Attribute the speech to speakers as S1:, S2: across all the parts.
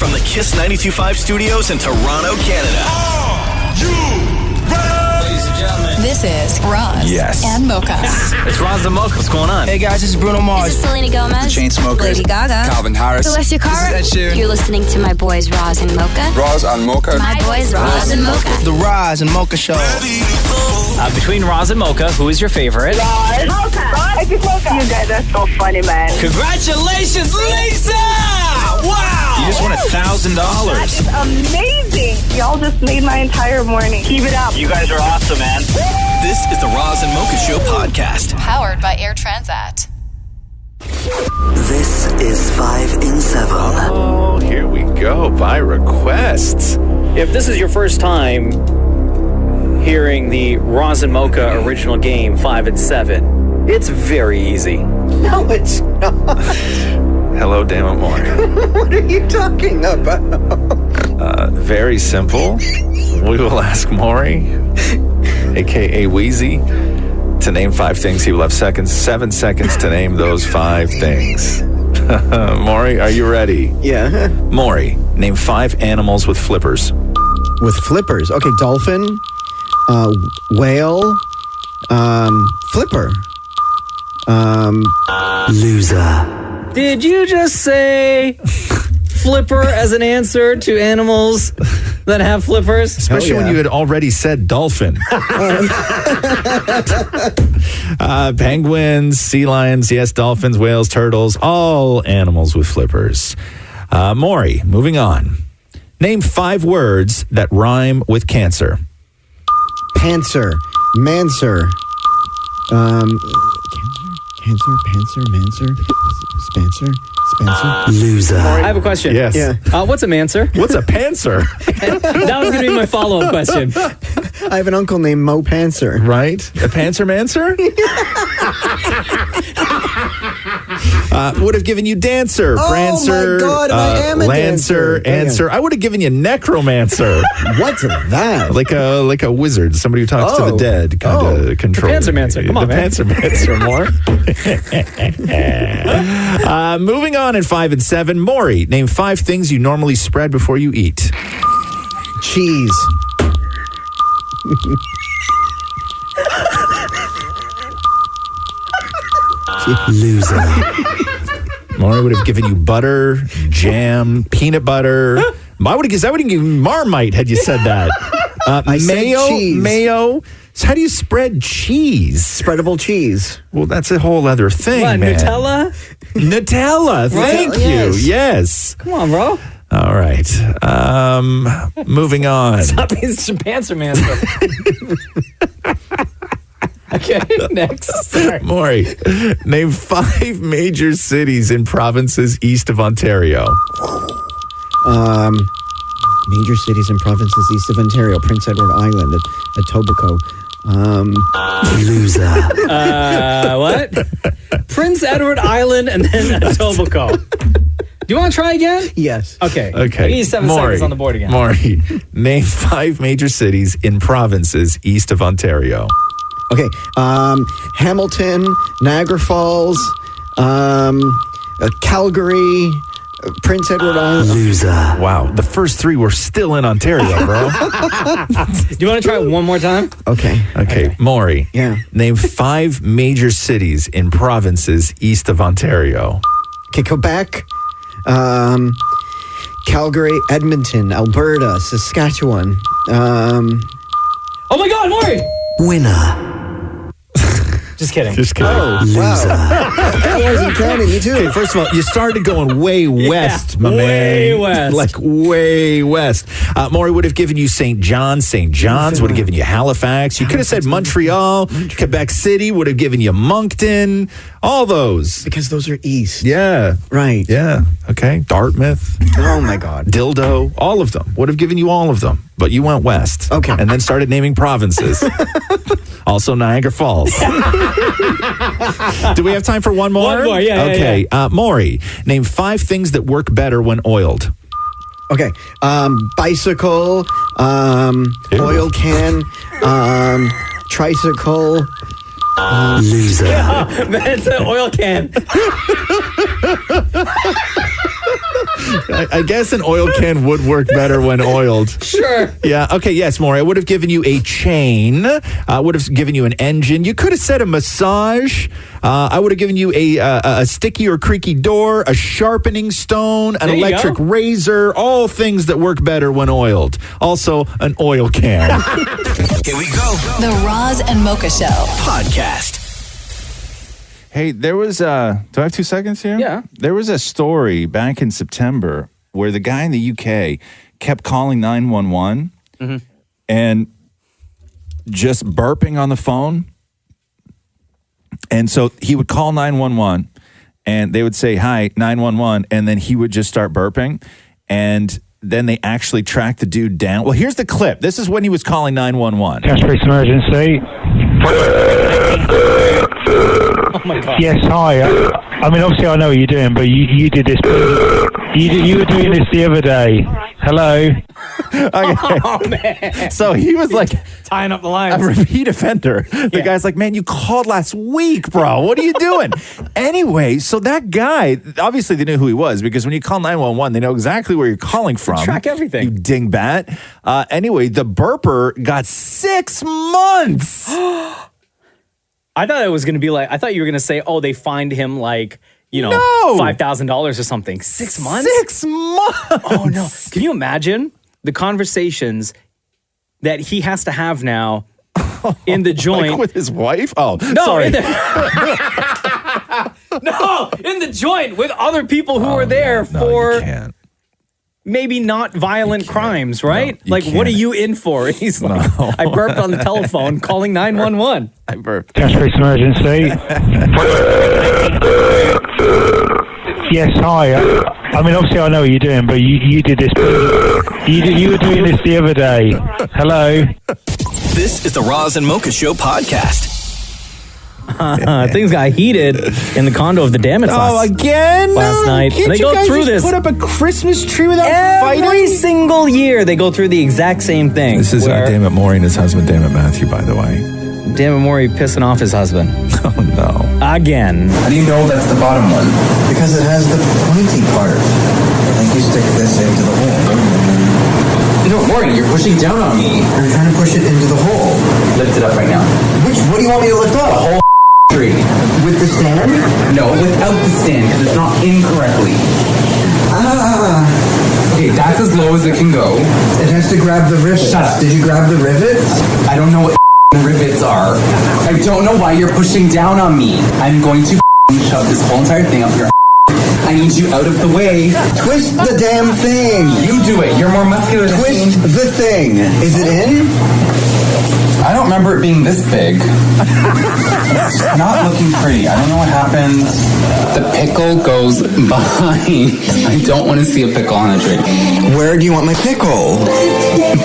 S1: from the Kiss 92.5 studios in Toronto, Canada.
S2: Ladies and gentlemen,
S3: This is Roz and Mocha.
S2: it's Roz and Mocha. What's going on?
S4: Hey guys, this is Bruno Mars.
S5: This is Selena Gomez.
S4: Chainsmokers.
S5: Lady Gaga.
S4: Calvin Harris.
S5: Celestia Cara.
S4: This is Ed Sheeran.
S5: You're listening to my boys Roz and Mocha.
S4: Roz and Mocha.
S5: My boys Roz and Mocha.
S4: The Roz and Mocha Show.
S2: Between Roz and Mocha, who is your favorite?
S6: Mocha. I just Mocha. You guys are so funny, man.
S2: Congratulations, Lisa! Wow!
S1: You just won $1,000.
S6: That is amazing. Y'all just made my entire morning. Keep it up.
S1: You guys are awesome, man. This is the Roz and Mocha Show podcast.
S3: Powered by Air Transat.
S7: This is 5 in 7.
S8: Oh, here we go. By requests.
S2: If this is your first time hearing the Roz and Mocha original game 5 and 7, it's very easy.
S9: No, it's not.
S8: Hello, Damnit Maurie.
S9: What are you talking about?
S8: Very simple. We will ask Maury, a.k.a. Wheezy, to name 5 things. He will have 7 seconds to name those 5 things. Maury, are you ready?
S9: Yeah.
S8: Maury, name 5 animals with flippers.
S9: With flippers. Okay, dolphin, whale, flipper.
S7: Loser.
S2: Did you just say flipper as an answer to animals that have flippers?
S8: Especially when you had already said dolphin. Penguins, sea lions, yes, dolphins, whales, turtles, all animals with flippers. Maury, moving on. Name 5 words that rhyme with cancer.
S9: Pantser, manser, cancer, pantser, manser, Spencer.
S7: Loser.
S2: I have a question.
S8: Yes.
S9: Yeah.
S2: What's a manser?
S8: What's a pantser?
S2: That was going to be my follow-up question.
S9: I have an uncle named Mo Pantser.
S8: Right? A pantser manser? Would have given you dancer, prancer,
S9: my God, I am a
S8: lancer,
S9: dancer.
S8: answer. I would have given you necromancer.
S9: What's that?
S8: like a wizard, somebody who talks to the dead, kind of control.
S2: Panzermancer. Come on,
S8: the
S2: man.
S8: Panzermancer, more. Moving on at 5 and 7, Maury, name 5 things you normally spread before you eat.
S9: Cheese.
S7: Loser.
S8: Maury would have given you butter, jam, peanut butter. I would have given you Marmite had you said that.
S9: I said cheese.
S8: Mayo. So how do you spread cheese?
S9: Spreadable cheese.
S8: Well, that's a whole other thing,
S2: What,
S8: man.
S2: Nutella?
S8: Nutella. Thank you. Yes.
S2: Come on, bro.
S8: All right. Moving on.
S2: Stop being Panzermancer. Okay, next. Sorry.
S8: Maury, name 5 major cities in provinces east of Ontario.
S9: Major cities and provinces east of Ontario. Prince Edward Island, Etobicoke.
S7: Loser.
S2: What? Prince Edward Island and then Etobicoke. Do you want to try again?
S9: Yes.
S2: Okay. I
S8: Okay.
S2: need 7 seconds on the board again.
S8: Maury, name 5 major cities in provinces east of Ontario.
S9: Okay. Hamilton, Niagara Falls, Calgary, Prince Edward Island.
S7: Loser.
S8: Wow. The first 3 were still in Ontario, bro.
S2: Do you want to try it one more time?
S9: Okay.
S8: Okay. Maury,
S9: Yeah.
S8: name 5 major cities in provinces east of Ontario.
S9: Okay, Quebec, Calgary, Edmonton, Alberta, Saskatchewan.
S2: Oh my God, Maury!
S7: Winner.
S2: Just kidding.
S8: Just kidding.
S7: Loser.
S9: That wasn't counting, me too.
S8: Okay, first of all, you started going way west, my
S2: way
S8: man.
S2: west.
S8: Like way west. Maury would have given you St. John's. St. John's would have given you Halifax. You could have said Montreal. Quebec City would have given you Moncton. All those.
S9: Because those are east.
S8: Yeah.
S9: Right.
S8: Yeah. Okay. Dartmouth.
S9: Oh, my God.
S8: Dildo. All of them. Would have given you all of them. But you went west.
S9: Okay.
S8: And then started naming provinces. Also Niagara Falls. Do we have time for one more?
S2: One more, yeah.
S8: Okay. Maury, name 5 things that work better when oiled.
S9: Okay. Bicycle, oil can, tricycle.
S7: Loser.
S2: Man, it's an oil can.
S8: I guess an oil can would work better when oiled.
S2: Sure.
S8: Yeah. Okay. Yes, Maury. I would have given you a chain. I would have given you an engine. You could have said a massage. I would have given you a sticky or creaky door, a sharpening stone, an electric razor, all things that work better when oiled. Also, an oil can.
S1: Here we go.
S3: The Roz and Mocha Show
S1: Podcast.
S8: Hey, there was do I have 2 seconds here?
S2: Yeah.
S8: There was a story back in September where the guy in the UK kept calling 911 and just burping on the phone. And so he would call 911 and they would say, "Hi, 911," and then he would just start burping. And then they actually tracked the dude down. Well, here's the clip. This is when he was calling 911.
S10: Police emergency.
S2: Oh my God.
S10: Yes, hi. I mean, obviously, I know what you're doing, but you did this. You were doing this the other day. Hello.
S8: Okay.
S2: Oh, man.
S8: So he was like
S2: tying up the lines.
S8: a repeat offender. The guy's like, "Man, you called last week, bro. What are you doing?" Anyway, so that guy, obviously they knew who he was because when you call 911, they know exactly where you're calling from.
S2: They track everything.
S8: You dingbat. Anyway, the burper got 6 months.
S2: I thought it was going to be like, I thought you were going to say, oh, they fined him like,
S8: No.
S2: $5,000 or something. 6 months?
S8: 6 months.
S2: Oh, no. Can you imagine the conversations that he has to have now in the joint?
S8: Like with his wife? Oh,
S2: no,
S8: sorry.
S2: No, in the joint with other people who are there for maybe not violent crimes, right?
S8: No,
S2: like, what are you in for? He's like, I burped on the telephone calling 911.
S8: I burped.
S10: Police emergency. Yes, hi. I mean, obviously, I know what you're doing, but you did this. You were doing this the other day. Hello.
S1: This is the Roz and Mocha Show podcast.
S2: Things got heated in the condo of the Damnits
S8: again?
S2: last night.
S8: Can't
S2: They
S8: you
S2: go
S8: guys
S2: through
S8: just
S2: this
S8: put up a Christmas tree without
S2: every
S8: fighting?
S2: single year. They go through the exact same thing.
S8: This is Damnit Maurie and his husband, Damnit Matthew, by the way.
S2: Damnit Maurie pissing off his husband.
S8: Oh, no.
S2: Again.
S11: How do you know that's the bottom one? Because it has the pointy part. Like you stick this into the hole. No, Maurie, you're pushing down on me. I'm trying to push it into the hole. Lift it up right now. What do you want me to lift up? The whole tree. With the stand? No, without the stand, because it's not in correctly. Okay, that's as low as it can go. It has to grab the rivets. Shut up. Did you grab the rivets? I don't know what rivets are. I don't know why you're pushing down on me. I'm going to shove this whole entire thing up your I need you out of the way. Twist the damn thing. You do it. You're more muscular than me. Twist the thing. Is it in? I don't remember it being this big. It's not looking pretty. I don't know what happened. The pickle goes behind. I don't want to see a pickle on a tree. Where do you want my pickle?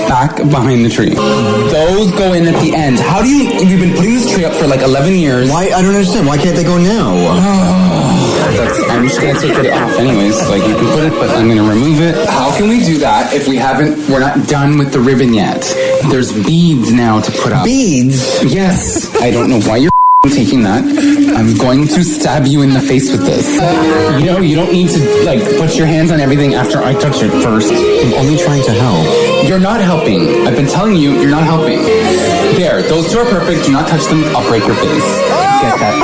S11: Back behind the tree. Those go in at the end. How do you've been putting this tree up for like 11 years. Why? I don't understand. Why can't they go now? I'm just going to take it off anyways. Like you can put it, but I'm going to remove it. How can we do that if we're not done with the ribbon yet? There's beads now to put up. Beads? Yes. I don't know why you're taking that. I'm going to stab you in the face with this. You know, you don't need to like put your hands on everything after I touch it first. I'm only trying to help. You're not helping. I've been telling you, you're not helping. There, those two are perfect. Do not touch them. I'll break your face. Get that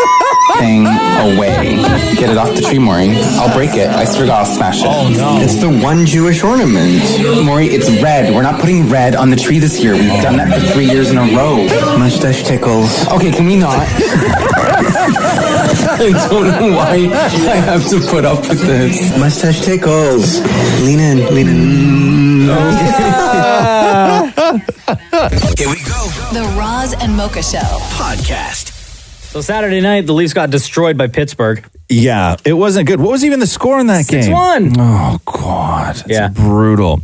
S11: thing away. Get it off the tree, Maurie. I'll break it. I swear to God, I'll smash it. Oh no. It's the one Jewish ornament. Maurie, it's red. We're not putting red on the tree this year. We've done that for 3 years in a row. Mustache tickles. Okay, can we not? I don't know why I have to put up with this. Mustache tickles. Lean in, lean in.
S1: Here we go.
S3: The Roz and Mocha Show
S1: Podcast.
S2: So Saturday night, the Leafs got destroyed by Pittsburgh.
S8: Yeah, it wasn't good. What was even the score in that game?
S2: 6-1.
S8: Oh, God. It's brutal.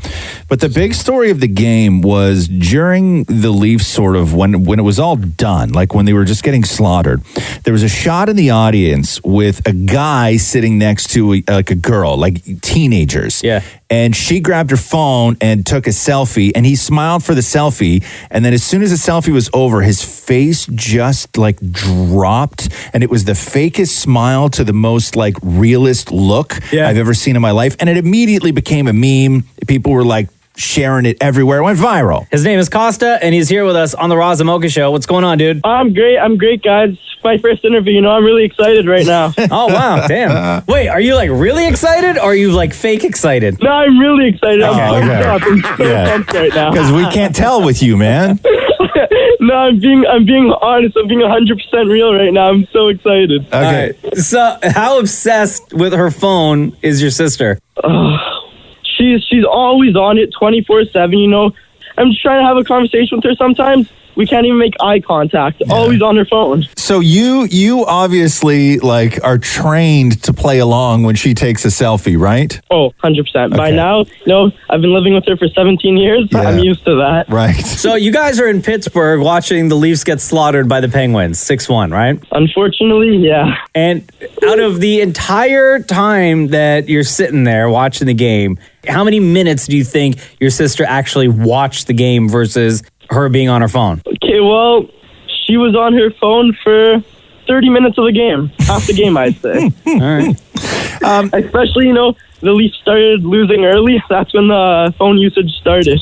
S8: But the big story of the game was during the Leafs sort of, when it was all done, like when they were just getting slaughtered, there was a shot in the audience with a guy sitting next to a girl, like teenagers.
S2: Yeah.
S8: And she grabbed her phone and took a selfie, and he smiled for the selfie. And then as soon as the selfie was over, his face just like dropped, and it was the fakest smile to the
S12: the most like realist look I've ever seen in my life. And it immediately became a meme. People were like sharing it everywhere. It went viral.
S2: His name is Costa, and he's here with us on the Roz and Mocha Show. What's going on, dude?
S13: I'm great, guys. My first interview, I'm really excited right now.
S2: Oh, wow, damn. Wait, are you like really excited, or are you like fake excited?
S13: No, I'm really excited. I'm
S12: okay.
S13: pumped up. I'm so pumped right now.
S12: Because we can't tell with you, man.
S13: No, I'm being honest. I'm being 100% real right now. I'm so excited.
S12: Okay.
S2: All right. So, how obsessed with her phone is your sister?
S13: She's always on it 24/7, I'm just trying to have a conversation with her sometimes. We can't even make eye contact. Always on her phone.
S12: So you obviously like are trained to play along when she takes a selfie, right?
S13: Oh, 100%. By now, I've been living with her for 17 years.
S12: Yeah.
S13: I'm used to that.
S12: Right.
S2: So you guys are in Pittsburgh watching the Leafs get slaughtered by the Penguins, 6-1, right?
S13: Unfortunately, yeah.
S2: And out of the entire time that you're sitting there watching the game, how many minutes do you think your sister actually watched the game versus her being on her phone?
S13: Okay, well, she was on her phone for 30 minutes of the game. Half the game, I'd say.
S2: All right.
S13: Especially, the Leafs started losing early. That's when the phone usage started.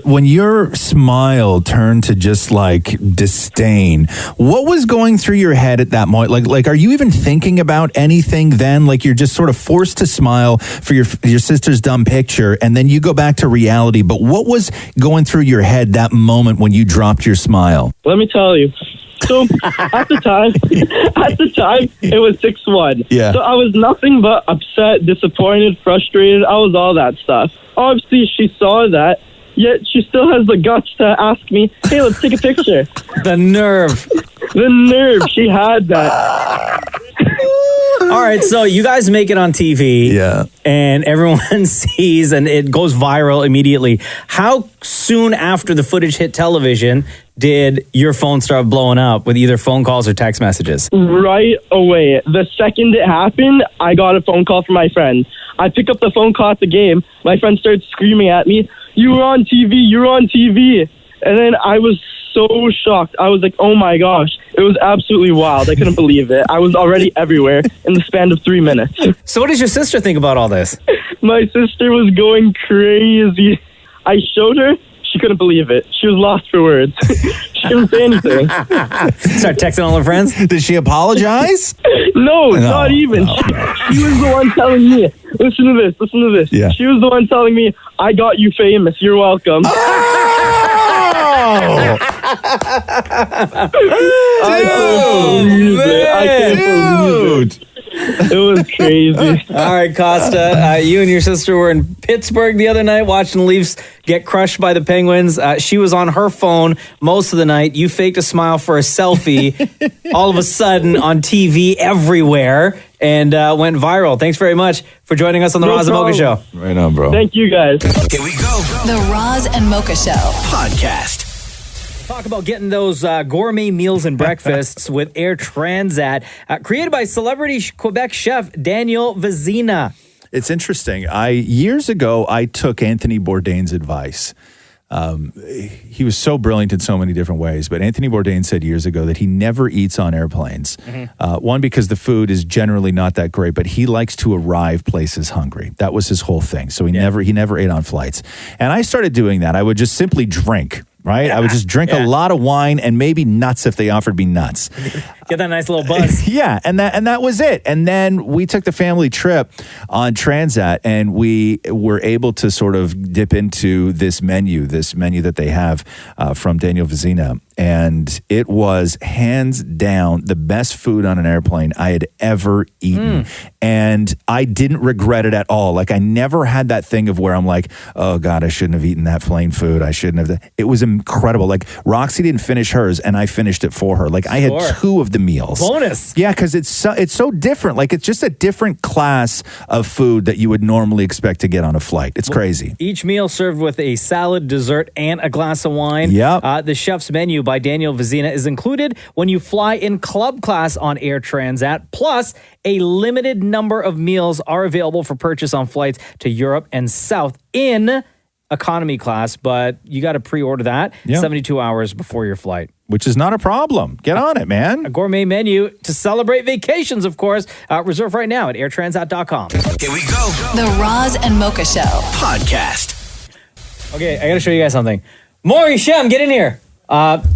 S12: When your smile turned to just like disdain, what was going through your head at that moment? Like, are you even thinking about anything then? Like, you're just sort of forced to smile for your sister's dumb picture, and then you go back to reality. But what was going through your head that moment when you dropped your smile?
S13: Let me tell you. So at the time, it was 6-1.
S12: Yeah.
S13: So I was nothing but upset, disappointed, frustrated. I was all that stuff. Obviously, she saw that, yet she still has the guts to ask me, hey, let's take a picture.
S2: The nerve.
S13: The nerve. She had that.
S2: All right, so you guys make it on TV.
S12: Yeah.
S2: And everyone sees, and it goes viral immediately. How soon after the footage hit television did your phone start blowing up with either phone calls or text messages?
S13: Right away. The second it happened, I got a phone call from my friend. I pick up the phone call at the game. My friend starts screaming at me, "You were on TV, you're on TV." And then I was so shocked. I was like, oh my gosh. It was absolutely wild. I couldn't believe it. I was already everywhere in the span of 3 minutes.
S2: So what does your sister think about all this?
S13: My sister was going crazy. I showed her. She couldn't believe it. She was lost for words. She didn't say anything.
S2: Start texting all her friends?
S12: Did she apologize?
S13: No, not even.
S12: No.
S13: She was the one telling me, listen to this.
S12: Yeah.
S13: She was the one telling me, I got you famous. You're welcome. I can't believe it. It was crazy.
S2: All right, Costa, you and your sister were in Pittsburgh the other night watching the Leafs get crushed by the Penguins. She was on her phone most of the night. You faked a smile for a selfie all of a sudden on TV everywhere and went viral. Thanks very much for joining us on the Roz and Mocha Show.
S12: Right on, bro.
S13: Thank you, guys.
S1: Here we go.
S3: The Roz and Mocha Show
S1: Podcast.
S2: Talk about getting those gourmet meals and breakfasts with Air Transat, created by celebrity Quebec chef Daniel Vizina.
S12: It's interesting. Years ago, I took Anthony Bourdain's advice. He was so brilliant in so many different ways, but Anthony Bourdain said years ago that he never eats on airplanes. One, because the food is generally not that great, but he likes to arrive places hungry. That was his whole thing. So he never ate on flights. And I started doing that. I would just simply drink. Right? Yeah, I would just drink a lot of wine and maybe nuts if they offered me nuts.
S2: Get that nice little buzz.
S12: Yeah, and that was it. And then we took the family trip on Transat, and we were able to sort of dip into this menu that they have from Daniel Vizina. And it was hands down the best food on an airplane I had ever eaten. And I didn't regret it at all. Like, I never had that thing of where I'm like, oh God, I shouldn't have eaten that plane food. I shouldn't have. It was incredible. Like, Roxy didn't finish hers and I finished it for her. Like, I had 2 of the meals.
S2: Bonus.
S12: Yeah, because it's so different. Like, it's just a different class of food that you would normally expect to get on a flight. It's crazy.
S2: Each meal served with a salad, dessert, and a glass of wine.
S12: Yep.
S2: The chef's menu by Daniel Vizina is included when you fly in club class on Air Transat. Plus, a limited number of meals are available for purchase on flights to Europe and South in economy class, but you got to pre-order that 72 hours before your flight.
S12: which is not a problem. Get on it, man.
S2: A gourmet menu to celebrate vacations, of course. Reserve right now at airtransat.com.
S1: Here we go.
S3: The Roz and Mocha Show.
S1: Podcast.
S2: Okay, I got to show you guys something. Maury, Shem, get in here.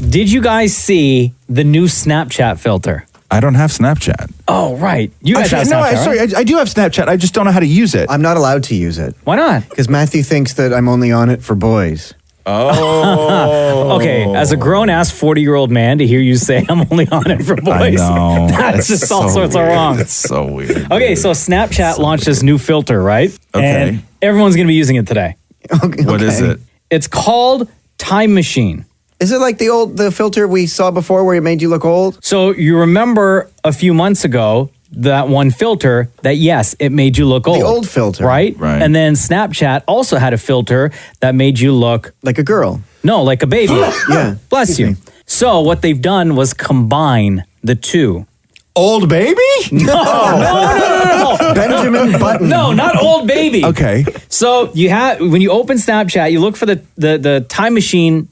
S2: Did you guys see the new Snapchat filter?
S12: I don't have Snapchat.
S2: Oh, right. You guys have Snapchat,
S12: sorry,
S2: right?
S12: I do have Snapchat. I just don't know how to use it.
S9: I'm not allowed to use it.
S2: Why not?
S9: Because Matthew thinks that I'm only on it for boys.
S12: Oh.
S2: Okay, as a grown-ass 40-year-old man, to hear you say I'm only on it for boys,
S12: I know.
S2: that's just all sorts of wrong.
S12: That's so weird.
S2: Okay, so Snapchat launched this new filter, right?
S12: Okay.
S2: And everyone's going to be using it today.
S12: What is it?
S2: It's called Time Machine.
S9: Is it like the filter we saw before where it made you look old?
S2: So you remember a few months ago, that one filter that, yes, it made you look old.
S9: The old filter.
S2: Right?
S12: Right.
S2: And then Snapchat also had a filter that made you look...
S9: Like a girl.
S2: No, like a baby.
S9: Yeah.
S2: Bless you. So what they've done was combine the two.
S12: Old baby?
S2: No.
S9: Benjamin Button.
S2: No, not old baby.
S12: Okay.
S2: So when you open Snapchat, you look for the Time Machine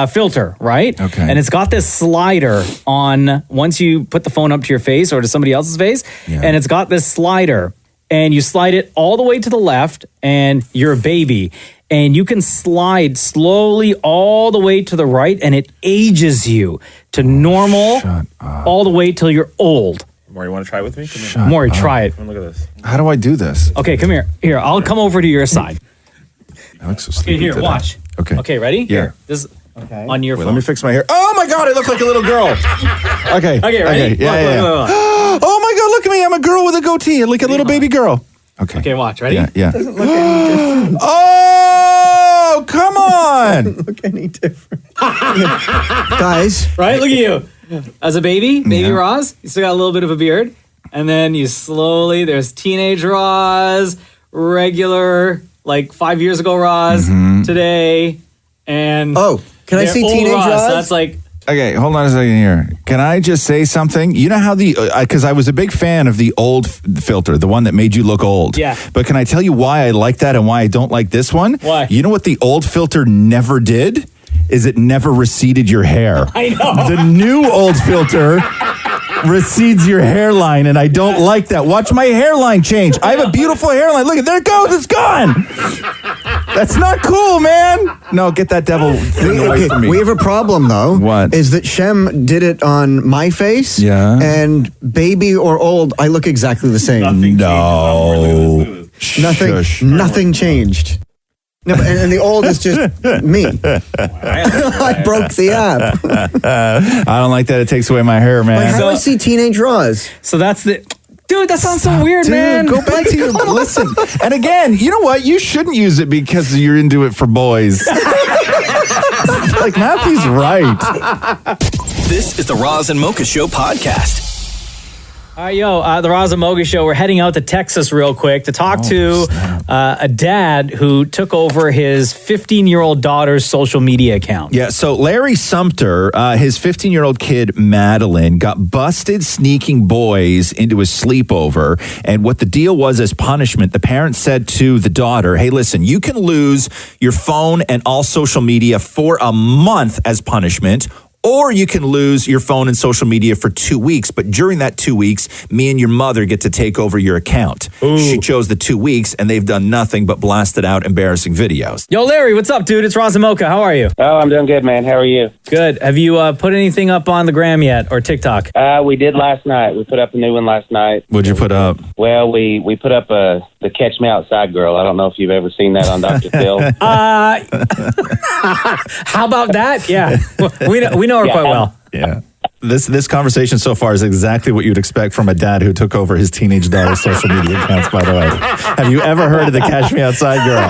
S2: filter, right?
S12: Okay.
S2: And it's got this slider on once you put the phone up to your face or to somebody else's face, and it's got this slider, and you slide it all the way to the left, and you're a baby, and you can slide slowly all the way to the right, and it ages you to normal all the way till you're old.
S8: Maury, you want to try with me? Come here.
S2: Maury, try it.
S8: Look at this.
S12: How do I do this?
S2: Okay, come here. Here, I'll come over to your side.
S12: I look so stupid
S2: Here,
S12: today.
S2: watch.
S12: Okay.
S2: Okay, ready?
S12: Yeah.
S2: Here. This on your
S12: Wait,
S2: phone.
S12: let me fix my hair. Oh my God, I look like a little girl. Okay.
S2: Okay, ready?
S12: Yeah.
S2: Look.
S12: Oh my God, look at me. I'm a girl with a goatee, like a little baby girl. Okay.
S2: Okay, watch. Ready?
S12: Yeah.
S9: Doesn't look any different.
S12: Oh, come on.
S9: Doesn't look any different. Guys.
S2: Right? Look at you. As a baby Roz, you still got a little bit of a beard. And then you slowly, there's teenage Roz, regular, like 5 years ago Roz, today, and...
S9: Oh, can I see
S2: old
S9: teenage Roz?
S2: So that's like...
S12: Okay, hold on a second here. Can I just say something? You know how because I was a big fan of the old filter, the one that made you look old.
S2: Yeah.
S12: But can I tell you why I like that and why I don't like this one?
S2: Why?
S12: You know what the old filter never did? Is it never receded your hair.
S2: I know.
S12: The new old filter recedes your hairline, and I don't like that. Watch my hairline change. I have a beautiful hairline. Look, there it goes. It's gone. That's not cool, man. No, get that devil thing away from me.
S9: We have a problem, though.
S12: What?
S9: Is that Shem did it on my face.
S12: Yeah.
S9: And baby or old, I look exactly the same. Nothing changed. No, and the old is just me. I broke the app.
S12: I don't like that. It takes away my hair, man.
S9: Like, how do I see teenage Roz?
S2: So that's the... Dude, that sounds so weird, man.
S12: Go back to your... Listen. And again, you know what? You shouldn't use it because you're into it for boys. Like, Matthew's right.
S1: This is the Roz and Mocha Show podcast.
S2: All right, the Roz and Mocha Show. We're heading out to Texas real quick to talk to a dad who took over his 15-year-old daughter's social media account.
S12: Yeah, so Larry Sumter, his 15-year-old kid, Madeline, got busted sneaking boys into a sleepover. And what the deal was as punishment, the parents said to the daughter, hey, listen, you can lose your phone and all social media for a month as punishment, or you can lose your phone and social media for 2 weeks. But during that 2 weeks, me and your mother get to take over your account. Ooh. She chose the 2 weeks, and they've done nothing but blasted out embarrassing videos.
S2: Yo, Larry, what's up, dude? It's Roz and Mocha. How are you?
S14: Oh, I'm doing good, man. How are you?
S2: Good. Have you put anything up on the gram yet or TikTok?
S14: We did last night. We put up a new one last night.
S12: What'd you put up?
S14: Well, we put up the Catch Me Outside girl. I don't know if you've ever seen that on Dr. Phil.
S2: How about that? Yeah. We know her quite well.
S12: Yeah. This conversation so far is exactly what you'd expect from a dad who took over his teenage daughter's social media accounts, by the way. Have you ever heard of the Catch Me Outside girl?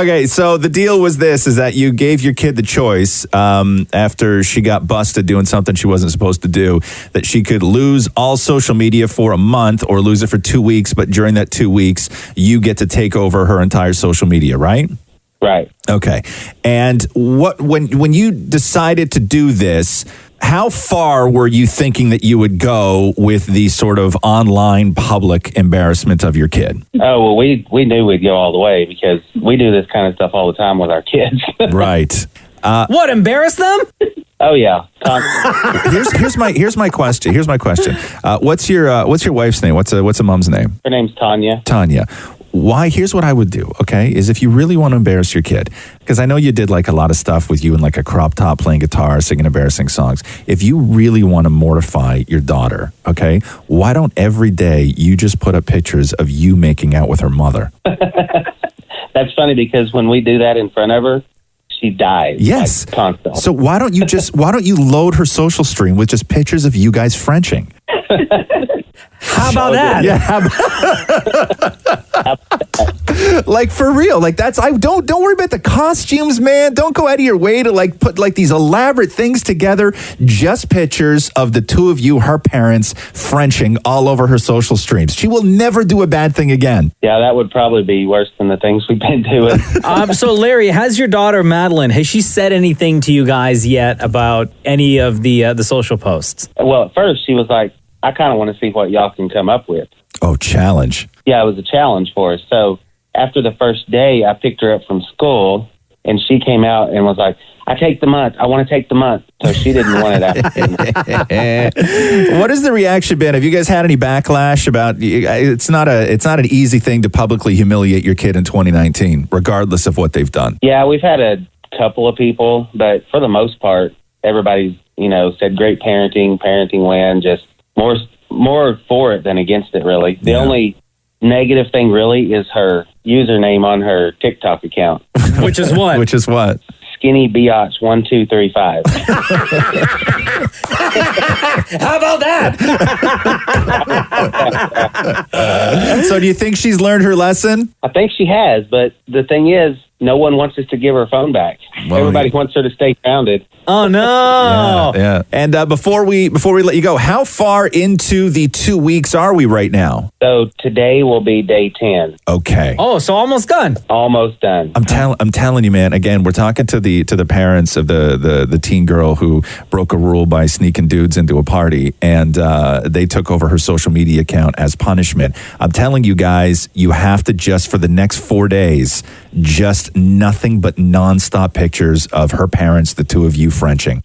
S12: Okay, so the deal was this, is that you gave your kid the choice after she got busted doing something she wasn't supposed to do, that she could lose all social media for a month or lose it for 2 weeks, but during that 2 weeks, you get to take over her entire social media, right?
S14: Right.
S12: Okay. And when you decided to do this, how far were you thinking that you would go with the sort of online public embarrassment of your kid?
S14: Oh, well, we knew we'd go all the way because we do this kind of stuff all the time with our kids.
S12: Right.
S2: What, embarrass them?
S14: Oh yeah.
S8: Here's my question. What's your wife's name? What's a mom's name?
S14: Her name's Tanya.
S8: Tanya. Why? Here's what I would do, okay, is if you really want to embarrass your kid, because I know you did like a lot of stuff with you in like a crop top playing guitar, singing embarrassing songs. If you really want to mortify your daughter, okay, why don't every day you just put up pictures of you making out with her mother?
S14: That's funny because when we do that in front of her, she dies.
S8: Yes.
S14: Like, constantly.
S8: So why don't you load her social stream with just pictures of you guys Frenching?
S2: How about that?
S8: Yeah. Like for real. Like don't worry about the costumes, man. Don't go out of your way to like put like these elaborate things together. Just pictures of the two of you, her parents, Frenching all over her social streams. She will never do a bad thing again.
S14: Yeah, that would probably be worse than the things we've been doing.
S2: So Larry, has your daughter Madeline, has she said anything to you guys yet about any of the social posts?
S14: Well, at first she was like, I kind of want to see what y'all can come up with.
S8: Oh, challenge.
S14: Yeah, it was a challenge for us. So after the first day, I picked her up from school, and she came out and was like, I take the month. I want to take the month. So she didn't want it after.
S8: What has the reaction been? Have you guys had any backlash about it's not an easy thing to publicly humiliate your kid in 2019, regardless of what they've done?
S14: Yeah, we've had a couple of people, but for the most part, everybody's, said great parenting win, just more for it than against it, really. The only negative thing really is her username on her TikTok account.
S2: Which is what?
S8: Which is what?
S14: Skinny Biatch 1235.
S2: How about that?
S8: So do you think she's learned her lesson?
S14: I think she has, but the thing is, no one wants us to give her phone back.
S8: Well,
S14: Everybody wants her to stay grounded.
S2: Oh no!
S8: Yeah. And before we let you go, how far into the 2 weeks are we right now?
S14: So today will be day 10.
S8: Okay.
S2: Oh, so almost done.
S14: Almost done.
S8: I'm telling you, man. Again, we're talking to the parents of the teen girl who broke a rule by sneaking dudes into a party, and they took over her social media account as punishment. I'm telling you guys, you have to just for the next 4 days, just nothing but nonstop pictures of her parents, the two of you Frenching.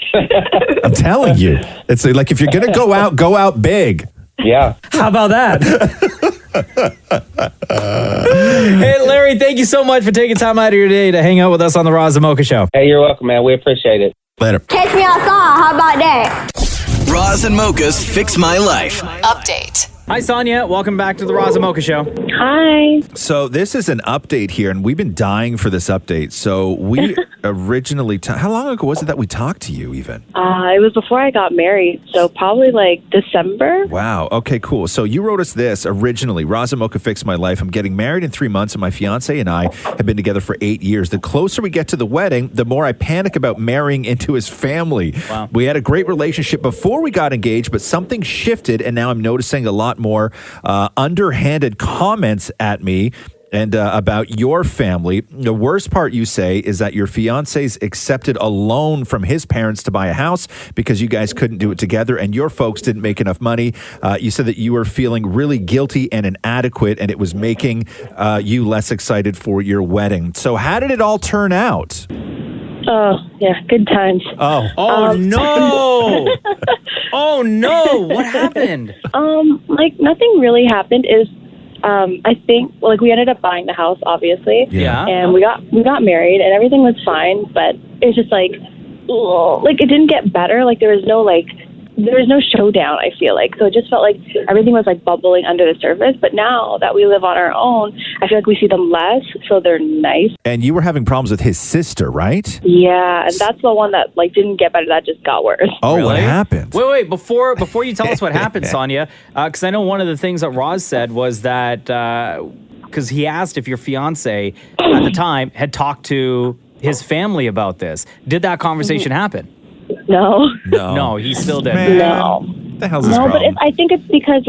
S8: I'm telling you, it's like if you're gonna go out big.
S14: Yeah.
S2: How about that? Hey, Larry, thank you so much for taking time out of your day to hang out with us on the Roz and Mocha Show.
S14: Hey, you're welcome, man. We appreciate it.
S8: Later.
S5: Catch me outside. How about that?
S1: Roz and Mocha's Fix My Life.
S3: Update.
S2: Hi, Sonia. Welcome back to the Roz and Mocha Show.
S6: Hi.
S8: So this is an update here, and we've been dying for this update. So we originally, how long ago was it that we talked to you even?
S6: It was before I got married, so probably like December.
S8: Wow. Okay, cool. So you wrote us this originally. Roz and Mocha Fix My Life. I'm getting married in 3 months, and my fiance and I have been together for 8 years. The closer we get to the wedding, the more I panic about marrying into his family.
S2: Wow.
S8: We had a great relationship before we got engaged, but something shifted, and now I'm noticing a lot more underhanded comments at me and about your family. The worst part, you say, is that your fiance's accepted a loan from his parents to buy a house because you guys couldn't do it together and your folks didn't make enough money. You said that you were feeling really guilty and inadequate, and it was making you less excited for your wedding. So how did it all turn out?
S6: Oh, yeah, good times.
S8: Oh
S2: No! Oh no! What happened?
S6: Like nothing really happened. I think we ended up buying the house, obviously.
S2: Yeah.
S6: And we got married, and everything was fine. But it's just like it didn't get better. Like there was no showdown, I feel like. So it just felt like everything was like bubbling under the surface. But now that we live on our own, I feel like we see them less, so they're nice.
S8: And you were having problems with his sister, right?
S6: Yeah, and that's the one that didn't get better. That just got worse.
S8: Oh,
S2: Really?
S8: What happened?
S2: Wait, before you tell us what happened, Sonia, because I know one of the things that Roz said was that because he asked if your fiance at the time had talked to his family about this. Did that conversation happen? No, he still didn't.
S8: Man,
S6: No.
S8: What the hell's his
S6: No, but
S8: problem?
S6: I think it's because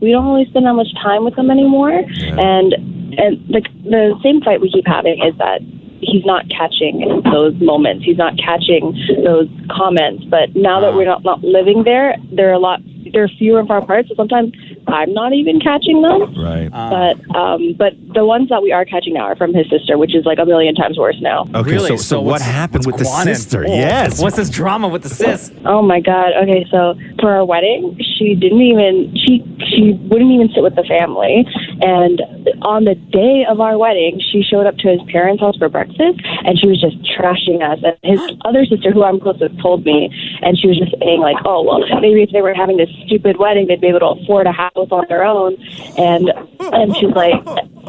S6: we don't really spend that much time with them anymore, and the same fight we keep having is that he's not catching those moments. He's not catching those comments. But now that we're not living there, they're a lot they're fewer and far apart, so sometimes I'm not even catching them.
S12: Right.
S6: But the ones that we are catching now are from his sister, which is like a million times worse now.
S12: Okay,
S2: Really?
S12: so what happened with the
S2: Quanin?
S12: sister?
S2: Oh,
S12: Yes.
S2: What's this drama with the sis?
S6: Oh my God. Okay, so for our wedding, she wouldn't even sit with the family, and on the day of our wedding, she showed up to his parents' house for breakfast, and she was just trashing us. And his other sister, who I'm close with, told me, and she was just saying like, oh well, maybe if they were having this stupid wedding, they'd be able to afford a house on their own. And she's like,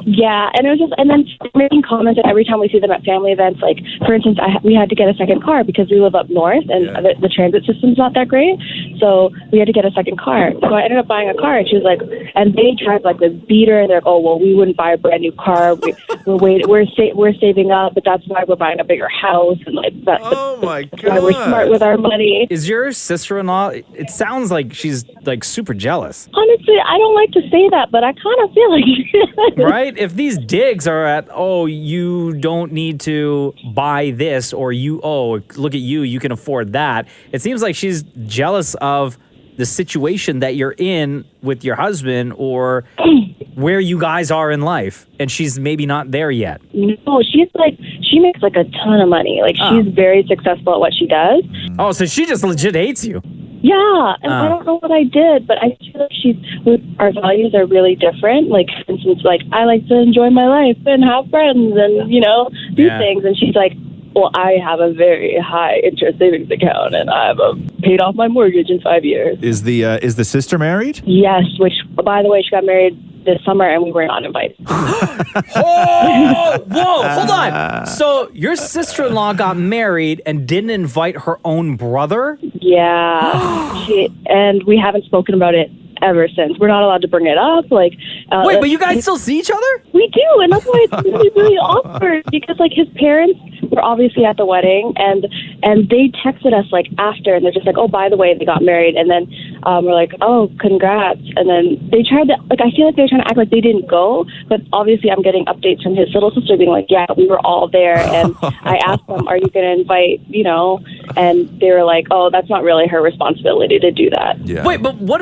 S6: yeah, and it was just, and then making comments. And every time we see them at family events, like for instance, we had to get a second car because we live up north, and the transit system's not that great, so we had to get a second car. So I ended up buying a car, and she was like, and they tried like the beater, and they're like, oh well, we wouldn't buy a brand new car. We're saving up, but that's why we're buying a bigger house, and like that.
S12: Oh my
S6: God, why we're smart with our money.
S2: Is your sister-in-law? It sounds like she's like super jealous.
S6: Honestly, I don't like to say that, but I kind of feel like she is.
S2: Right? If these digs are at, oh, you don't need to buy this, or look at you can afford that. It seems like she's jealous of the situation that you're in with your husband, or where you guys are in life, and she's maybe not there yet.
S6: No, she makes like a ton of money. Like she's very successful at what she does.
S2: Oh, so she just legit hates you.
S6: Yeah, and I don't know what I did, but I feel like our values are really different. Like, for instance, like I like to enjoy my life and have friends and, do things. And she's like, well, I have a very high interest savings account, and I've paid off my mortgage in 5 years.
S12: Is the sister married?
S6: Yes, which, by the way, she got married this summer, and we were not invited.
S2: Whoa, hold on. So your sister-in-law got married and didn't invite her own brother?
S6: Yeah, and we haven't spoken about it ever since. We're not allowed to bring it up. Like,
S2: wait, but you guys still see each other?
S6: We do, and that's why it's really, really awkward, because like his parents were obviously at the wedding, and they texted us like after, and they're just like, oh, by the way, they got married, and then we're like, oh, congrats, and then they tried to, like, I feel like they were trying to act like they didn't go, but obviously I'm getting updates from his little sister being like, yeah, we were all there, and I asked them, are you going to invite, and they were like, oh, that's not really her responsibility to do that.
S2: Yeah. Wait, but what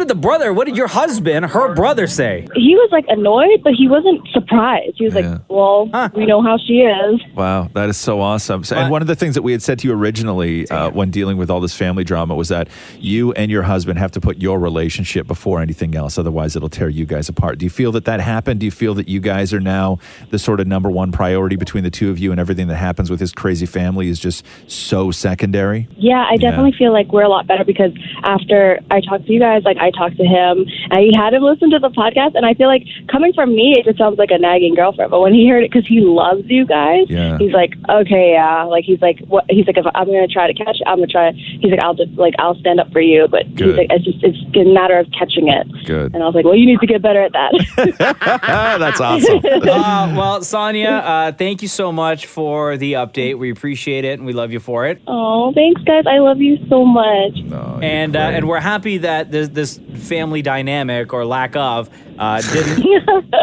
S2: did your husband, her brother, say?
S6: He was like annoyed, but he wasn't surprised. He was like, well, we know how she is.
S12: Wow, that is so awesome. So, and one of the things that we had said to you originally when dealing with all this family drama was that you and your husband have to put your relationship before anything else. Otherwise, it'll tear you guys apart. Do you feel that happened? Do you feel that you guys are now the sort of number one priority between the two of you, and everything that happens with his crazy family is just so secondary?
S6: Yeah, I definitely feel like we're a lot better, because after I talked to you guys, like I talked to him, and he had him listen to the podcast, and I feel like coming from me, it just sounds like a nagging girlfriend. But when he heard it, because he loves you guys, he's like, okay, yeah. Like he's like, what? He's like, if I'm gonna try to catch it, I'm gonna try. He's like, I'll stand up for you. But he's like, it's a matter of catching it.
S12: Good.
S6: And I was like, well, you need to get better at that.
S12: That's awesome.
S2: Well, Sonia, thank you so much for the update. We appreciate it, and we love you for it.
S6: Oh, thanks, guys. I love you so much.
S2: And we're happy that this family dynamic, or lack of,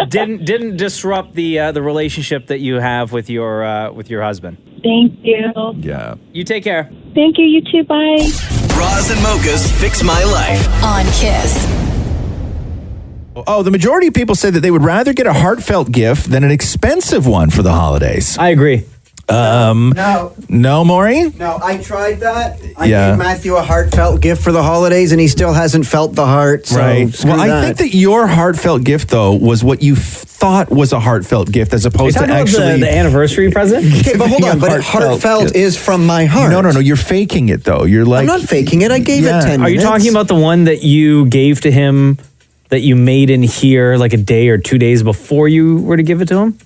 S2: didn't disrupt the relationship that you have with your husband.
S6: Thank you.
S12: Yeah.
S2: You take care.
S6: Thank you. You too. Bye.
S1: Roz and Mocha's Fix My Life
S3: on Kiss.
S12: Oh, the majority of people say that they would rather get a heartfelt gift than an expensive one for the holidays.
S2: I agree.
S9: No,
S12: Maurie?
S9: No, I tried that. I
S12: Yeah.
S9: gave Matthew a heartfelt gift for the holidays, and he still hasn't felt the heart. So
S12: Right.
S9: screw
S12: Well, I
S9: that.
S12: think that your heartfelt gift, though, was what you thought was a heartfelt gift, as opposed to actually
S2: the anniversary present.
S9: Okay, but hold on. But heartfelt is from my heart.
S12: No. You're faking it, though. You're like,
S9: I'm not faking it. I gave it 10 minutes.
S2: Are you talking about the one that you gave to him, that you made in here like a day or 2 days before you were to give it to him?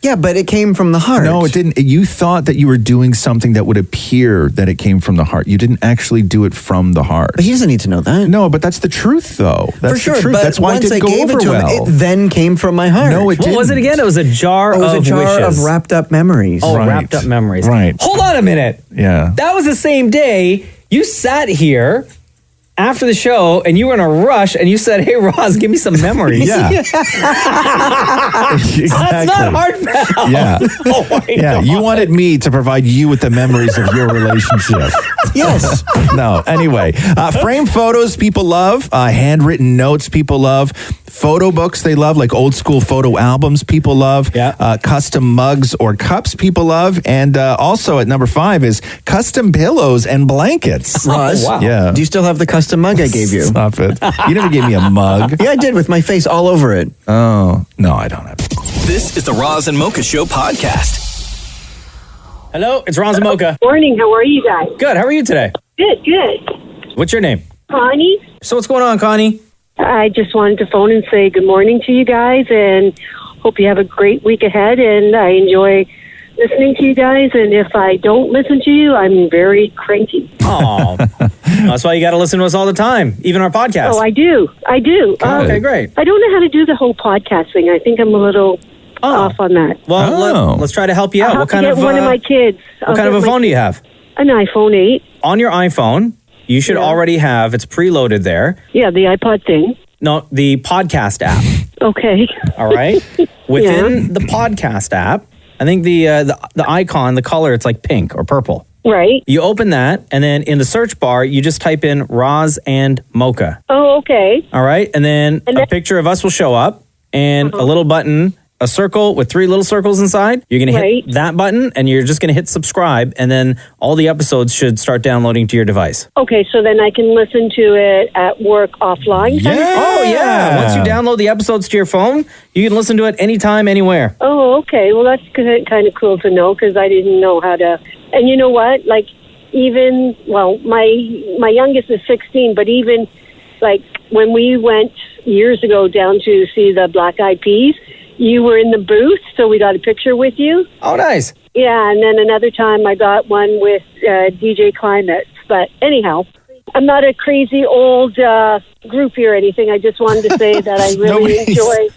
S9: Yeah, but it came from the heart.
S12: No, it didn't. You thought that you were doing something that would appear that it came from the heart. You didn't actually do it from the heart.
S9: But he doesn't need to know that.
S12: No, but that's the truth, though. That's
S9: for sure.
S12: the truth.
S9: But
S12: That's why
S9: once
S12: it didn't
S9: I
S12: go
S9: gave
S12: over
S9: it to
S12: well.
S9: him, it then came from my heart.
S12: No, it didn't.
S2: What was it again? It was a jar
S9: It was
S2: of
S9: a jar
S2: wishes.
S9: of wrapped up memories.
S2: Oh,
S12: Right.
S2: wrapped up memories.
S12: Right.
S2: Hold on a minute.
S12: Yeah.
S2: That was the same day you sat here after the show, and you were in a rush, and you said, "Hey, Roz, give me some memories."
S12: Yeah.
S2: That's not hard, pal.
S12: Yeah.
S2: Oh my
S12: Yeah,
S2: God.
S12: you wanted me to provide you with the memories of your relationship.
S9: Yes.
S12: No, anyway. Frame photos people love. Handwritten notes people love. Photo books they love, like old school photo albums people love.
S2: Yeah.
S12: Custom mugs or cups people love. And also at number 5 is custom pillows and blankets.
S9: Roz,
S12: Yeah.
S9: do you still have the custom mug I gave you?
S12: Stop it. You never gave me a mug.
S9: Yeah, I did, with my face all over it.
S12: Oh, no, I don't have it.
S1: This is the Roz and Mocha Show podcast.
S2: Hello, it's Roz and Mocha.
S15: Morning, how are you guys?
S2: Good. How are you today?
S15: Good, good.
S2: What's your name?
S15: Connie?
S2: So what's going on, Connie?
S15: I just wanted to phone and say good morning to you guys and hope you have a great week ahead, and I enjoy listening to you guys, and if I don't listen to you, I'm very cranky.
S2: Oh, that's why you got to listen to us all the time, even our podcast.
S15: Oh, I do.
S2: Okay, great.
S15: I don't know how to do the whole podcast thing. I think I'm a little off on that.
S2: Well, let's try to help you out.
S15: I'll have to get one of my kids.
S2: What kind of a phone do you have?
S15: An iPhone 8.
S2: On your iPhone, you should already have, it's preloaded there.
S15: Yeah, the iPod thing.
S2: No, the podcast app.
S15: Okay.
S2: All right. Within the podcast app, I think the icon, the color, it's like pink or purple.
S15: Right.
S2: You open that, and then in the search bar, you just type in Roz and Mocha.
S15: Oh, okay.
S2: All right. And then a picture of us will show up, and a little button, a circle with 3 little circles inside. You're going to hit that button, and you're just going to hit subscribe, and then all the episodes should start downloading to your device.
S15: Okay, so then I can listen to it at work offline?
S2: Oh, yeah. Once you download the episodes to your phone, you can listen to it anytime, anywhere.
S15: Oh, okay. Well, that's kind of cool to know, because I didn't know how to. And you know what? Like, even, well, my youngest is 16, but even, like, when we went years ago down to see the Black Eyed Peas, you were in the booth, so we got a picture with you.
S2: Oh, nice.
S15: Yeah, and then another time I got one with DJ Climate. But anyhow, I'm not a crazy old groupie or anything. I just wanted to say that I really enjoy.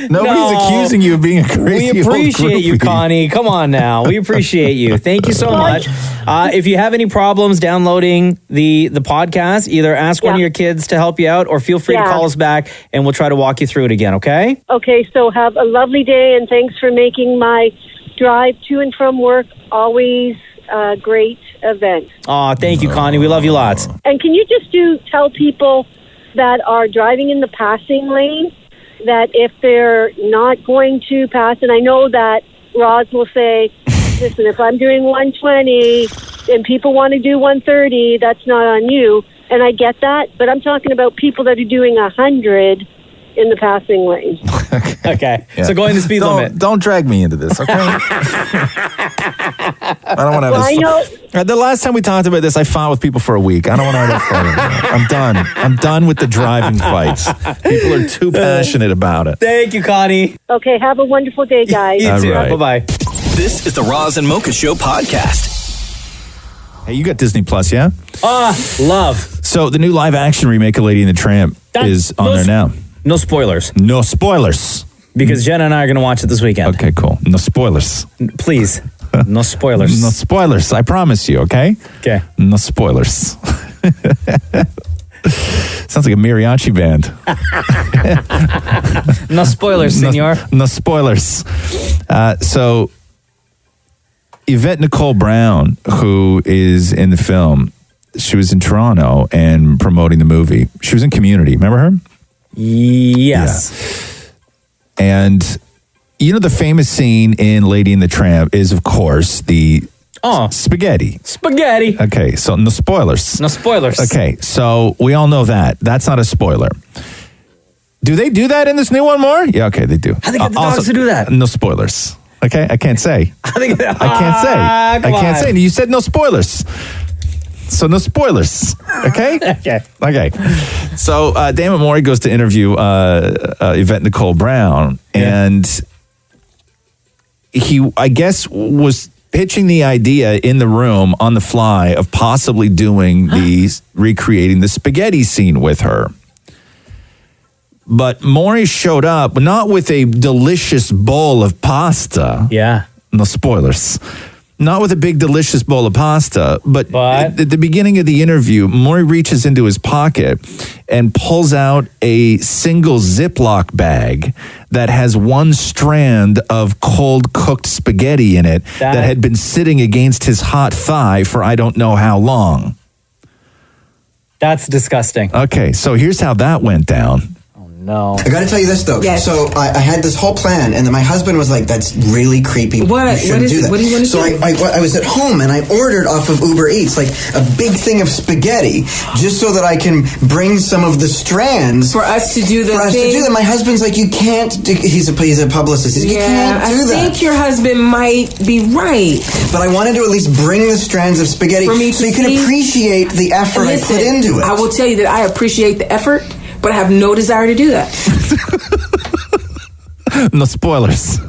S12: Nobody's accusing you of being a crazy
S2: We appreciate
S12: old
S2: you,
S12: groupie.
S2: Connie. Come on now. We appreciate you. Thank you so much. If you have any problems downloading the podcast, either ask one of your kids to help you out or feel free to call us back and we'll try to walk you through it again, okay?
S15: Okay, so have a lovely day, and thanks for making my drive to and from work always a great event.
S2: Oh, thank you, Connie. We love you lots.
S15: And can you just tell people that are driving in the passing lane that if they're not going to pass, and I know that Roz will say, listen, if I'm doing 120 and people want to do 130, that's not on you. And I get that, but I'm talking about people that are doing 100 in the passing lane.
S2: Okay.
S12: Yeah.
S2: So going the speed limit.
S12: Don't drag me into this, okay? I don't want to have
S15: Well,
S12: this.
S15: I know.
S12: The last time we talked about this, I fought with people for a week. I don't want to have that fight anymore. I'm done. I'm done with the driving fights. People are too passionate about it.
S2: Thank you, Connie.
S15: Okay, have a wonderful day, guys.
S2: You too.
S12: right.
S2: Bye-bye.
S1: This is the Roz and Mocha Show podcast.
S12: Hey, you got Disney Plus, yeah?
S2: Love.
S12: So the new live action remake of Lady and the Tramp is on there now.
S2: No spoilers.
S12: No spoilers.
S2: Because Jenna and I are going to watch it this weekend.
S12: Okay, cool. No spoilers.
S2: Please. No spoilers.
S12: No spoilers. I promise you, okay?
S2: Okay.
S12: No spoilers. Sounds like a mariachi band.
S2: No spoilers, senor.
S12: No spoilers. So, Yvette Nicole Brown, who is in the film, she was in Toronto and promoting the movie. She was in Community. Remember her?
S2: Yes.
S12: Yeah. And you know the famous scene in Lady and the Tramp is, of course, the spaghetti.
S2: Spaghetti.
S12: Okay, so no spoilers.
S2: No spoilers.
S12: Okay, so we all know that. That's not a spoiler. Do they do that in this new one more? Yeah, okay, they do.
S2: How they get the dogs to do that?
S12: No spoilers. Okay, I can't say. I can't say.
S2: come
S12: I can't
S2: on.
S12: say. You said no spoilers. So no spoilers. Okay? Okay. So Damnit Maurie goes to interview Yvette Nicole Brown, and he, I guess, was pitching the idea in the room on the fly of possibly doing recreating the spaghetti scene with her. But Maury showed up not with a delicious bowl of pasta.
S2: Yeah.
S12: No spoilers. Not with a big, delicious bowl of pasta, but at the beginning of the interview, Maury reaches into his pocket and pulls out a single Ziploc bag that has one strand of cold cooked spaghetti in it that had been sitting against his hot thigh for I don't know how long.
S2: That's disgusting.
S12: Okay, so here's how that went down.
S2: No.
S9: I got to tell you this, though.
S16: Yes.
S9: So I had this whole plan, and then my husband was like, that's really creepy.
S16: What?
S9: You shouldn't
S16: What is
S9: do
S16: it?
S9: that.
S16: What do you want to
S9: so
S16: do?
S9: I was at home, and I ordered off of Uber Eats, like, a big thing of spaghetti, just so that I can bring some of the strands.
S16: For us to do the
S9: For us to
S16: thing?
S9: do that. My husband's like, you can't do, he's a publicist. He's like, you can't do that.
S16: I think your husband might be right.
S9: But I wanted to at least bring the strands of spaghetti
S16: For me
S9: so
S16: to
S9: you can
S16: see.
S9: appreciate the effort I put into it.
S16: I will tell you that I appreciate the effort, but I have no desire to do that.
S12: No spoilers.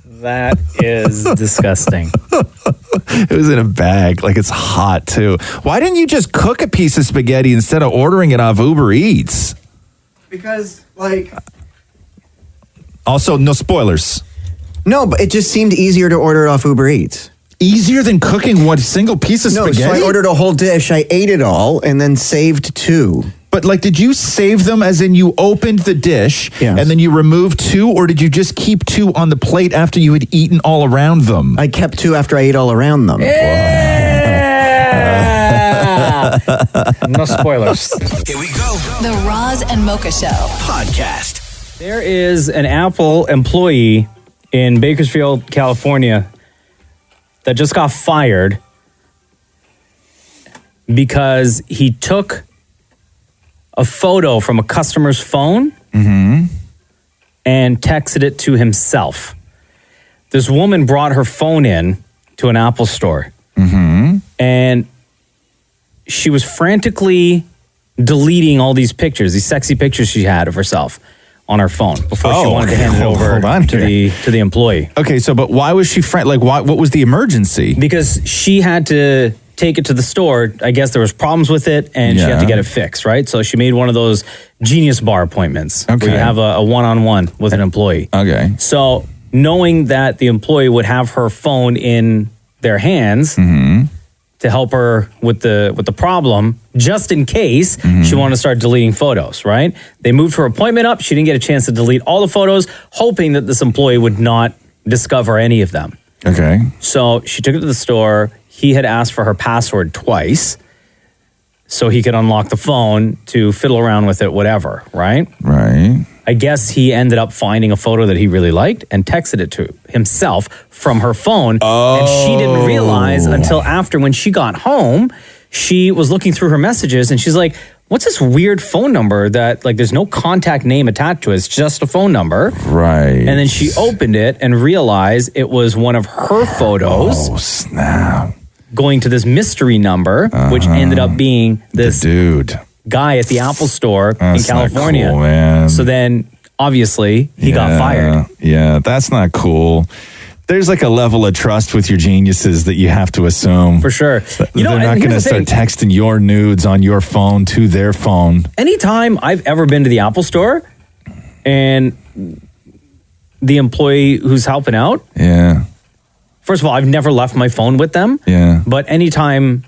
S2: That is disgusting.
S12: It was in a bag, like it's hot too. Why didn't you just cook a piece of spaghetti instead of ordering it off Uber Eats?
S9: Because, like...
S12: Also, no spoilers.
S9: No, but it just seemed easier to order off Uber Eats.
S12: Easier than cooking one single piece of spaghetti?
S9: No, so I ordered a whole dish, I ate it all, and then saved 2.
S12: But like, did you save them as in you opened the dish and then you removed 2, or did you just keep 2 on the plate after you had eaten all around them?
S9: I kept 2 after I ate all around them.
S2: No spoilers.
S1: Here we go.
S3: The Roz and Mocha Show
S1: podcast.
S2: There is an Apple employee in Bakersfield, California that just got fired because he took a photo from a customer's phone and texted it to himself. This woman brought her phone in to an Apple store and she was frantically deleting all these pictures, these sexy pictures she had of herself on her phone before she wanted to hand it over to the employee.
S12: Okay, so but why was she what was the emergency?
S2: Because she had to take it to the store. I guess there was problems with it and she had to get it fixed, right? So she made one of those Genius Bar appointments where you have a one-on-one with an employee.
S12: Okay.
S2: So knowing that the employee would have her phone in their hands to help her with the problem, just in case she wanted to start deleting photos, right? They moved her appointment up. She didn't get a chance to delete all the photos, hoping that this employee would not discover any of them.
S12: Okay.
S2: So she took it to the store. He had asked for her password twice so he could unlock the phone to fiddle around with it, whatever, right?
S12: Right.
S2: I guess he ended up finding a photo that he really liked and texted it to himself from her phone. And she didn't realize until after, when she got home, she was looking through her messages and she's like, what's this weird phone number that, like, there's no contact name attached to it. It's just a phone number.
S12: Right.
S2: And then she opened it and realized it was one of her photos.
S12: Oh, snap.
S2: Going to this mystery number, which ended up being this
S12: dude
S2: guy at the Apple store in
S12: That's not
S2: California.
S12: cool, man.
S2: So then, obviously, he got fired.
S12: Yeah, that's not cool. There's like a level of trust with your geniuses that you have to assume.
S2: For sure.
S12: They're not going to start texting your nudes on your phone to their phone.
S2: Anytime I've ever been to the Apple store and the employee who's helping out, first of all, I've never left my phone with them. But anytime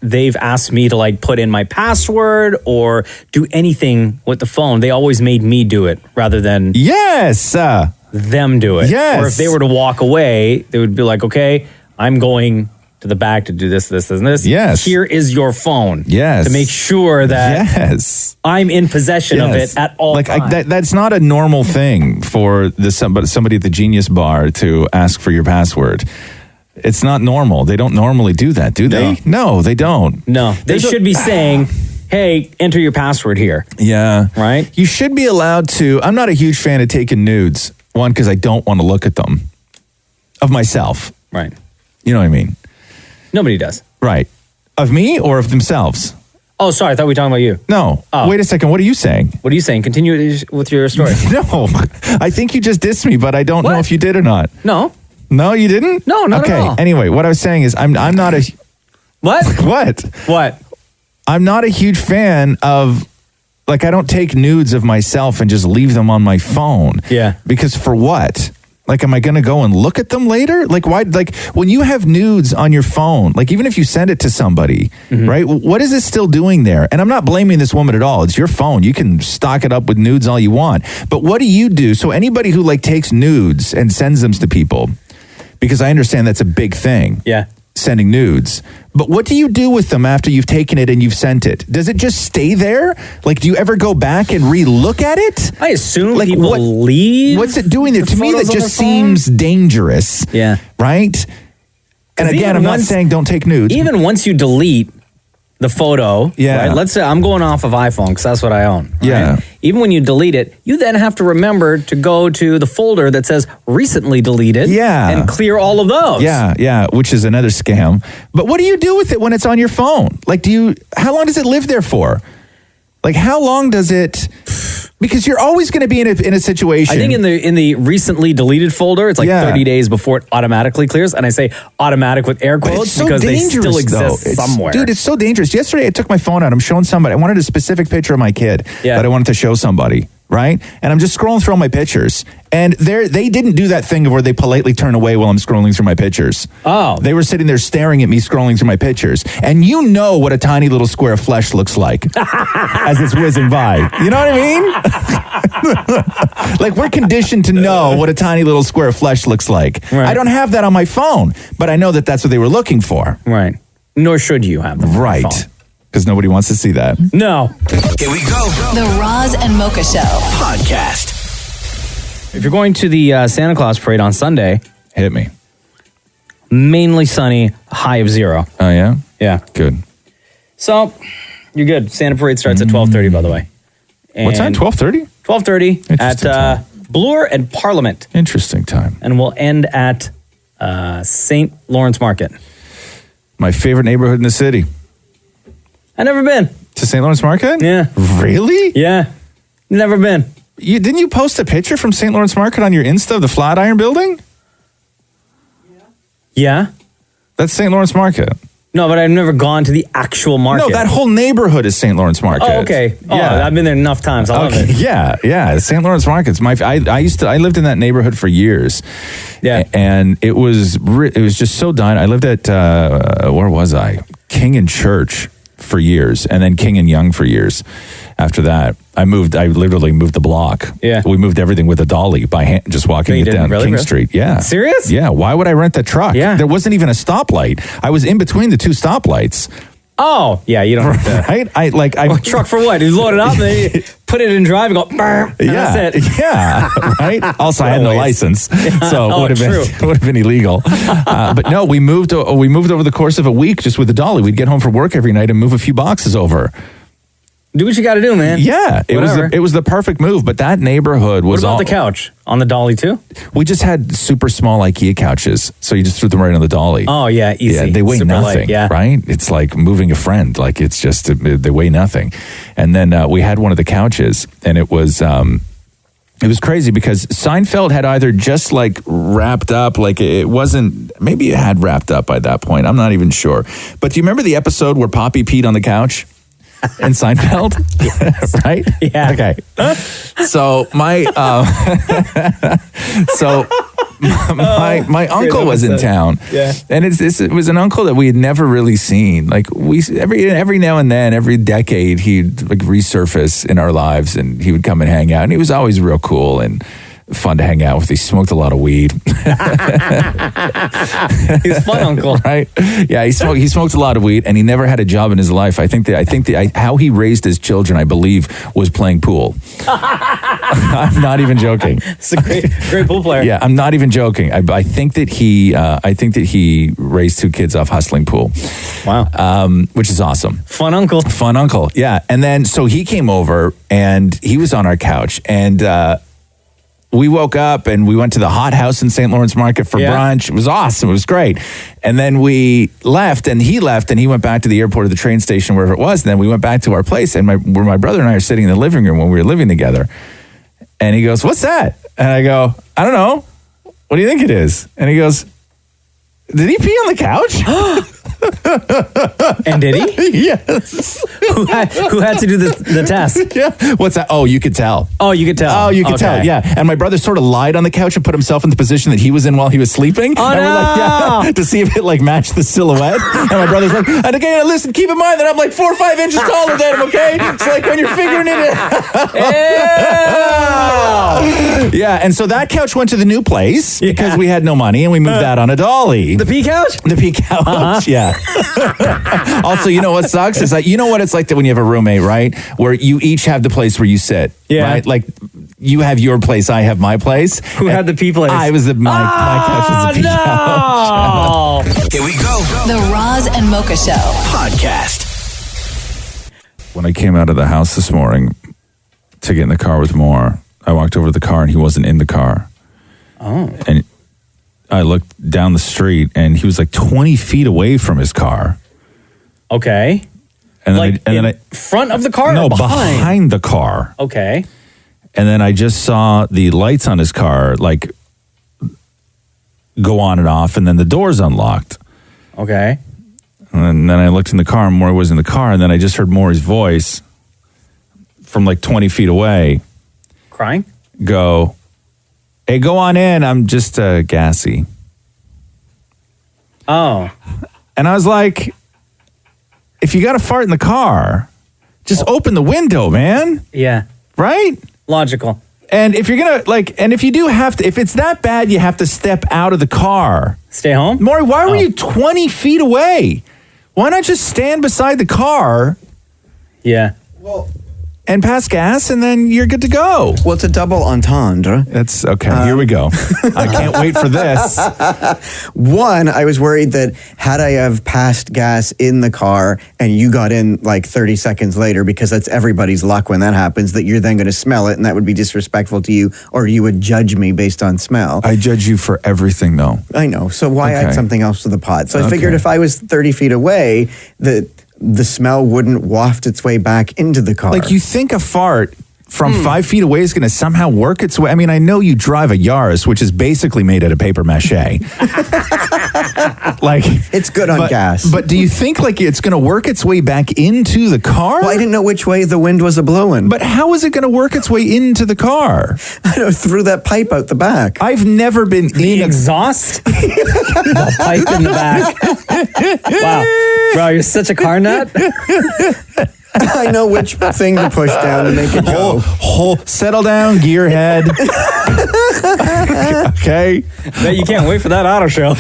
S2: they've asked me to, like, put in my password or do anything with the phone, they always made me do it rather than them do it. Or if they were to walk away, they would be like, okay, I'm going to the back to do this, this, and this. Here is your phone. To make sure that I'm in possession of it at all times.
S12: That's not a normal thing for somebody at the Genius Bar to ask for your password. It's not normal. They don't normally do that, do they? No, they don't.
S2: No, they should be saying, hey, enter your password here.
S12: Yeah.
S2: Right?
S12: You should be allowed to. I'm not a huge fan of taking nudes. One, because I don't want to look at them. Of myself.
S2: Right.
S12: You know what I mean?
S2: Nobody does.
S12: Right. Of me or of themselves?
S2: Oh, sorry. I thought we were talking about you.
S12: No. Wait a second. What are you saying?
S2: What are you saying? Continue with your story.
S12: No. I think you just dissed me, but I don't know if you did or not.
S2: No.
S12: No, you didn't?
S2: No, not at all.
S12: Okay. Anyway, what I was saying is I'm not a...
S2: What?
S12: What? I'm not a huge fan of... Like, I don't take nudes of myself and just leave them on my phone.
S2: Yeah.
S12: Because for what? Like, am I going to go and look at them later? Like, why? Like, when you have nudes on your phone, like, even if you send it to somebody, right? What is it still doing there? And I'm not blaming this woman at all. It's your phone. You can stock it up with nudes all you want. But what do you do? So anybody who like takes nudes and sends them to people, because I understand that's a big thing.
S2: Yeah.
S12: Sending nudes. But what do you do with them after you've taken it and you've sent it? Does it just stay there? Like, do you ever go back and re-look at it?
S2: I assume
S12: like,
S2: people leave.
S12: What's it doing there?
S2: the
S12: To me, that
S2: photos on
S12: just
S2: their phone?
S12: seems dangerous.
S2: Yeah.
S12: Right? And again,
S2: even
S12: I'm not
S2: once-
S12: saying don't take nudes.
S2: Even once you delete the photo,
S12: Yeah.
S2: right? Let's say I'm going off of iPhone because that's what I own. right?
S12: Yeah.
S2: Even when you delete it, you then have to remember to go to the folder that says recently deleted.
S12: Yeah.
S2: And clear all of those.
S12: Yeah, which is another scam. But what do you do with it when it's on your phone? Like, how long does it live there for? Like, how long does it? Because you're always going to be in a situation.
S2: I think in the recently deleted folder, it's like 30 days before it automatically clears. And I say automatic with air
S12: But
S2: quotes
S12: it's so
S2: because they
S12: dangerous,
S2: still exist
S12: though.
S2: somewhere.
S12: Dude, it's so dangerous. Yesterday, I took my phone out. I'm showing somebody. I wanted a specific picture of my kid that I wanted to show somebody, right? And I'm just scrolling through all my pictures. And they didn't do that thing where they politely turn away while I'm scrolling through my pictures.
S2: Oh.
S12: They were sitting there staring at me scrolling through my pictures. And you know what a tiny little square of flesh looks like as it's whizzing by. You know what I mean? Like, we're conditioned to know what a tiny little square of flesh looks like.
S2: Right.
S12: I don't have that on my phone, but I know that that's what they were looking for.
S2: Right. Nor should you have them on your
S12: Right.
S2: phone.
S12: Because nobody wants to see that.
S2: No.
S1: Here we go.
S3: The Roz and Mocha Show.
S1: Podcast.
S2: If you're going to the Santa Claus parade on Sunday,
S12: hit me.
S2: Mainly sunny, high of 0.
S12: Oh, yeah?
S2: Yeah.
S12: Good.
S2: So, you're good. Santa parade starts at 12:30, by the way.
S12: What time? 12:30?
S2: 12:30 at Bloor and Parliament.
S12: Interesting time.
S2: And we'll end at St. Lawrence Market.
S12: My favorite neighborhood in the city.
S2: I've never been.
S12: To St. Lawrence Market?
S2: Yeah.
S12: Really?
S2: Yeah. Never been.
S12: Didn't you post a picture from St. Lawrence Market on your Insta of the Flatiron building?
S2: Yeah.
S12: That's St. Lawrence Market.
S2: No, but I've never gone to the actual market.
S12: No, that whole neighborhood is St. Lawrence Market.
S2: Oh, okay. Oh,
S12: Yeah.
S2: I've been there enough times. I love it.
S12: Yeah. St. Lawrence Market's I lived in that neighborhood for years.
S2: Yeah.
S12: And it was just so dying. I lived at where was I? King and Church for years, and then King and Young for years. After that, I literally moved the block.
S2: Yeah.
S12: We moved everything with a dolly by hand, just walking it down King Street. Yeah.
S2: Serious?
S12: Yeah. Why would I rent that truck?
S2: Yeah.
S12: There wasn't even a stoplight. I was in between the two stoplights.
S2: Oh, yeah, you don't have to.
S12: Right? I
S2: truck for what? You load it up, and then you put it in drive and go, and that's it.
S12: Yeah, right. Also, I had no license, so
S2: Oh,
S12: it would have been illegal. But no, we moved over the course of a week just with the dolly. We'd get home from work every night and move a few boxes over.
S2: Do what you got to do, man.
S12: Yeah, it was the perfect move. But that neighborhood was
S2: What about the couch on the dolly too?
S12: We just had super small IKEA couches, so you just threw them right on the dolly.
S2: Oh yeah, easy.
S12: Yeah, they weigh
S2: Super
S12: nothing,
S2: light, yeah.
S12: right? It's like moving a friend. Like, it's just, they weigh nothing. And then we had one of the couches, and it was crazy because Seinfeld had either just like wrapped up, like it wasn't, maybe it had wrapped up by that point. I'm not even sure. But do you remember the episode where Poppy peed on the couch? In Seinfeld, right?
S2: Yeah.
S12: Okay. So my my uncle was in town, and it was an uncle that we had never really seen. Like, every now and then, every decade, he'd like resurface in our lives, and he would come and hang out, and he was always real cool and fun to hang out with. He smoked a lot of weed.
S2: He's fun, uncle.
S12: Right? Yeah, he smoked a lot of weed, and he never had a job in his life. I think how he raised his children, I believe, was playing pool. I'm not even joking.
S2: It's a great pool player.
S12: Yeah, I'm not even joking. I think that he raised 2 kids off hustling pool.
S2: Wow.
S12: Which is awesome.
S2: Fun uncle.
S12: Yeah. And then so he came over, and he was on our couch, and we woke up and we went to the Hot House in St. Lawrence Market for brunch. It was awesome. It was great. And then we left, and he went back to the airport or the train station, wherever it was. And then we went back to our place, and where my brother and I are sitting in the living room when we were living together. And he goes, "What's that?" And I go, "I don't know. What do you think it is?" And he goes, "Did he pee on the couch?"
S2: And did he?
S12: Yes.
S2: Who had to do the test?
S12: Yeah. What's that? Oh, you could tell.
S2: Oh, you could tell.
S12: Oh, you could
S2: Okay.
S12: tell. Yeah. And my brother sort of lied on the couch and put himself in the position that he was in while he was sleeping.
S2: Oh,
S12: and
S2: no.
S12: we're like, yeah, to see if it like matched the silhouette. And my brother's like, and again, listen, keep in mind that I'm like 4 or 5 inches taller than him, okay? It's like when you're figuring it out. Yeah. And so that couch went to the new place because we had no money and we moved that on a dolly.
S2: The pea couch?
S12: The pea couch, yeah. Also, you know what sucks is that you know what it's like that when you have a roommate, right? Where you each have the place where you sit, right? Like you have your place, I have my place.
S2: Who had the pea place?
S12: I was my couch was the pea couch.
S1: Here we go.
S3: The Roz and Mocha Show
S1: podcast.
S12: When I came out of the house this morning to get in the car with Moore, I walked over to the car and he wasn't in the car.
S2: Oh.
S12: And I looked down the street and he was like 20 feet away from his car.
S2: Okay.
S12: And
S2: like
S12: then I
S2: front of the car?
S12: No,
S2: or behind
S12: the car.
S2: Okay.
S12: And then I just saw the lights on his car like go on and off, and then the door's unlocked.
S2: Okay.
S12: And then I looked in the car and Maury was in the car, and then I just heard Maury's voice from like 20 feet away.
S2: Crying?
S12: Go, hey, go on in. I'm just gassy.
S2: Oh.
S12: And I was like, if you got to fart in the car, just open the window, man.
S2: Yeah.
S12: Right?
S2: Logical.
S12: And if you're going to, and if you do have to, if it's that bad, you have to step out of the car.
S2: Stay home?
S12: Maury, why were you 20 feet away? Why not just stand beside the car?
S2: Yeah.
S12: And pass gas, and then you're good to go.
S9: Well, it's a double entendre.
S12: That's okay. Here we go. I can't wait for this.
S9: One, I was worried that had I have passed gas in the car and you got in like 30 seconds later, because that's everybody's luck when that happens, that you're then going to smell it and that would be disrespectful to you, or you would judge me based on smell.
S12: I judge you for everything, though.
S9: I know. So why add
S12: Okay.
S9: something else to the pot? So I
S12: Okay.
S9: figured if I was 30 feet away, that the smell wouldn't waft its way back into the car.
S12: Like, you think a fart from 5 feet away is going to somehow work its way? I mean, I know you drive a Yaris, which is basically made out of paper mache. Like,
S9: it's good on gas.
S12: But do you think like it's going to work its way back into the car?
S9: Well, I didn't know which way the wind was a blowing.
S12: But how is it going to work its way into the car?
S9: I don't know, through that pipe out the back.
S12: I've never been
S2: The exhaust? The pipe in the back. Wow. Bro, you're such a car nut.
S9: I know which thing to push down to make it go.
S12: Settle down, gearhead. Okay.
S2: Bet you can't wait for that auto show.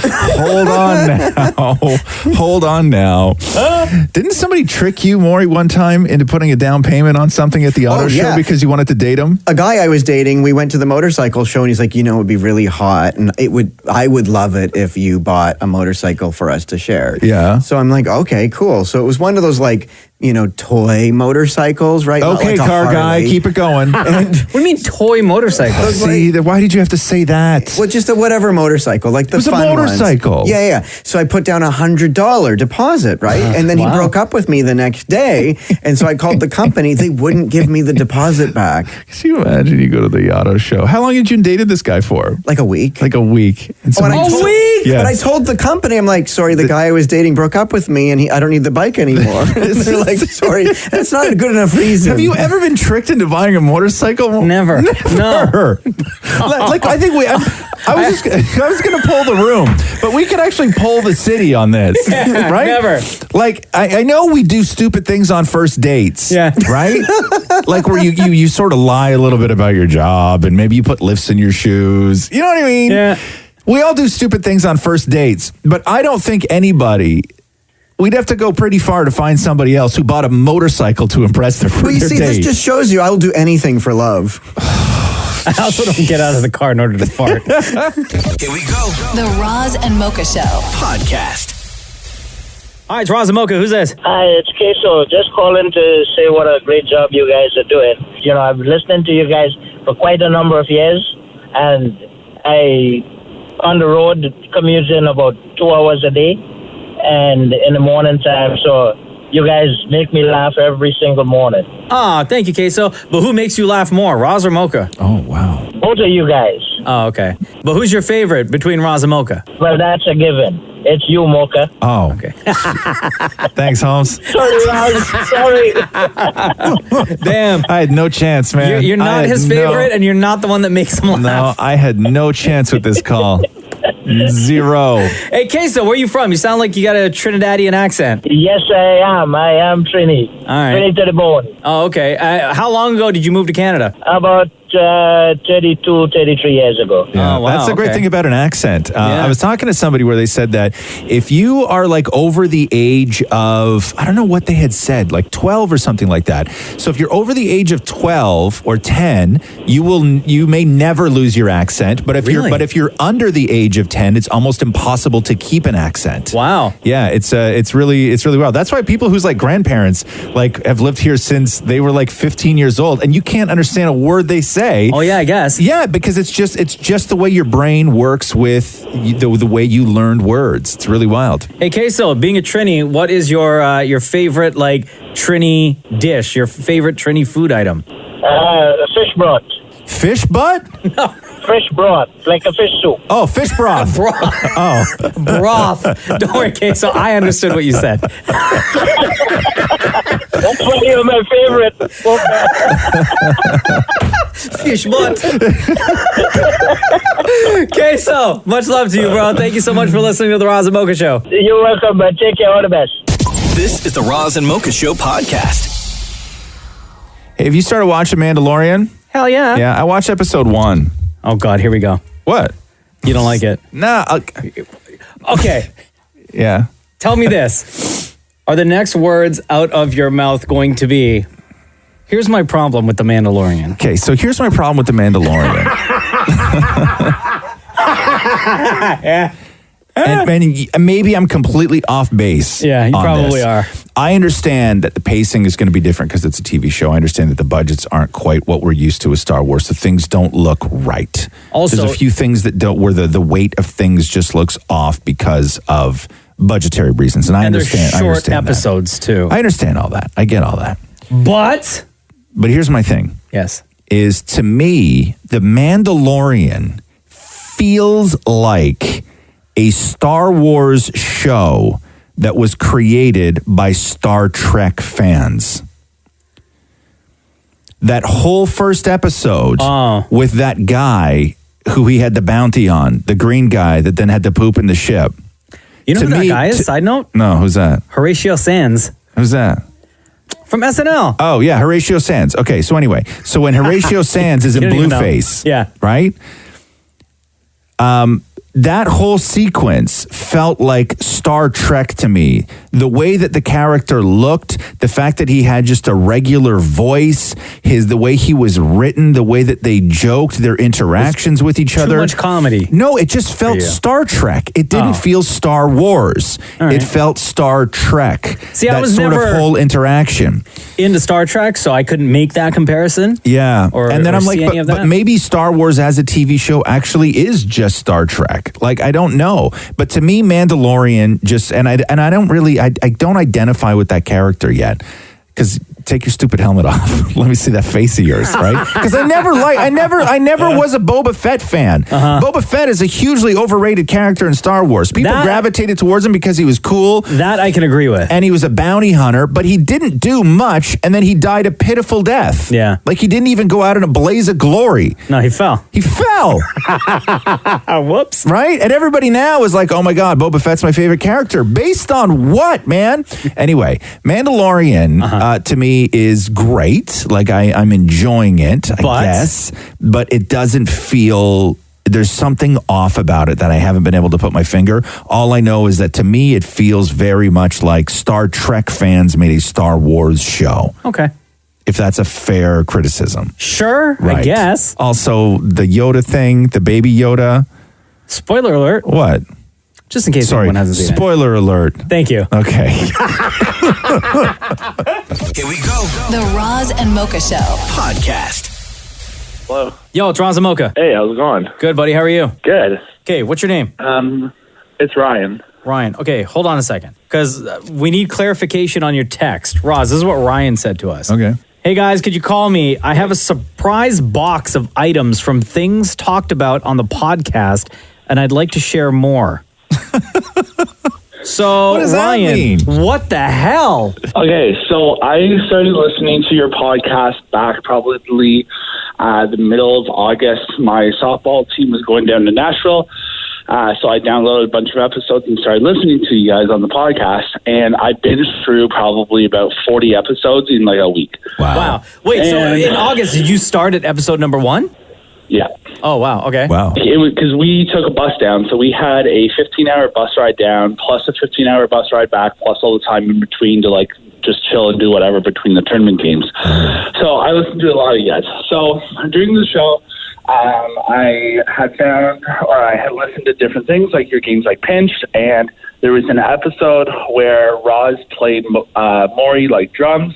S12: Hold on now. Didn't somebody trick you, Maury, one time into putting a down payment on something at the auto show because you wanted to date him?
S9: A guy I was dating, we went to the motorcycle show and he's like, it would be really hot and I would love it if you bought a motorcycle for us to share.
S12: Yeah.
S9: So I'm like, okay, cool. So it was one of those toy motorcycles, right? Not
S12: Okay,
S9: like a
S12: car guy,
S9: Harley.
S12: keep it going.
S2: What do you mean toy motorcycle?
S12: See, why did you have to say that?
S9: Well, just a whatever motorcycle, like the
S12: It was a
S9: fun ones.
S12: motorcycle.
S9: Yeah. So I put down $100 deposit, right? And then he broke up with me the next day. And so I called the company. They wouldn't give me the deposit back.
S12: Can you imagine you go to the auto show? How long had you dated this guy for?
S9: Like a week.
S12: Like a week. And
S9: But
S12: Yes.
S9: I told the company, I'm like, sorry, the guy I was dating broke up with me and I don't need the bike anymore. They're like, sorry, that's not a good enough reason.
S12: Have you ever been tricked into buying a motorcycle?
S2: Never. No.
S12: Like, I think I was going to poll the room, but we could actually poll the city on this, right?
S2: Never.
S12: Like, I know we do stupid things on first dates, right? Like where you sort of lie a little bit about your job and maybe you put lifts in your shoes. You know what I mean?
S2: Yeah.
S12: We all do stupid things on first dates, but I don't think we'd have to go pretty far to find somebody else who bought a motorcycle to impress their
S9: Well, you see,
S12: date.
S9: this just shows you I'll do anything for love.
S2: I also don't get out of the car in order to fart.
S1: Here we go.
S3: The Roz and Mocha Show
S1: Podcast.
S2: All right, it's Roz and Mocha. Who's this?
S17: Hi, it's Queso. Just calling to say what a great job you guys are doing. I've been listening to you guys for quite a number of years, and on the road commuting about 2 hours a day and in the morning time. So you guys make me laugh every single morning.
S2: Ah, thank you, Queso. But who makes you laugh more, Roz or Mocha?
S12: Oh, wow.
S17: Both of you guys.
S2: Oh, okay. But who's your favorite between Roz and Mocha?
S17: Well, that's a given. It's you, Mocha.
S12: Oh, okay. Thanks, Holmes.
S17: Sorry, Roz. Sorry.
S2: Damn.
S12: I had no chance, man.
S2: You're
S12: I
S2: not
S12: had
S2: his favorite, and you're not the one that makes him laugh.
S12: No, I had no chance with this call. Zero.
S2: Hey, Queso, where are you from? You sound like you got a Trinidadian accent.
S17: Yes, I am. I am Trini.
S2: All right.
S17: Trini to the bone.
S2: Oh, okay. How long ago did you move to Canada?
S17: About 32, 33 years ago.
S12: Yeah, that's the great thing about an accent. I was talking to somebody where they said that if you are like over the age of, I don't know what they had said, like 12 or something like that. So if you're over the age of 12 or 10, you may never lose your accent. But if you're under the age of 10, it's almost impossible to keep an accent.
S2: Wow.
S12: Yeah, it's really wild. That's why people whose like grandparents like have lived here since they were like 15 years old, and you can't understand a word they say.
S2: Oh yeah, I guess.
S12: Yeah, because it's just the way your brain works with the way you learned words. It's really wild.
S2: Hey, Queso, being a Trini, what is your favorite like Trini dish? Your favorite Trini food item?
S17: Fish broth.
S12: Fish butt?
S2: No.
S17: Fish broth, like a fish soup.
S12: Oh, fish broth.
S2: Oh, broth. Don't worry, Queso. I understood what you said.
S17: That's why you're my favorite.
S2: Fish butt. Queso, much love to you, bro. Thank you so much for listening to the Roz and Mocha Show.
S17: You're welcome, but take care. All the best.
S1: This is the Roz and Mocha Show podcast.
S12: Hey, have you started watching Mandalorian?
S2: Hell yeah.
S12: Yeah, I watched episode 1.
S2: Oh, God, here we go.
S12: What?
S2: You don't like it?
S12: Nah.
S2: Okay.
S12: Yeah.
S2: Tell me this. Are the next words out of your mouth going to be, here's my problem with The Mandalorian?
S12: Okay, so here's my problem with The Mandalorian.
S2: Yeah.
S12: And maybe I'm completely off base.
S2: Yeah, you
S12: on
S2: probably
S12: this.
S2: are.
S12: I understand that the pacing is going to be different because it's a TV show. I understand that the budgets aren't quite what we're used to with Star Wars. So things don't look right.
S2: Also,
S12: there's a few things that don't, where the weight of things just looks off because of budgetary reasons. And I understand.
S2: They're short
S12: I understand
S2: episodes too.
S12: I understand all that. I get all that.
S2: But
S12: here's my thing.
S2: Yes.
S12: Is to me, The Mandalorian feels like a Star Wars show that was created by Star Trek fans. That whole first episode with that guy who he had the bounty on, the green guy that then had to poop in the ship.
S2: You know who that guy is? Side note?
S12: No, who's that?
S2: Horatio Sands.
S12: Who's that?
S2: From SNL.
S12: Oh, yeah, Horatio Sands. Okay, so anyway, so when Horatio Sands is in Blueface, right? That whole sequence felt like Star Trek to me. The way that the character looked, the fact that he had just a regular voice, the way he was written, the way that they joked, their interactions with each other.
S2: Too much comedy.
S12: No, it just felt Star Trek. It didn't feel Star Wars.
S2: Right.
S12: It felt Star Trek.
S2: See,
S12: that
S2: I was
S12: sort
S2: never
S12: of whole interaction.
S2: into Star Trek, so I couldn't make that comparison.
S12: Yeah.
S2: And
S12: then I'm like, but maybe Star Wars as a TV show actually is just Star Trek. Like, I don't know. But to me, Mandalorian I don't really, I don't identify with that character yet. Because take your stupid helmet off. Let me see that face of yours, right? Because I never was a Boba Fett fan. Boba Fett is a hugely overrated character in Star Wars. People gravitated towards him because he was cool.
S2: That I can agree with.
S12: And he was a bounty hunter, but he didn't do much, and then he died a pitiful death. Yeah. Like he didn't even go out in a blaze of glory.
S2: No, he fell.
S12: He fell.
S2: Whoops.
S12: Right? And everybody now is like, oh my God, Boba Fett's my favorite character. Based on what, man? Anyway, Mandalorian, to me, is great. Like I'm enjoying it, I guess. But it doesn't feel, there's something off about it that I haven't been able to put my finger. All I know is that to me, it feels very much like Star Trek fans made a Star Wars show.
S2: Okay.
S12: If that's a fair criticism.
S2: Sure,
S12: Right.
S2: I guess.
S12: Also, the Yoda thing, the baby Yoda.
S2: Spoiler alert.
S12: What?
S2: Just in case anyone hasn't seen it.
S12: Spoiler alert.
S2: Thank you.
S12: Okay.
S1: Here we go.
S3: The Roz and Mocha Show
S1: Podcast.
S18: Hello.
S2: Yo, it's Roz and Mocha.
S18: Hey, how's it going?
S2: Good, buddy. How are you?
S18: Good.
S2: Okay, what's your name?
S18: It's Ryan.
S2: Ryan. Okay, hold on a second. Because we need clarification on your text. Roz, this is what Ryan said to us.
S12: Okay.
S2: Hey guys, could you call me? I have a surprise box of items from things talked about on the podcast, and I'd like to share more. So,
S8: What does that
S2: Ryan,
S8: mean?
S2: what the hell?
S18: Okay, so I started listening to your podcast back probably the middle of August. My softball team was going down to Nashville. So I downloaded a bunch of episodes and started listening to you guys on the podcast. And I binged through probably about 40 episodes in like a week.
S2: Wow. Wait, so in August, did you start at episode number 1?
S18: Yeah.
S2: Oh, wow. Okay.
S12: Wow.
S18: It was because we took a bus down. So we had a 15-hour bus ride down, plus a 15-hour bus ride back, plus all the time in between to like just chill and do whatever between the tournament games. So I listened to a lot of you guys. So during the show, I had found, or I had listened to different things like your games like Pinch, and there was an episode where Roz played Maurie like drums.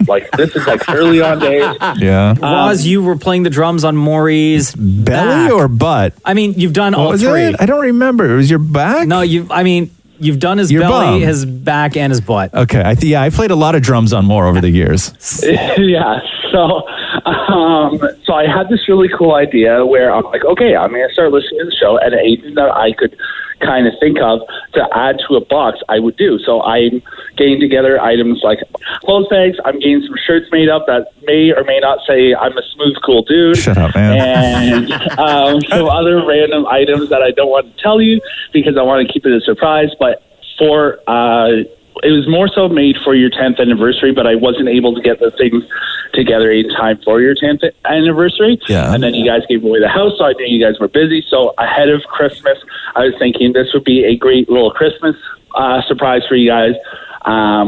S18: Like this is like early on days.
S12: Yeah.
S2: Roz, you were playing the drums on Maury's
S12: belly
S2: back.
S12: or butt?
S2: I mean, you've done
S12: What
S2: all
S12: was
S2: three.
S12: it? I don't remember. It was your back?
S2: No, you've done his
S12: Your
S2: belly,
S12: bum.
S2: his back, and his butt.
S12: Okay. I played a lot of drums on Moore over the years.
S18: Yeah. So I had this really cool idea where I'm like, okay, I'm going to start listening to the show, and anything that I could kind of think of to add to a box, I would do. So I'm getting together items like clothes bags. I'm getting some shirts made up that may or may not say I'm a smooth, cool dude.
S12: Shut up, man.
S18: And some other random items that I don't want to tell you because I want to keep it a surprise. But for it was more so made for your 10th anniversary, but I wasn't able to get the things together in time for your 10th anniversary.
S12: Yeah.
S18: And then you guys gave away the house, so I knew you guys were busy. So ahead of Christmas, I was thinking this would be a great little Christmas surprise for you guys,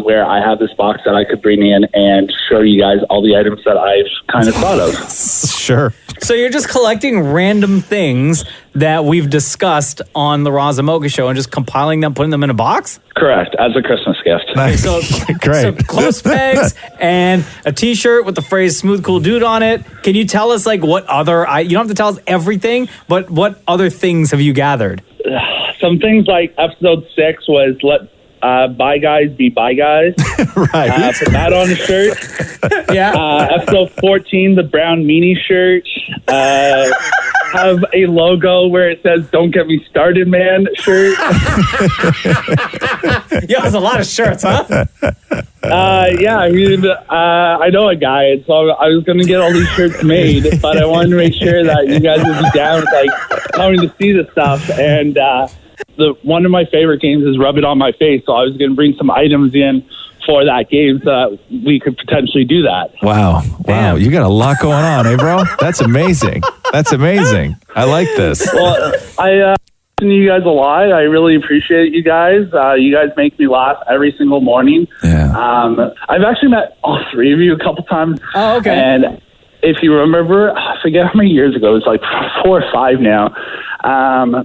S18: where I have this box that I could bring in and show you guys all the items that I've kind of thought of.
S12: Sure.
S2: So you're just collecting random things that we've discussed on the Roz and Mocha show and just compiling them, putting them in a box?
S18: Correct, as a Christmas gift.
S12: Nice.
S2: So,
S12: Great.
S2: So clothes pegs and a T-shirt with the phrase "Smooth Cool Dude" on it. Can you tell us like what other? You don't have to tell us everything, but what other things have you gathered?
S18: Some things like episode 6 was "Bye Guys Be Bye Guys."
S12: Right.
S18: Put that on the shirt.
S2: Yeah.
S18: Episode 14, the brown meanie shirt. Have a logo where it says "Don't Get Me Started, Man" shirt.
S2: Yeah, there's a lot of shirts, huh?
S18: Yeah, I mean, I know a guy, so I was going to get all these shirts made, but I wanted to make sure that you guys would be down with like coming to see the stuff. And one of my favorite games is Rub It On My Face, so I was going to bring some items in for that game so that we could potentially do that.
S12: Wow. Wow. You got a lot going on, eh, bro? That's amazing. That's amazing. I like this.
S18: Well, I listen to you guys a lot. I really appreciate you guys. You guys make me laugh every single morning.
S12: Yeah.
S18: I've actually met all three of you a couple times.
S2: Oh, okay.
S18: And if you remember, I forget how many years ago, it's like 4 or 5 now.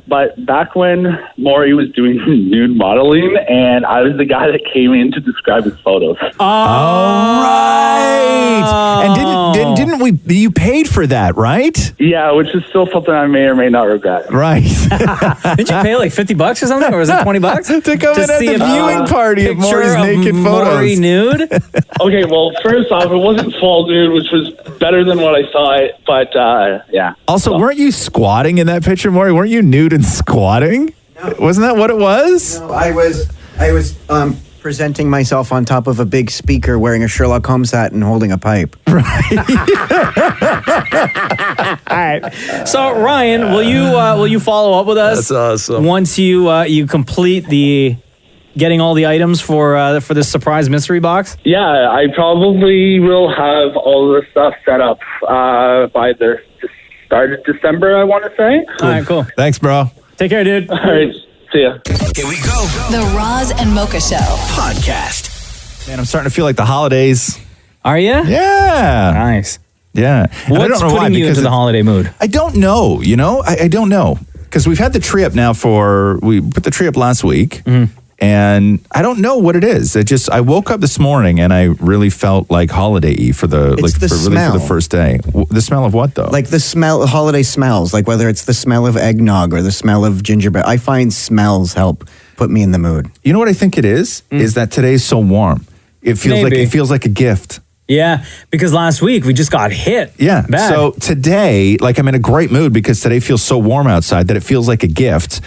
S18: But back when Maurie was doing nude modeling, and I was the guy that came in to describe his photos.
S12: All right. And didn't we? You paid for that, right?
S18: Yeah, which is still something I may or may not regret.
S12: Right.
S2: Did you pay like $50 or something, or was it $20
S12: to come in at the viewing party of Maurie's naked
S2: Maurie
S12: photos?
S2: nude?
S18: Okay, well, first off, it wasn't full nude, which was better than what I saw it, but yeah.
S12: Also, weren't you squatting in that picture, Maurie? Weren't you nude and squatting? No. Wasn't that what it was?
S9: No, I was presenting myself on top of a big speaker wearing a Sherlock Holmes hat and holding a pipe.
S2: All right. So Ryan, will you follow up with us?
S8: That's awesome.
S2: Once you complete the getting all the items for this surprise mystery box?
S18: Yeah, I probably will have all the stuff set up by the start of December, I want to say.
S2: All right, cool.
S12: Thanks, bro.
S2: Take care, dude.
S18: All right, see ya.
S1: Here we go.
S3: The Roz and Mocha Show.
S1: Podcast.
S12: Man, I'm starting to feel like the holidays.
S2: Are you?
S12: Yeah.
S2: Nice.
S12: Yeah. And I
S2: What's
S12: don't know why,
S2: putting you
S12: because
S2: into the holiday mood?
S12: I don't know, I don't know. Because we've had the tree up now we put the tree up last week.
S2: Mm-hmm.
S12: And I don't know what it is. I woke up this morning and I really felt like holiday-y for the first day. The smell of what though?
S9: Like the smell, holiday smells, like whether it's the smell of eggnog or the smell of gingerbread. I find smells help put me in the mood.
S12: You know what I think it is? Is that today's so warm. It feels like a gift.
S2: Yeah, because last week we just got hit.
S12: Yeah.
S2: Bad.
S12: So today, I'm in a great mood because today feels so warm outside that it feels like a gift.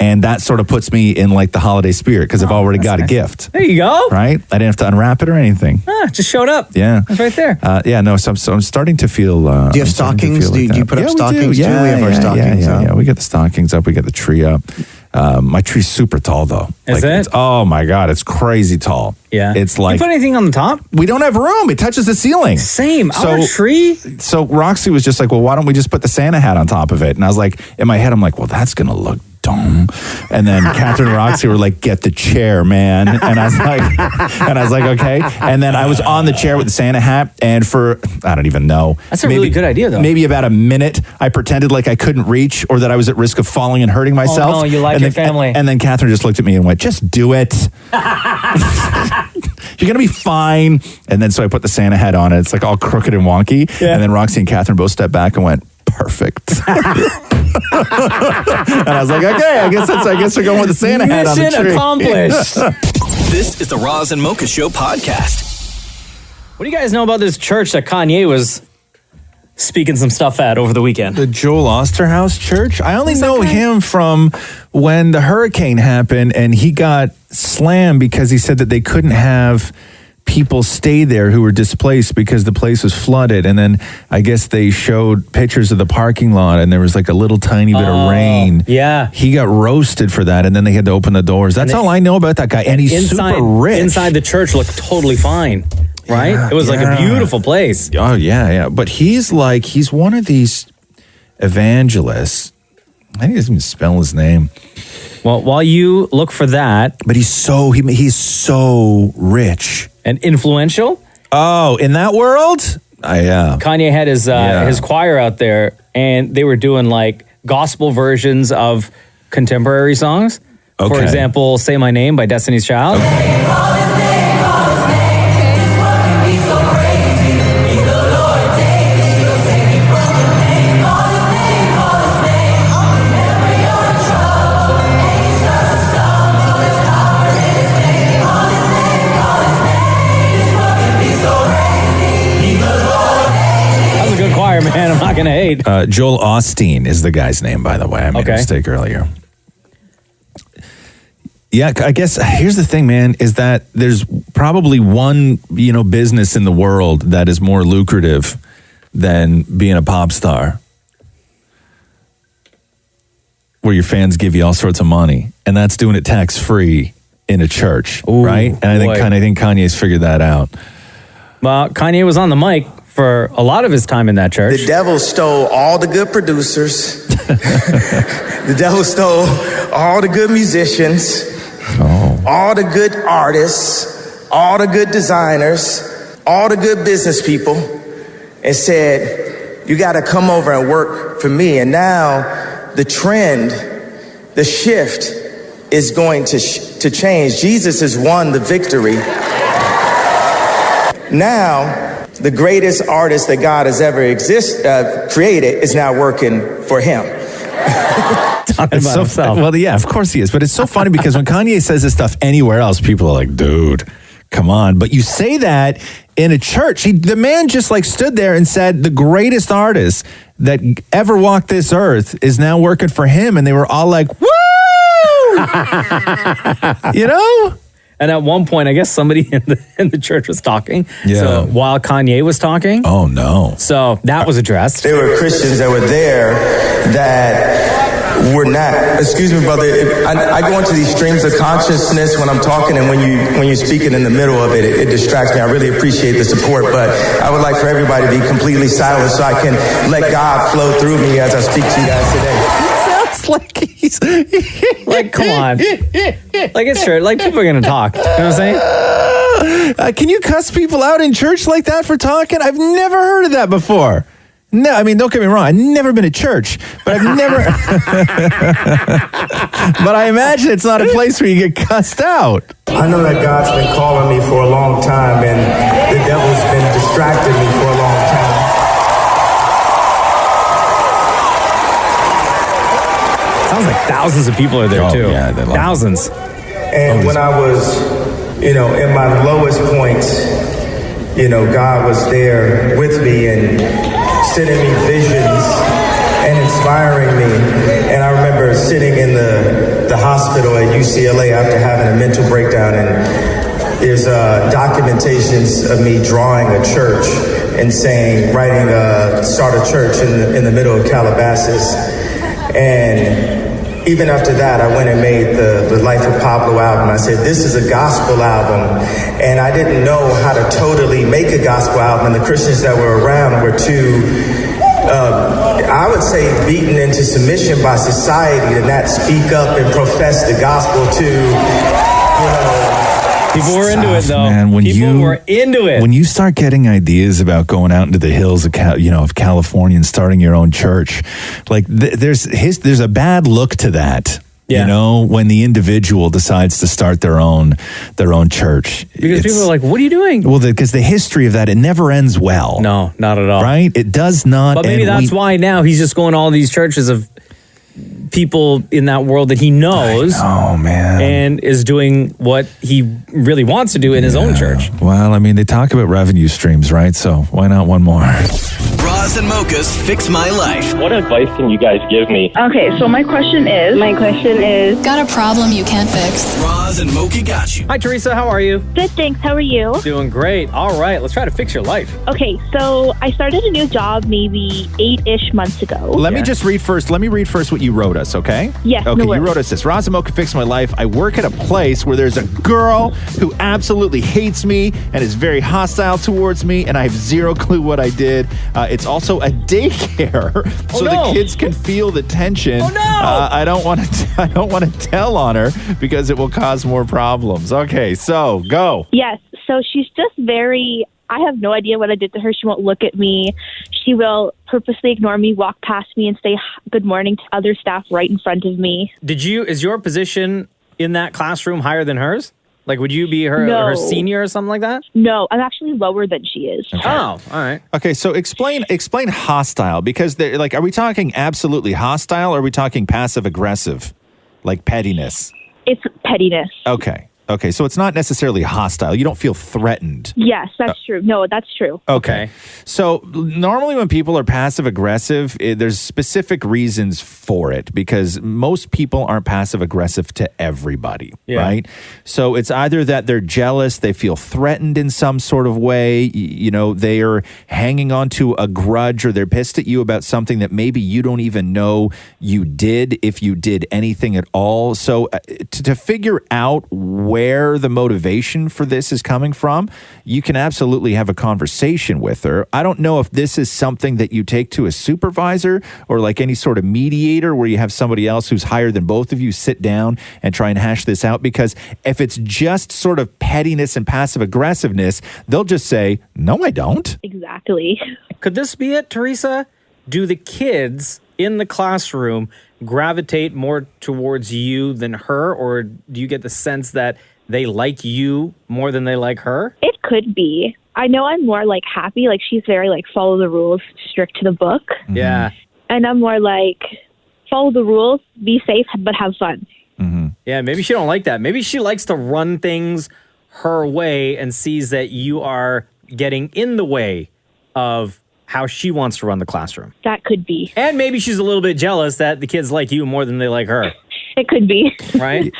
S12: And that sort of puts me in like the holiday spirit because I've already got a gift.
S2: There you go.
S12: Right? I didn't have to unwrap it or anything.
S2: Just showed up.
S12: Yeah.
S2: It's right there.
S12: So I'm starting to feel.
S9: Do you have stockings? Do you put up stockings?
S12: Yeah,
S9: we have our stockings.
S12: Yeah. We get the stockings up. We get the tree up. My tree's super tall though.
S2: Is it?
S12: Oh my God, it's crazy tall.
S2: Yeah.
S12: It's like.
S2: You put anything on the top?
S12: We don't have room. It touches the ceiling.
S2: Same. Our tree.
S12: So Roxy was just like, well, why don't we just put the Santa hat on top of it? And I was like, in my head, I'm like, well, that's going to look dumb. And then Catherine and Roxy were like, get the chair, man. And I was like, okay. And then I was on the chair with the Santa hat, and for, I don't even know.
S2: That's a really good idea, though.
S12: Maybe about a minute, I pretended like I couldn't reach or that I was at risk of falling and hurting myself.
S2: Oh, no, you like your family.
S12: And then Catherine just looked at me and went, just do it. You're going to be fine. And then so I put the Santa hat on it. It's like all crooked and wonky. Yeah. And then Roxy and Catherine both stepped back and went, perfect. And I was like, okay, I guess we're going with the Santa hat on the tree.
S2: Mission accomplished.
S1: This is the Roz and Mocha Show podcast.
S2: What do you guys know about this church that Kanye was speaking some stuff at over the weekend?
S12: The Joel Osterhaus Church? I only know him from when the hurricane happened and he got slammed because he said that they couldn't have people stay there who were displaced because the place was flooded. And then I guess they showed pictures of the parking lot and there was like a little tiny bit of rain.
S2: Yeah.
S12: He got roasted for that and then they had to open the doors. That's all I know about that guy. And he's super rich.
S2: Inside the church looked totally fine, right?
S12: Yeah,
S2: it was like a beautiful place.
S12: Oh, yeah. But he's one of these evangelists. I think he doesn't even spell his name.
S2: Well, while you look for that.
S12: But he's so rich.
S2: And influential?
S12: Oh, in that world? Yeah.
S2: Kanye had his choir out there, and they were doing like gospel versions of contemporary songs.
S12: Okay.
S2: For example, Say My Name by Destiny's Child. Man, I'm not going to hate.
S12: Joel Osteen is the guy's name, by the way. I made a mistake earlier. Yeah, I guess here's the thing, man, is that there's probably one, business in the world that is more lucrative than being a pop star, where your fans give you all sorts of money, and that's doing it tax-free in a church, right? And I think Kanye's figured that out.
S2: Well, Kanye was on the mic for a lot of his time in that church.
S4: The devil stole all the good producers. The devil stole all the good musicians, all the good artists, all the good designers, all the good business people, and said, you got to come over and work for me. And now the trend, the shift is going to change. Jesus has won the victory. Now, the greatest artist that God has ever created is now working for him.
S12: Well, yeah, of course he is. But it's so funny because when Kanye says this stuff anywhere else, people are like, dude, come on. But you say that in a church. The man just like stood there and said the greatest artist that ever walked this earth is now working for him. And they were all like, woo!
S2: And at one point, I guess somebody in the church was talking.
S12: Yeah.
S2: So while Kanye was talking.
S12: Oh, no.
S2: So that was addressed.
S4: There were Christians that were there that were not, excuse me, brother, I go into these streams of consciousness when I'm talking, and when you're speaking in the middle of it, it distracts me. I really appreciate the support, but I would like for everybody to be completely silent so I can let God flow through me as I speak to you guys today.
S12: Like he's
S2: like, come on, like it's true. Like people are gonna talk. You know what I'm saying?
S12: Can you cuss people out in church like that for talking? I've never heard of that before. No, I mean, don't get me wrong. I've never been to church, but I've never. But I imagine it's not a place where you get cussed out.
S4: I know that God's been calling me for a long time, and the devil's been distracting me for a long time.
S2: Sounds like thousands of people are there too.
S12: Yeah,
S2: thousands.
S4: And when I was, in my lowest points, God was there with me and sending me visions and inspiring me. And I remember sitting in the hospital at UCLA after having a mental breakdown, and there's documentations of me drawing a church and writing start a church in the middle of Calabasas. And even after that, I went and made the Life of Pablo album. I said, this is a gospel album. And I didn't know how to totally make a gospel album. And the Christians that were around were too, I would say, beaten into submission by society to not speak up and profess the gospel to,
S2: People were into it, though.
S12: Man,
S2: People were into it.
S12: When you start getting ideas about going out into the hills of California and starting your own church, like there's a bad look to that.
S2: Yeah.
S12: When the individual decides to start their own church.
S2: Because people are like, what are you doing?
S12: Well, because the history of that, it never ends well.
S2: No, not at all.
S12: Right? It does not.
S2: But maybe that's why now he's just going to all these churches of people in that world that he knows.
S12: Oh, man.
S2: And is doing what he really wants to do in his own church.
S12: Well, I mean, they talk about revenue streams, right? So why not one more?
S1: Roz and Mocha's Fix My Life.
S19: What advice can you guys give me?
S6: Okay, so my question is...
S3: Got a problem you can't fix?
S1: Roz and Mocha got you.
S2: Hi, Teresa. How are you?
S6: Good, thanks. How are you?
S2: Doing great. All right. Let's try to fix your life.
S6: Okay, so I started a new job maybe 8-ish months ago.
S12: Let me just read first. Let me read first what you wrote us, okay?
S6: Yes,
S12: Okay,
S6: no
S12: you
S6: worries.
S12: wrote us this. Roz and Mocha Fix My Life. I work at a place where there's a girl who absolutely hates me and is very hostile towards me, and I have zero clue what I did. It's also a daycare, so the kids can feel the tension.
S2: Oh, no!
S12: I don't want to tell on her because it will cause more problems. Okay, so go.
S6: Yes, so she's just very... I have no idea what I did to her. She won't look at me. She will purposely ignore me, walk past me, and say good morning to other staff right in front of me.
S2: Is your position in that classroom higher than hers? Like, would you be her
S6: No.
S2: senior or something like that?
S6: No, I'm actually lower than she is.
S2: Oh, all right.
S12: Okay, so explain hostile, because are we talking absolutely hostile or are we talking passive aggressive, like pettiness?
S6: It's pettiness.
S12: Okay, so it's not necessarily hostile. You don't feel threatened.
S6: Yes, that's true. No, that's true.
S12: Okay. So normally when people are passive aggressive, there's specific reasons for it because most people aren't passive aggressive to everybody, right? So it's either that they're jealous, they feel threatened in some sort of way, they are hanging on to a grudge or they're pissed at you about something that maybe you don't even know you did, if you did anything at all. So to figure out where the motivation for this is coming from, you can absolutely have a conversation with her. I don't know if this is something that you take to a supervisor or like any sort of mediator where you have somebody else who's higher than both of you sit down and try and hash this out, because if it's just sort of pettiness and passive aggressiveness, they'll just say, no, I don't.
S6: Exactly.
S2: Could this be it, Teresa? Do the kids in the classroom gravitate more towards you than her, or do you get the sense that they like you more than they like her?
S6: It could be. I know I'm more like happy, like she's very like follow the rules, strict to the book.
S2: Yeah.
S6: And I'm more like follow the rules, be safe, but have fun.
S2: Yeah, maybe she don't like that. Maybe she likes to run things her way and sees that you are getting in the way of how she wants to run the classroom.
S6: That could be.
S2: And maybe she's a little bit jealous that the kids like you more than they like her.
S6: It could be.
S2: Right?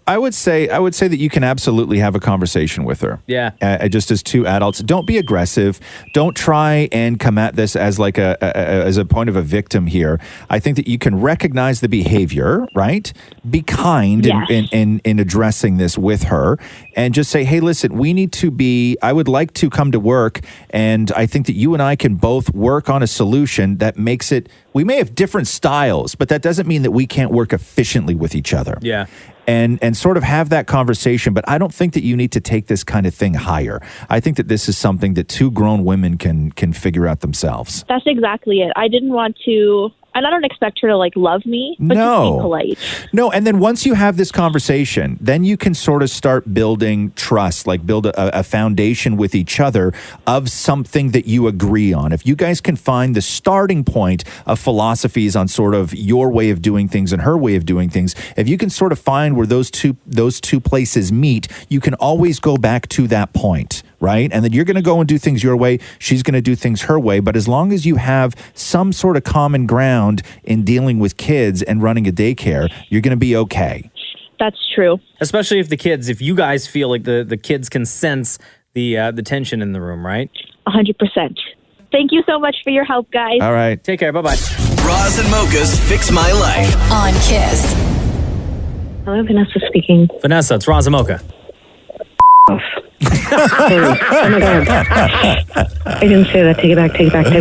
S12: I would say that you can absolutely have a conversation with her.
S2: Yeah.
S12: Just as two adults. Don't be aggressive. Don't try and come at this as like as a point of a victim here. I think that you can recognize the behavior, right? Be kind in addressing this with her and just say, hey, listen, I would like to come to work, and I think that you and I can both work on a solution that makes it, we may have different styles, but that doesn't mean that we can't work efficiently with each other.
S2: Yeah.
S12: And sort of have that conversation. But I don't think that you need to take this kind of thing higher. I think that this is something that two grown women can figure out themselves.
S6: That's exactly it. I didn't want to, and I don't expect her to like love me, but just be polite.
S12: No, and then once you have this conversation, then you can sort of start building trust, like build a foundation with each other of something that you agree on. If you guys can find the starting point of philosophies on sort of your way of doing things and her way of doing things, if you can sort of find where those two places meet, you can always go back to that point. Right? And then you're going to go and do things your way. She's going to do things her way. But as long as you have some sort of common ground in dealing with kids and running a daycare, you're going to be okay.
S6: That's true.
S2: Especially if you guys feel like the kids can sense the tension in the room, right?
S6: 100%. Thank you so much for your help, guys.
S12: All right.
S2: Take care. Bye-bye.
S1: Roz and Mocha's Fix My Life.
S3: On Kiss.
S6: Hello, Vanessa speaking.
S2: Vanessa, it's Roz and Mocha.
S6: Oh my God. I didn't say that. Take it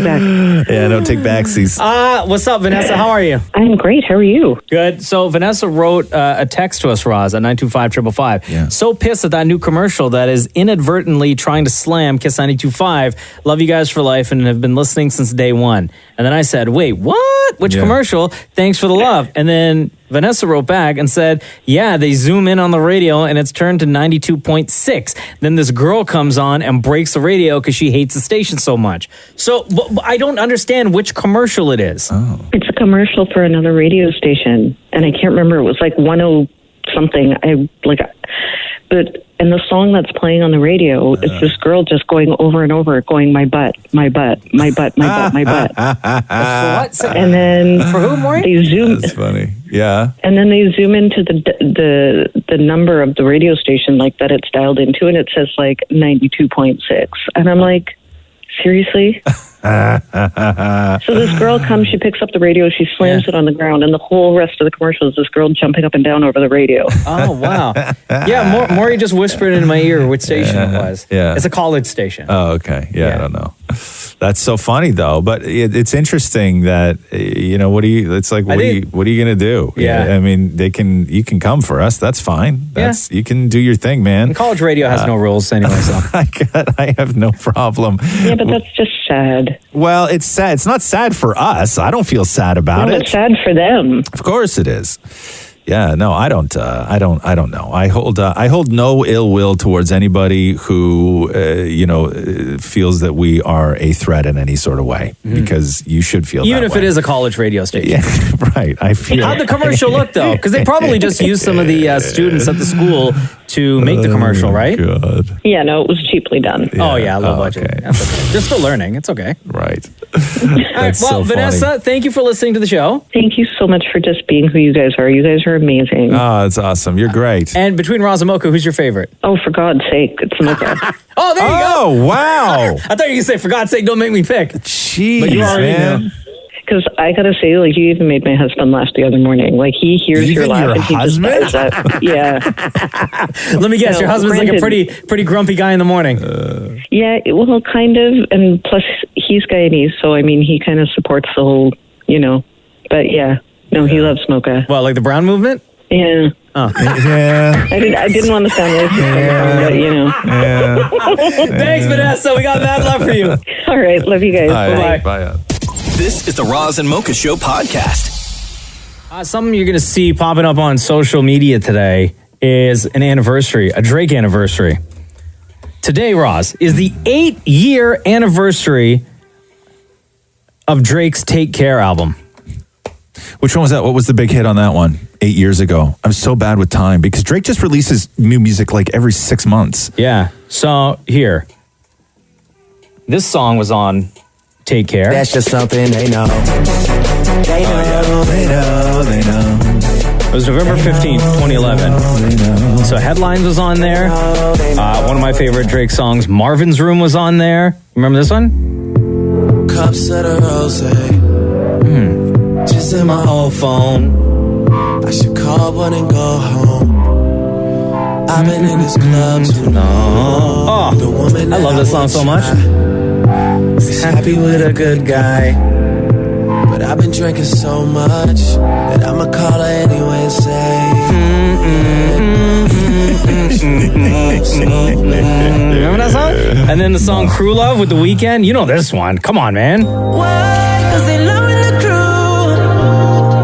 S6: back.
S12: Yeah, no take backsies.
S2: What's up, Vanessa? How are you?
S6: I'm great. How are you?
S2: Good. So Vanessa wrote a text to us, Roz, at 925-555.
S12: Yeah.
S2: So pissed at that new commercial that is inadvertently trying to slam Kiss 92.5. Love you guys for life and have been listening since day one. And then I said, wait, what? Which commercial? Thanks for the love. And then Vanessa wrote back and said, yeah, they zoom in on the radio and it's turned to 92.6. Then this girl comes on and breaks the radio because she hates the station so much. So I don't understand which commercial it is.
S12: Oh.
S6: It's a commercial for another radio station, and I can't remember. It was like 10 something. And the song that's playing on the radio is this girl just going over and over, going, my butt, my butt, my butt, my butt, my butt. And then
S2: for who, Maury?
S6: They zoom.
S12: That's funny. Yeah.
S6: And then they zoom into the number of the radio station, like that it's dialed into, and it says like 92.6. And I'm like, seriously? So this girl comes, she picks up the radio, she slams it on the ground, and the whole rest of the commercial is this girl jumping up and down over the radio.
S2: Oh, wow. Yeah, Maury just whispered in my ear which station it was.
S12: Yeah.
S2: It's a college station.
S12: Oh, okay. Yeah, I don't know. That's so funny though, but it's interesting that what are you going to do?
S2: Yeah.
S12: I mean, you can come for us. That's fine. You can do your thing, man.
S2: And college radio has no rules anyway, so
S12: I have no problem.
S6: Yeah, but that's just sad.
S12: Well, it's sad. It's not sad for us. I don't feel sad about it.
S6: It's sad for them.
S12: Of course it is. Yeah, no, I don't know. I hold no ill will towards anybody who, feels that we are a threat in any sort of way, because you should feel
S2: even
S12: that
S2: if
S12: way.
S2: it is a college radio station.
S12: Yeah, right. I feel.
S2: How'd the commercial look though? Because they probably just used some of the students at the school to make the commercial, right?
S12: God.
S6: Yeah, no, it was cheaply done.
S2: Oh yeah, low budget.
S12: Okay.
S2: That's okay. They're still learning. It's okay.
S12: Right.
S2: All right. Well, Vanessa, thank you for listening to the show.
S6: Thank you so much for just being who you guys are. You guys are amazing.
S12: Oh, that's awesome. You're great.
S2: And between Roz and Mocha, who's your favorite?
S6: Oh, for God's sake, it's Mocha.
S2: Oh, there you go.
S12: Oh, wow.
S2: I thought you were going to say, for God's sake, don't make me pick.
S12: Jeez,
S2: but you already
S12: man.
S2: know.
S6: Because I gotta say, like, you even made my husband laugh the other morning. Like, he hears your laugh and he just does that. Yeah.
S2: Let me guess, your husband's like a pretty grumpy guy in the morning.
S6: Yeah, well, kind of. And plus, he's Guyanese, so I mean, he kind of supports the whole, But yeah, no, he loves Mocha.
S2: Well, like the Brown movement?
S6: Yeah.
S2: Oh.
S12: Yeah.
S6: I didn't want to sound racist, but
S12: Yeah.
S2: Thanks, Vanessa. We got mad love for you.
S6: All right, love you guys.
S2: Bye.
S12: Bye.
S1: This is the Roz and Mocha Show podcast.
S2: Something you're going to see popping up on social media today is an anniversary, a Drake anniversary. Today, Roz, is the 8-year anniversary of Drake's Take Care album.
S12: Which one was that? What was the big hit on that one? 8 years ago. I'm so bad with time because Drake just releases new music like every 6 months.
S2: Yeah. So here, this song was on Take Care.
S20: That's just something they know. They know.
S2: It was November 15th, 2011. So Headlines was on there. One of my favorite Drake songs, Marvin's Room, was on there. Remember this one?
S20: Cups of the rose. Just in my old phone. I should call one and go home. I've been in this club too long.
S2: Oh, I love this song so much.
S20: Happy with a good guy. But I've been drinking so much that I'ma call her anyway and say
S2: Remember that song? And then the song Crew Love with The Weeknd. You know this one. Come on, man.
S20: why? 'Cause they loving the crew.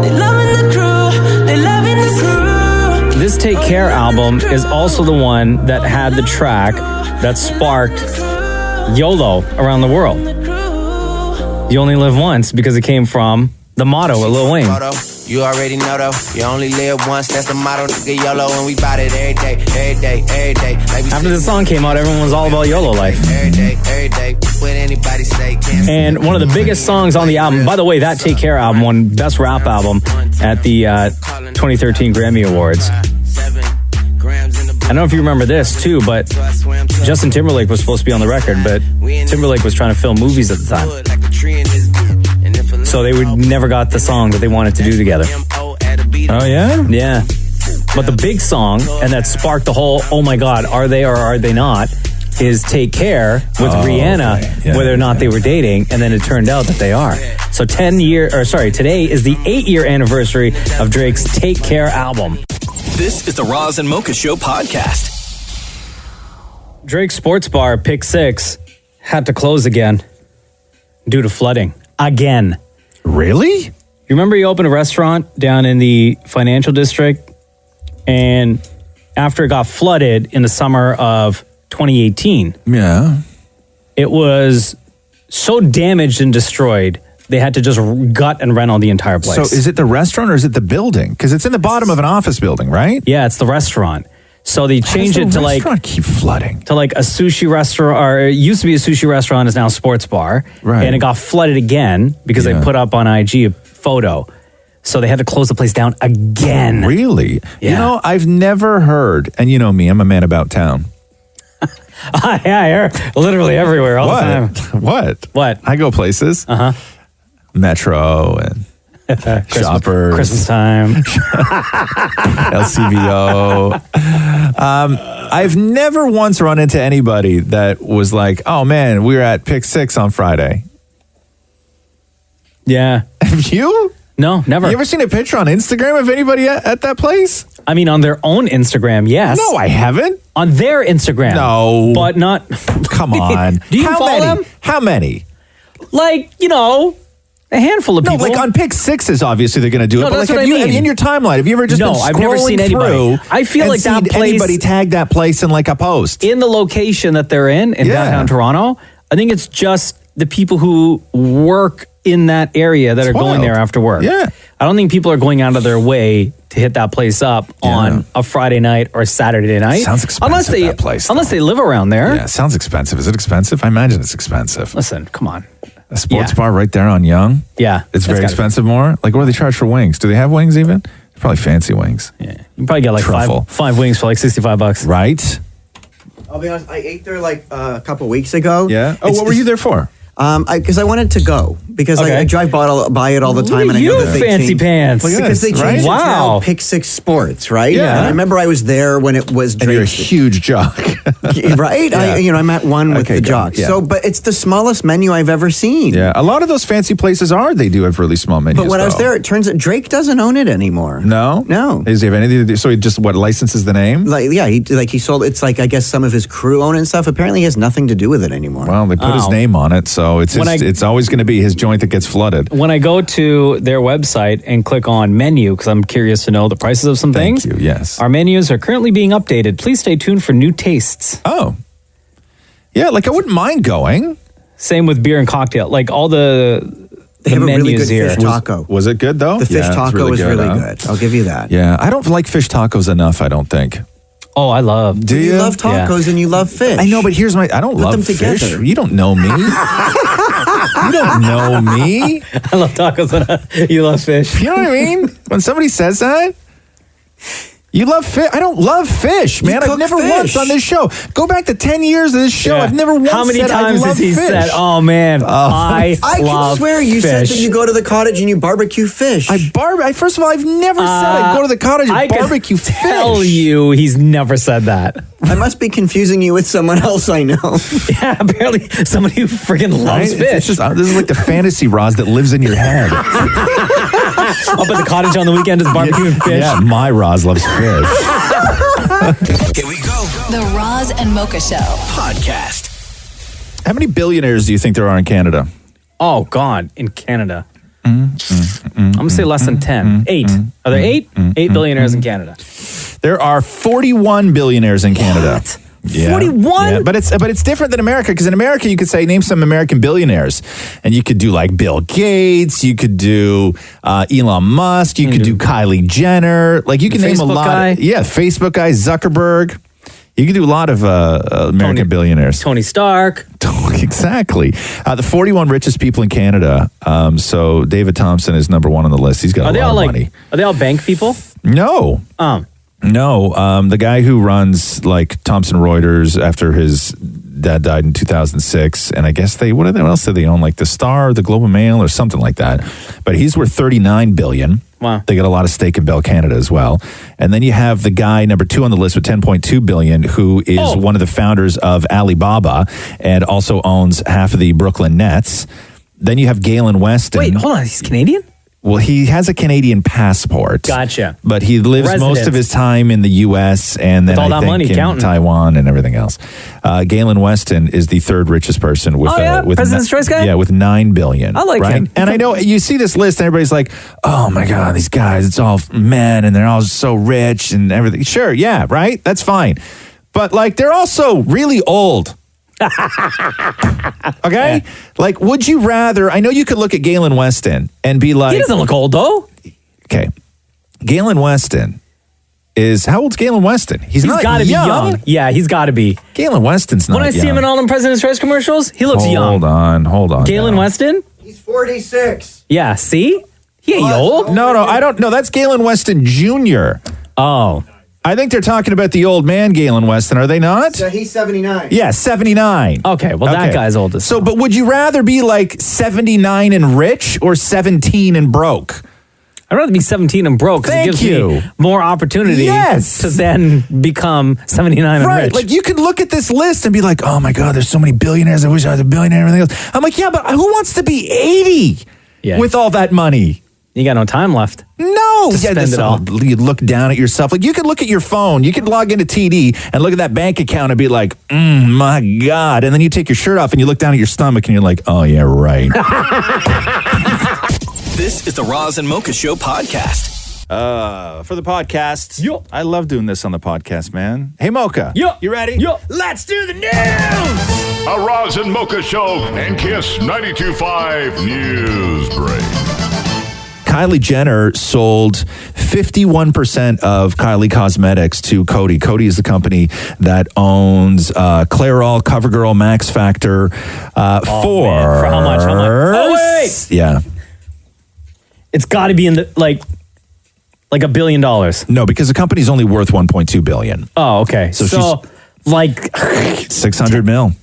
S20: They loving the crew. They loving the crew.
S2: This Take Care album is also the one that had the track that sparked YOLO around the world. You only live once, because it came from the motto of Lil Wayne.
S20: You already know though, you only live once, that's the motto, nigga, YOLO, and we bout it every day, every day, every day. Like
S2: After this song came out, everyone was all about YOLO life.
S20: every day, what anybody say, can't
S2: And one of the biggest songs on the album, by the way, that Take Care album won Best Rap Album at the 2013 Grammy Awards. don't know if you remember this too, but Justin Timberlake was supposed to be on the record, but Timberlake was trying to film movies at the time. So they never got the song that they wanted to do together.
S12: Oh, yeah?
S2: Yeah. But the big song, and that sparked the whole, oh my God, are they or are they not, is Take Care with Rihanna,
S12: okay. Yeah,
S2: whether or not they were dating, and then it turned out that they are. So today is the 8-year anniversary of Drake's Take Care album.
S1: This is the Roz and Mocha Show podcast.
S2: Drake's sports bar, Pick 6, had to close again due to flooding. Again.
S12: Really?
S2: You remember he opened a restaurant down in the financial district, and after it got flooded in the summer of 2018, it was so damaged and destroyed, they had to just gut and rent the entire place.
S12: So is it the restaurant or is it the building? Because it's in the bottom of an office building, right?
S2: Yeah, it's the restaurant. So they changed it to
S12: restaurant keep flooding?
S2: To like a sushi restaurant, or it used to be a sushi restaurant, is now a sports bar.
S12: Right.
S2: And it got flooded again because they put up on IG a photo. So they had to close the place down again.
S12: Really?
S2: Yeah.
S12: You know, I've never heard, and you know me, I'm a man about town.
S2: Yeah, you're literally everywhere all the time.
S12: What? I go places. Metro and Shoppers.
S2: Christmas time.
S12: LCBO. I've never once run into anybody that was like, oh man, we were at Pick 6 on Friday.
S2: Yeah.
S12: Have you?
S2: No, never.
S12: You ever seen a picture on Instagram of anybody at that place?
S2: I mean, on their own Instagram, yes.
S12: No, I haven't.
S2: On their Instagram.
S12: No.
S2: But not...
S12: Come on.
S2: Do you
S12: How
S2: follow
S12: many?
S2: them?
S12: How many?
S2: Like, a handful of people.
S12: No, like on Pick 6s, obviously they're going to do it.
S2: No,
S12: but
S2: that's
S12: like,
S2: what
S12: have
S2: I
S12: you
S2: mean.
S12: in your timeline? Have you ever just
S2: No,
S12: been scrolling
S2: I've never seen anybody.
S12: through
S2: I feel
S12: and
S2: like that
S12: seen
S2: place-
S12: anybody tag that place in like a post?
S2: In the location that they're in downtown Toronto, I think it's just the people who work in that area that are going there after work.
S12: Yeah.
S2: I don't think people are going out of their way to hit that place up on a Friday night or Saturday night.
S12: Sounds expensive, that place,
S2: Unless they live around there.
S12: Yeah, sounds expensive. Is it expensive? I imagine it's expensive.
S2: Listen, come on.
S12: A sports bar right there on Yonge?
S2: Yeah.
S12: It's very
S2: gotta
S12: expensive more? Like, what do they charge for wings? Do they have wings even? Probably fancy wings.
S2: Yeah. You can probably get like
S12: Truffle.
S2: five wings for like $65.
S12: Right?
S9: I'll be honest, I ate there like a couple weeks ago.
S12: Yeah. Oh, what were you there for?
S9: Because I wanted to go because I drive by it all the time,
S2: Look
S9: and
S2: at
S9: I know
S2: you,
S9: that they
S2: fancy
S9: changed-
S2: pants. Look at
S9: because
S2: this,
S9: they
S2: right?
S9: changed it to
S2: Wow.
S9: now Pick 6 Sports, right?
S12: Yeah.
S9: And I remember I was there when it was.
S12: And you're a huge jock.
S9: Right?
S12: Yeah.
S9: I'm at one with the
S12: good.
S9: jocks.
S12: Yeah.
S9: So, but it's the smallest menu I've ever seen.
S12: Yeah, a lot of those fancy places they do have really small menus.
S9: But when I was
S12: though.
S9: there, it turns out Drake doesn't own it anymore.
S12: No?
S9: No.
S12: Does he have anything to do? So he just, licenses the name?
S9: He sold. It's like I guess some of his crew own it and stuff. Apparently, he has nothing to do with it anymore.
S12: Well, they put his name on it, so it's it's always going to be his joint that gets flooded.
S2: When I go to their website and click on menu, because I'm curious to know the prices of some things.
S12: Thank you, yes.
S2: Our menus are currently being updated. Please stay tuned for new tastes.
S12: Oh. Yeah, like I wouldn't mind going.
S2: Same with beer and cocktail. Like all the
S9: have a really
S2: menus
S9: good
S2: here.
S9: fish taco.
S12: Was it good though?
S9: The fish
S12: Yeah, it's
S9: taco is really
S12: huh?
S9: good. I'll give you that.
S12: Yeah, I don't like fish tacos enough, I don't think.
S2: Oh, I love.
S12: Do
S9: you love tacos and you love fish?
S12: I know, but here's I don't
S9: Put
S12: love
S9: them
S12: fish.
S9: together.
S12: You don't know me. You don't know me.
S2: I love tacos and you love fish.
S12: You know what I mean? When somebody says that, you love fish. I don't love fish, man. I've never once on this show. Go back to 10 years of this show.
S2: Yeah.
S12: I've never once
S2: How many
S12: said
S2: times
S12: I love
S2: has he
S12: fish.
S2: said, oh man, I
S9: can
S2: love
S9: swear you said
S2: fish.
S9: that you go to the cottage and you barbecue fish.
S12: First of all, I've never said I'd go to the cottage and
S2: I can
S12: barbecue fish.
S2: tell you he's never said that.
S9: I must be confusing you with someone else I know.
S2: Yeah, apparently somebody who freaking loves
S12: Right?
S2: fish.
S12: It's just, this is like the fantasy Roz that lives in your head.
S2: Up at the cottage on the weekend is barbecuing fish.
S12: Yeah, my Roz loves fish.
S1: Here we go.
S3: The Roz and Mocha Show
S1: Podcast.
S12: How many billionaires do you think there are in Canada?
S2: Oh, God, in Canada. I'm going to say less than 10. 8. Are there 8? 8 billionaires in Canada.
S12: There are 41 billionaires in Canada.
S2: What?
S12: Yeah.
S2: 41?
S12: Yeah, but it's different than America, because in America you could say name some American billionaires, and you could do like Bill Gates, you could do Elon Musk, you could do Kylie Jenner, like you can name a
S2: Facebook
S12: lot.
S2: guy.
S12: Yeah, Facebook guy, Zuckerberg. You could do a lot of American billionaires.
S2: Tony Stark.
S12: Exactly. The 41 richest people in Canada. So David Thompson is number one on the list. He's got a lot of money.
S2: Are they all bank people?
S12: No. No, the guy who runs like Thomson Reuters after his dad died in 2006, and I guess what else do they own? Like the Star, the Globe and Mail, or something like that. But he's worth $39 billion.
S2: Wow.
S12: They got a lot of stake in Bell Canada as well. And then you have the guy number 2 on the list with $10.2 billion, who is one of the founders of Alibaba and also owns half of the Brooklyn Nets. Then you have Galen Weston.
S2: Wait, hold on. He's Canadian?
S12: Well, he has a Canadian passport.
S2: Gotcha.
S12: But he lives most of his time in the U.S. and then
S2: With all
S12: I
S2: that
S12: think
S2: money
S12: in
S2: counting.
S12: Taiwan and everything else. Galen Weston is the third richest person with with
S2: President's Choice guy?
S12: Yeah, with $9 billion.
S2: I like him.
S12: And I know you see this list and everybody's like, "Oh my God, these guys! It's all men and they're all so rich and everything." Sure, yeah, right. That's fine. But like, they're also really old. Okay? Yeah. Like, would you rather? I know you could look at Galen Weston and be like,
S2: he doesn't look old though.
S12: Okay. Galen Weston is, how old's Galen Weston? He's not
S2: got to be young. Yeah, he's got to be.
S12: Galen Weston's not young.
S2: When I see him in all them President's Choice commercials, he looks young.
S12: Hold on.
S2: Galen Weston?
S9: He's 46.
S2: Yeah, see? He ain't old.
S12: No, I don't know. That's Galen Weston Jr.
S2: Oh.
S12: I think they're talking about the old man Galen Weston, are they not?
S9: So he's 79.
S12: Yeah, 79.
S2: Okay, well, that guy's oldest.
S12: So, but would you rather be like 79 and rich or 17 and broke?
S2: I'd rather be 17 and broke because it gives me more opportunity to then become 79 and rich.
S12: Like you could look at this list and be like, oh my God, there's so many billionaires. I wish I was a billionaire and everything else. I'm like, yeah, but who wants to be 80 with all that money?
S2: You got no time left.
S12: No.
S2: To spend it all.
S12: You look down at yourself. Like you could look at your phone. You could log into TD and look at that bank account and be like, my God. And then you take your shirt off and you look down at your stomach and you're like, oh yeah, right.
S1: This is the Roz and Mocha Show podcast.
S12: For the podcast, I love doing this on the podcast, man. Hey, Mocha. You ready? Let's do the news!
S21: A Roz and Mocha Show and Kiss 92.5 News Break.
S12: Kylie Jenner sold 51% of Kylie Cosmetics to Coty. Coty is the company that owns Clairol, CoverGirl, Max Factor. For
S2: how much? Oh, wait!
S12: Yeah.
S2: It's got to be in the, like $1 billion.
S12: No, because the company's only worth $1.2 billion.
S2: Oh, okay.
S12: So
S2: like
S12: 600 mil.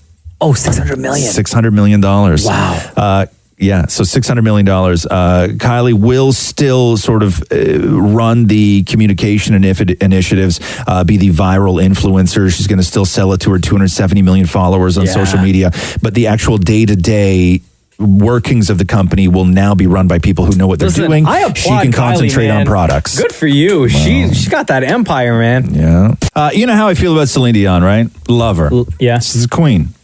S2: Oh, 600 million.
S12: $600 million.
S2: Wow.
S12: Yeah, so $600 million. Kylie will still sort of run the communication initiatives, be the viral influencer. She's going to still sell it to her 270 million followers on social media. But the actual day-to-day workings of the company will now be run by people who know what they're doing. She can concentrate on products.
S2: Good for you. Wow. She got that empire, man.
S12: Yeah. You know how I feel about Celine Dion, right? Love her.
S2: Yeah.
S12: She's a queen.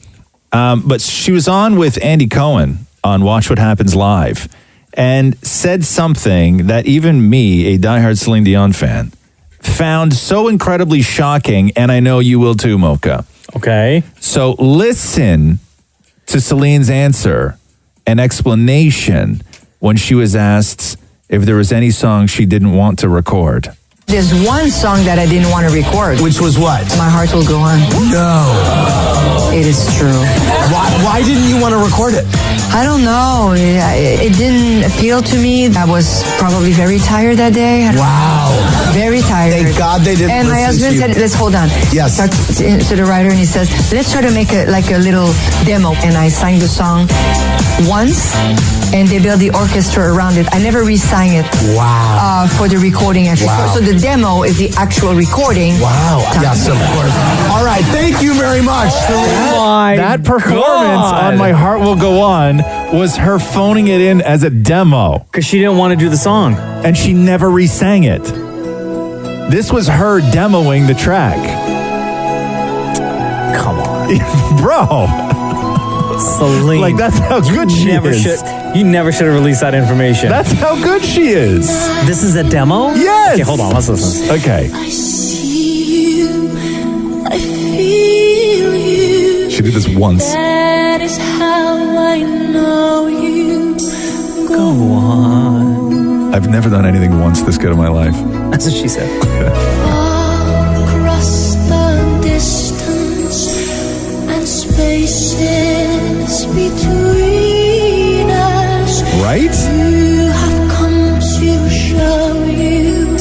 S12: But she was on with Andy Cohen on Watch What Happens Live and said something that even me, a diehard Celine Dion fan, found so incredibly shocking, and I know you will too, Mocha.
S2: Okay.
S12: So listen to Celine's answer and explanation when she was asked if there was any song she didn't want to record.
S22: There's one song that I didn't want to record.
S23: Which was what?
S22: My Heart Will Go On.
S23: No.
S22: It is true.
S23: Why didn't you want to record it?
S22: I don't know. It didn't appeal to me. I was probably very tired that day.
S23: Wow.
S22: Very tired.
S23: Thank God they didn't
S22: And my husband said, let's hold on.
S23: Yes.
S22: Talked to the writer and he says, let's try to make a little demo. And I sang the song once and they built the orchestra around it. I never re-sang it.
S23: Wow.
S22: For the recording actually.
S23: Wow.
S22: So the demo is the actual recording.
S23: Wow. Yes, of course. All right. Thank you very much.
S12: That performance on My Heart Will Go On was her phoning it in as a demo.
S2: Because she didn't want to do the song.
S12: And she never re-sang it. This was her demoing the track.
S2: Come on.
S12: Bro.
S2: Celine.
S12: Like, that's how good she is.
S2: You never should have released that information.
S12: That's how good she is.
S2: This is a demo?
S12: Yes.
S2: Okay, hold on. Let's listen.
S12: Okay.
S24: I see you. I feel you.
S12: She did this once.
S24: That is how I know you.
S2: Go on.
S12: I've never done anything once this good in my life.
S2: That's what she said.
S24: Across the distance and spaces between us.
S12: Right?
S24: You have come to show you.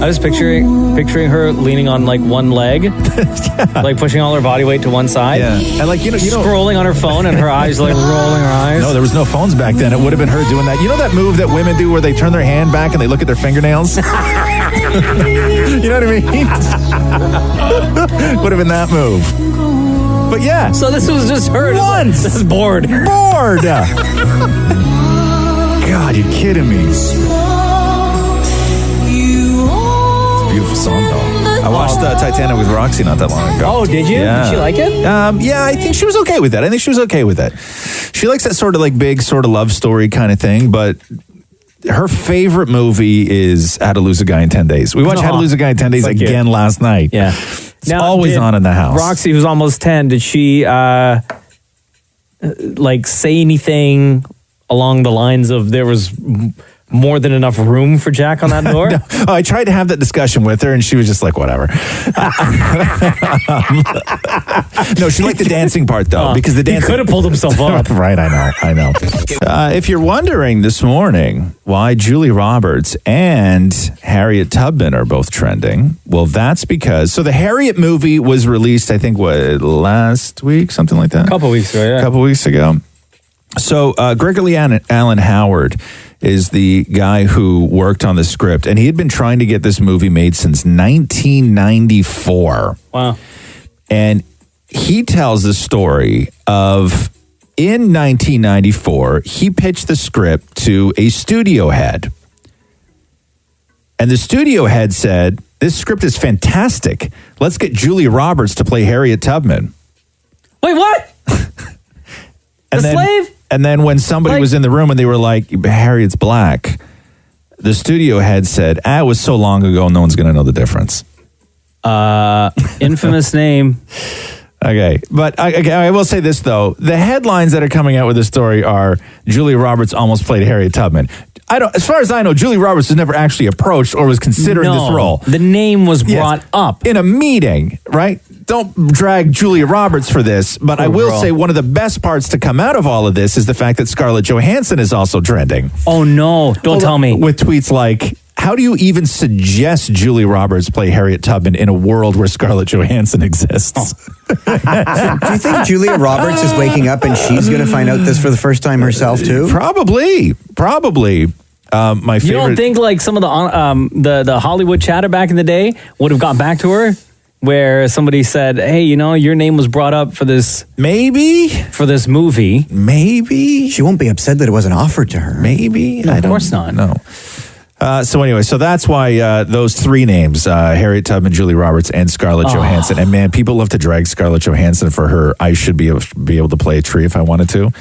S2: I was picturing her leaning on like one leg, like pushing all her body weight to one side.
S12: Yeah. And like, you know,
S2: scrolling on her phone and her eyes like rolling her eyes.
S12: No, there was no phones back then. It would have been her doing that. You know that move that women do where they turn their hand back and they look at their fingernails? You know what I mean? Would have been that move. But yeah.
S2: So this was just her.
S12: Once.
S2: Just bored.
S12: Bored. God, you're kidding me. It's a beautiful song, though. I watched Titanic with Roxy not that long ago.
S2: Oh, did you?
S12: Yeah.
S2: Did she like it?
S12: Yeah, I think she was okay with that. She likes that sort of like big sort of love story kind of thing, but her favorite movie is How to Lose a Guy in 10 Days. We watched How to Lose a Guy in 10 Days again last night.
S2: Yeah.
S12: It's always on in the house.
S2: Roxy, who's almost 10, did she like say anything along the lines of there was more than enough room for Jack on that door?
S12: No. Oh, I tried to have that discussion with her, and she was just like, whatever. No, she liked the dancing part, though, because the dancing...
S2: He could have pulled himself up.
S12: Right, I know. If you're wondering this morning why Julie Roberts and Harriet Tubman are both trending, well, that's because... So the Harriet movie was released, I think, last week? Something like that?
S2: A couple weeks ago, yeah.
S12: A couple weeks ago. So Gregory Allen Howard is the guy who worked on the script, and he had been trying to get this movie made since 1994.
S2: Wow.
S12: And he tells the story of, in 1994, he pitched the script to a studio head. And the studio head said, this script is fantastic. Let's get Julia Roberts to play Harriet Tubman.
S2: Wait, what? Slave?
S12: And then when somebody was in the room and they were like, Harriet's black, the studio head said, it was so long ago, no one's going to know the difference.
S2: Infamous name.
S12: Okay. But I will say this, though. The headlines that are coming out with this story are Julia Roberts almost played Harriet Tubman. As far as I know, Julia Roberts was never actually approached or was considering this role.
S2: The name was brought up.
S12: In a meeting, right? Don't drag Julia Roberts for this, but I will say one of the best parts to come out of all of this is the fact that Scarlett Johansson is also trending.
S2: Oh, no. Don't tell me.
S12: With tweets like, how do you even suggest Julia Roberts play Harriet Tubman in a world where Scarlett Johansson exists?
S9: Do you think Julia Roberts is waking up and she's going to find out this for the first time herself, too?
S12: Probably. My favorite.
S2: You don't think like some of the Hollywood chatter back in the day would have got back to her? Where somebody said, hey, your name was brought up for this...
S12: Maybe.
S2: For this movie.
S9: Maybe. She won't be upset that it wasn't offered to her.
S12: Maybe.
S2: No, of course not.
S12: No. So anyway, that's why those three names, Harriet Tubman, Julie Roberts, and Scarlett Johansson. And man, people love to drag Scarlett Johansson for her. I should be able to play a tree if I wanted to.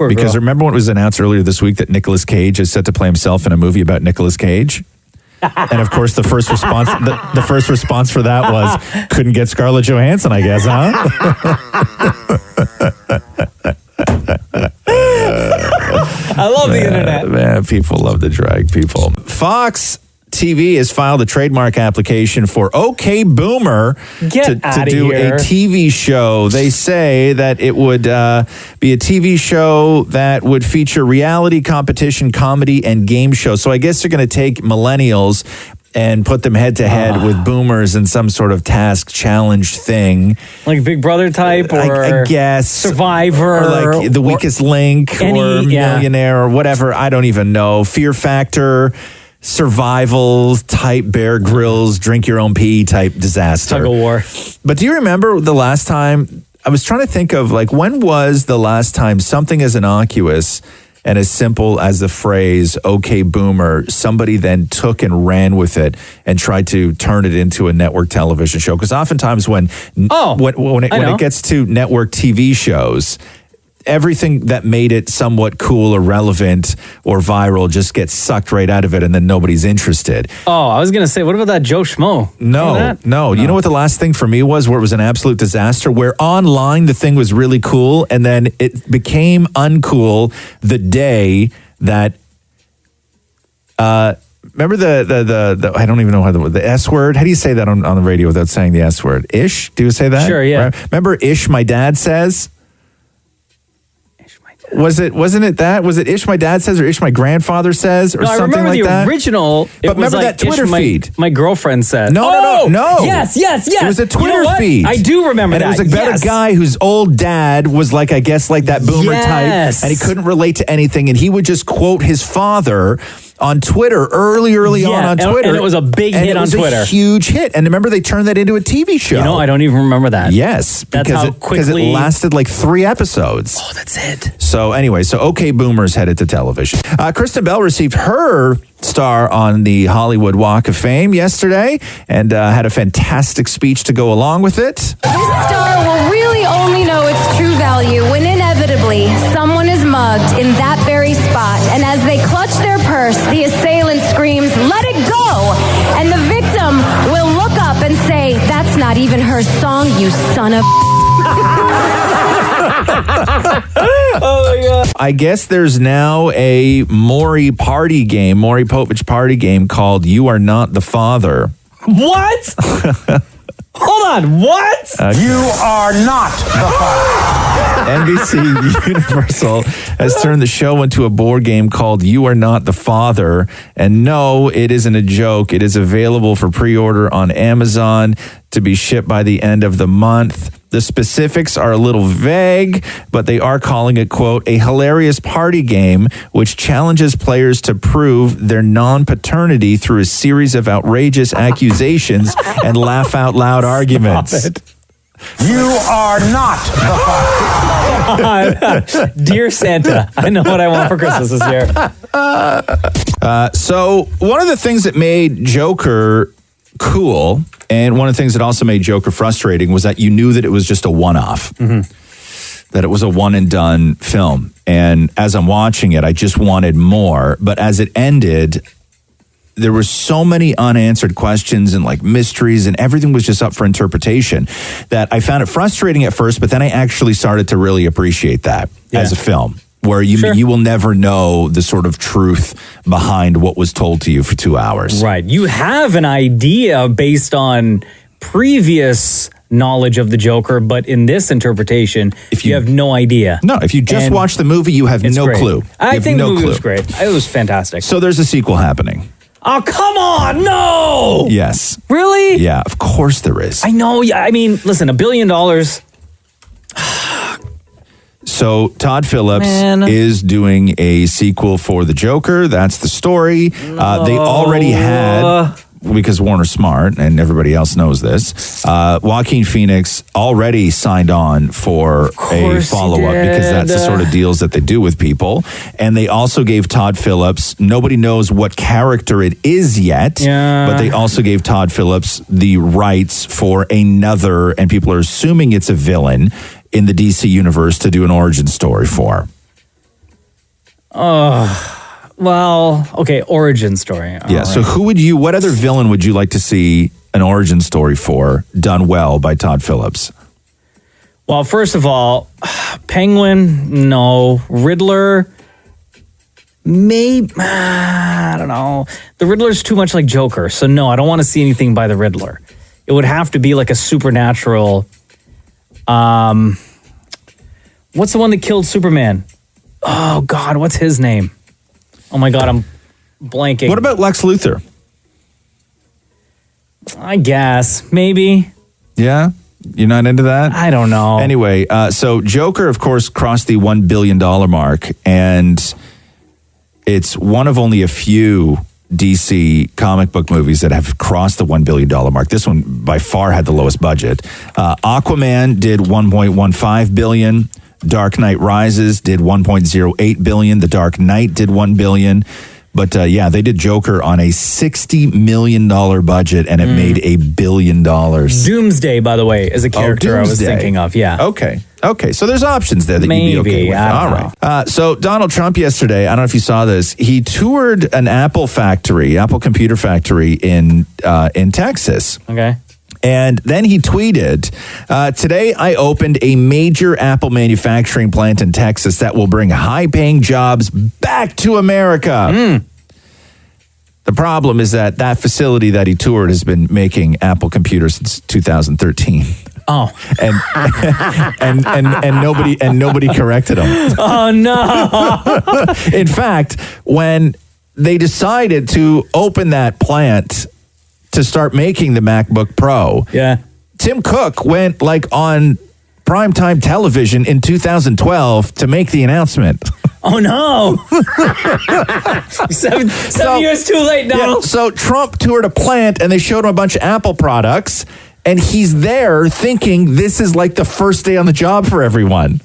S12: Because remember when it was announced earlier this week that Nicolas Cage is set to play himself in a movie about Nicolas Cage? And of course, the first response for that was, couldn't get Scarlett Johansson, I guess, huh?
S2: I love the internet.
S12: Man, people love to drag people. Fox TV has filed a trademark application for OK Boomer to do a TV show. They say that it would be a TV show that would feature reality, competition, comedy, and game shows. So I guess they're going to take millennials and put them head to head with boomers in some sort of task challenge thing.
S2: Like Big Brother type, or
S12: I guess
S2: Survivor,
S12: or like The Weakest Link, or Millionaire, or whatever. I don't even know. Fear Factor, survival type Bear Grylls, drink your own pee type disaster.
S2: Tug of war.
S12: But do you remember the last time? I was trying to think of when was the last time something as innocuous and as simple as the phrase "Okay, Boomer," somebody then took and ran with it and tried to turn it into a network television show. Because oftentimes when it gets to network TV shows, everything that made it somewhat cool or relevant or viral just gets sucked right out of it, and then nobody's interested.
S2: Oh, I was going to say, what about that Joe Schmo?
S12: No. You know what the last thing for me was, where it was an absolute disaster, where online the thing was really cool, and then it became uncool the day that... remember the I don't even know how the S word? How do you say that on the radio without saying the S word? Ish? Do you say that?
S2: Sure, yeah.
S12: Right? Remember Ish, my dad says? Wasn't it that? Was it Ish my dad says or Ish my grandfather says or
S2: No, I
S12: something
S2: remember
S12: like
S2: the
S12: that?
S2: original.
S12: But remember that Twitter feed?
S2: My girlfriend said.
S12: No.
S2: Yes.
S12: It was a Twitter
S2: You know what?
S12: feed.
S2: I do remember
S12: and
S2: that.
S12: it was about a guy whose old dad was like, I guess, like that boomer
S2: Yes.
S12: type, and he couldn't relate to anything, and he would just quote his father on Twitter early on Twitter.
S2: And it was a big hit on Twitter.
S12: A huge hit. And remember, they turned that into a TV show.
S2: You know, I don't even remember that.
S12: Yes.
S2: That's how
S12: because
S2: quickly...
S12: it lasted like 3 episodes.
S2: Oh, that's it.
S12: So anyway, OK Boomers headed to television. Kristen Bell received her star on the Hollywood Walk of Fame yesterday and had a fantastic speech to go along with it.
S7: This star will really only know its true value when inevitably someone is mugged in that very spot. And as they clutch their purse, the assailant screams, "Let it go!" And the victim will look up and say, "That's not even her song, you son of..."
S2: Oh my God.
S12: I guess there's now a Maurie Povich party game called You Are Not the Father.
S2: What? Hold on, what?
S23: You are not the father.
S12: NBC Universal has turned the show into a board game called You Are Not the Father. And no, it isn't a joke. It is available for pre-order on Amazon to be shipped by the end of the month. The specifics are a little vague, but they are calling it, quote, a hilarious party game which challenges players to prove their non-paternity through a series of outrageous accusations and laugh-out-loud arguments.
S23: You are not the father.
S2: Dear Santa, I know what I want for Christmas this year.
S12: So one of the things that made Joker cool, and one of the things that also made Joker frustrating, was that you knew that it was just a one-off, that it was a one-and-done film. And as I'm watching it, I just wanted more. But as it ended, there were so many unanswered questions and like mysteries, and everything was just up for interpretation, that I found it frustrating at first, but then I actually started to really appreciate that as a film, where you will never know the sort of truth behind what was told to you for 2 hours.
S2: Right. You have an idea based on previous knowledge of the Joker, but in this interpretation, you have no idea.
S12: No, if you just watch the movie, you have no clue.
S2: I think the movie was great. It was fantastic.
S12: So there's a sequel happening.
S2: Oh, come on, no!
S12: Yes.
S2: Really?
S12: Yeah, of course there is.
S2: I know. I mean, listen, $1 billion.
S12: So Todd Phillips is doing a sequel for the Joker. That's the story. They already had, because Warner's smart and everybody else knows this, Joaquin Phoenix already signed on for a follow-up because that's the sort of deals that they do with people. And they also gave Todd Phillips, nobody knows what character it is yet, but they also gave Todd Phillips the rights for another, and people are assuming it's a villain in the DC universe, to do an origin story for.
S2: Well, okay, origin story.
S12: Yeah, so what other villain would you like to see an origin story for done well by Todd Phillips?
S2: Well, first of all, Penguin, no. Riddler, maybe, I don't know. The Riddler's too much like Joker, so no, I don't want to see anything by the Riddler. It would have to be like a supernatural... what's the one that killed Superman? Oh God, what's his name? Oh my God, I'm blanking.
S12: What about Lex Luthor?
S2: I guess, maybe.
S12: Yeah? You're not into that?
S2: I don't know.
S12: Anyway, so Joker, of course, crossed the $1 billion mark, and it's one of only a few DC comic book movies that have crossed the $1 billion mark. This one by far had the lowest budget. Aquaman did $1.15 billion. Dark Knight Rises did $1.08 billion. The Dark Knight did $1 billion. But they did Joker on a $60 million budget, and it made $1 billion.
S2: Doomsday, by the way, is a character I was thinking of. Yeah.
S12: Okay. So there's options there that you'd be okay with. All right. So Donald Trump yesterday, I don't know if you saw this, he toured an Apple computer factory in Texas.
S2: Okay.
S12: And then he tweeted, today I opened a major Apple manufacturing plant in Texas that will bring high-paying jobs back to America. The problem is that facility that he toured has been making Apple computers since 2013.
S2: Oh,
S12: and nobody corrected him.
S2: Oh no!
S12: In fact, when they decided to open that plant to start making the MacBook Pro, Tim Cook went like on primetime television in 2012 to make the announcement.
S2: Oh no! seven years too late, Donald.
S12: Yeah, so Trump toured a plant and they showed him a bunch of Apple products, and he's there thinking this is like the first day on the job for everyone.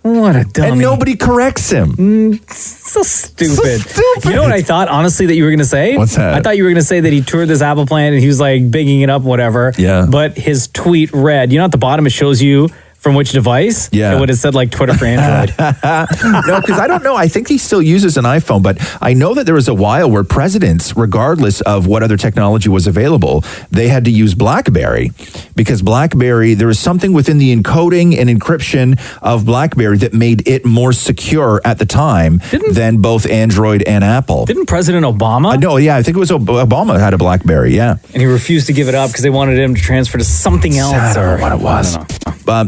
S2: What a dummy.
S12: And nobody corrects him.
S2: So stupid. You know what I thought, honestly, that you were going to say?
S12: What's that?
S2: I thought you were going to say that he toured this Apple plant and he was like bigging it up, whatever.
S12: Yeah.
S2: But his tweet read, you know, at the bottom it shows you from which device?
S12: Yeah.
S2: It would have said like Twitter for Android.
S12: No, because I don't know. I think he still uses an iPhone, but I know that there was a while where presidents, regardless of what other technology was available, they had to use BlackBerry, because BlackBerry, there was something within the encoding and encryption of BlackBerry that made it more secure at the time than both Android and Apple.
S2: Didn't President Obama?
S12: No, yeah, I think it was Obama had a BlackBerry, yeah.
S2: And he refused to give it up because they wanted him to transfer to something else.
S12: I don't know what it was.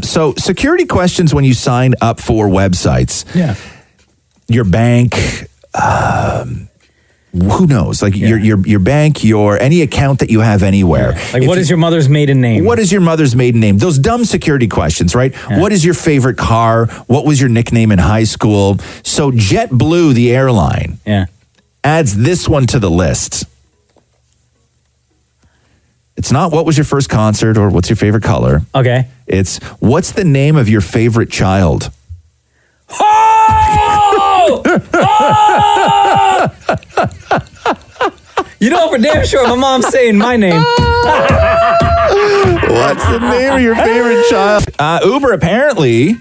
S12: So security questions when you sign up for websites.
S2: Yeah.
S12: Your bank, who knows? Like your bank, any account that you have anywhere.
S2: Like, what is your mother's maiden name?
S12: What is your mother's maiden name? Those dumb security questions, right? Yeah. What is your favorite car? What was your nickname in high school? So JetBlue, the airline, adds this one to the list. It's not what was your first concert or what's your favorite color.
S2: Okay.
S12: It's what's the name of your favorite child?
S2: Oh! You know for damn sure my mom's saying my name.
S12: What's the name of your favorite child? Uber apparently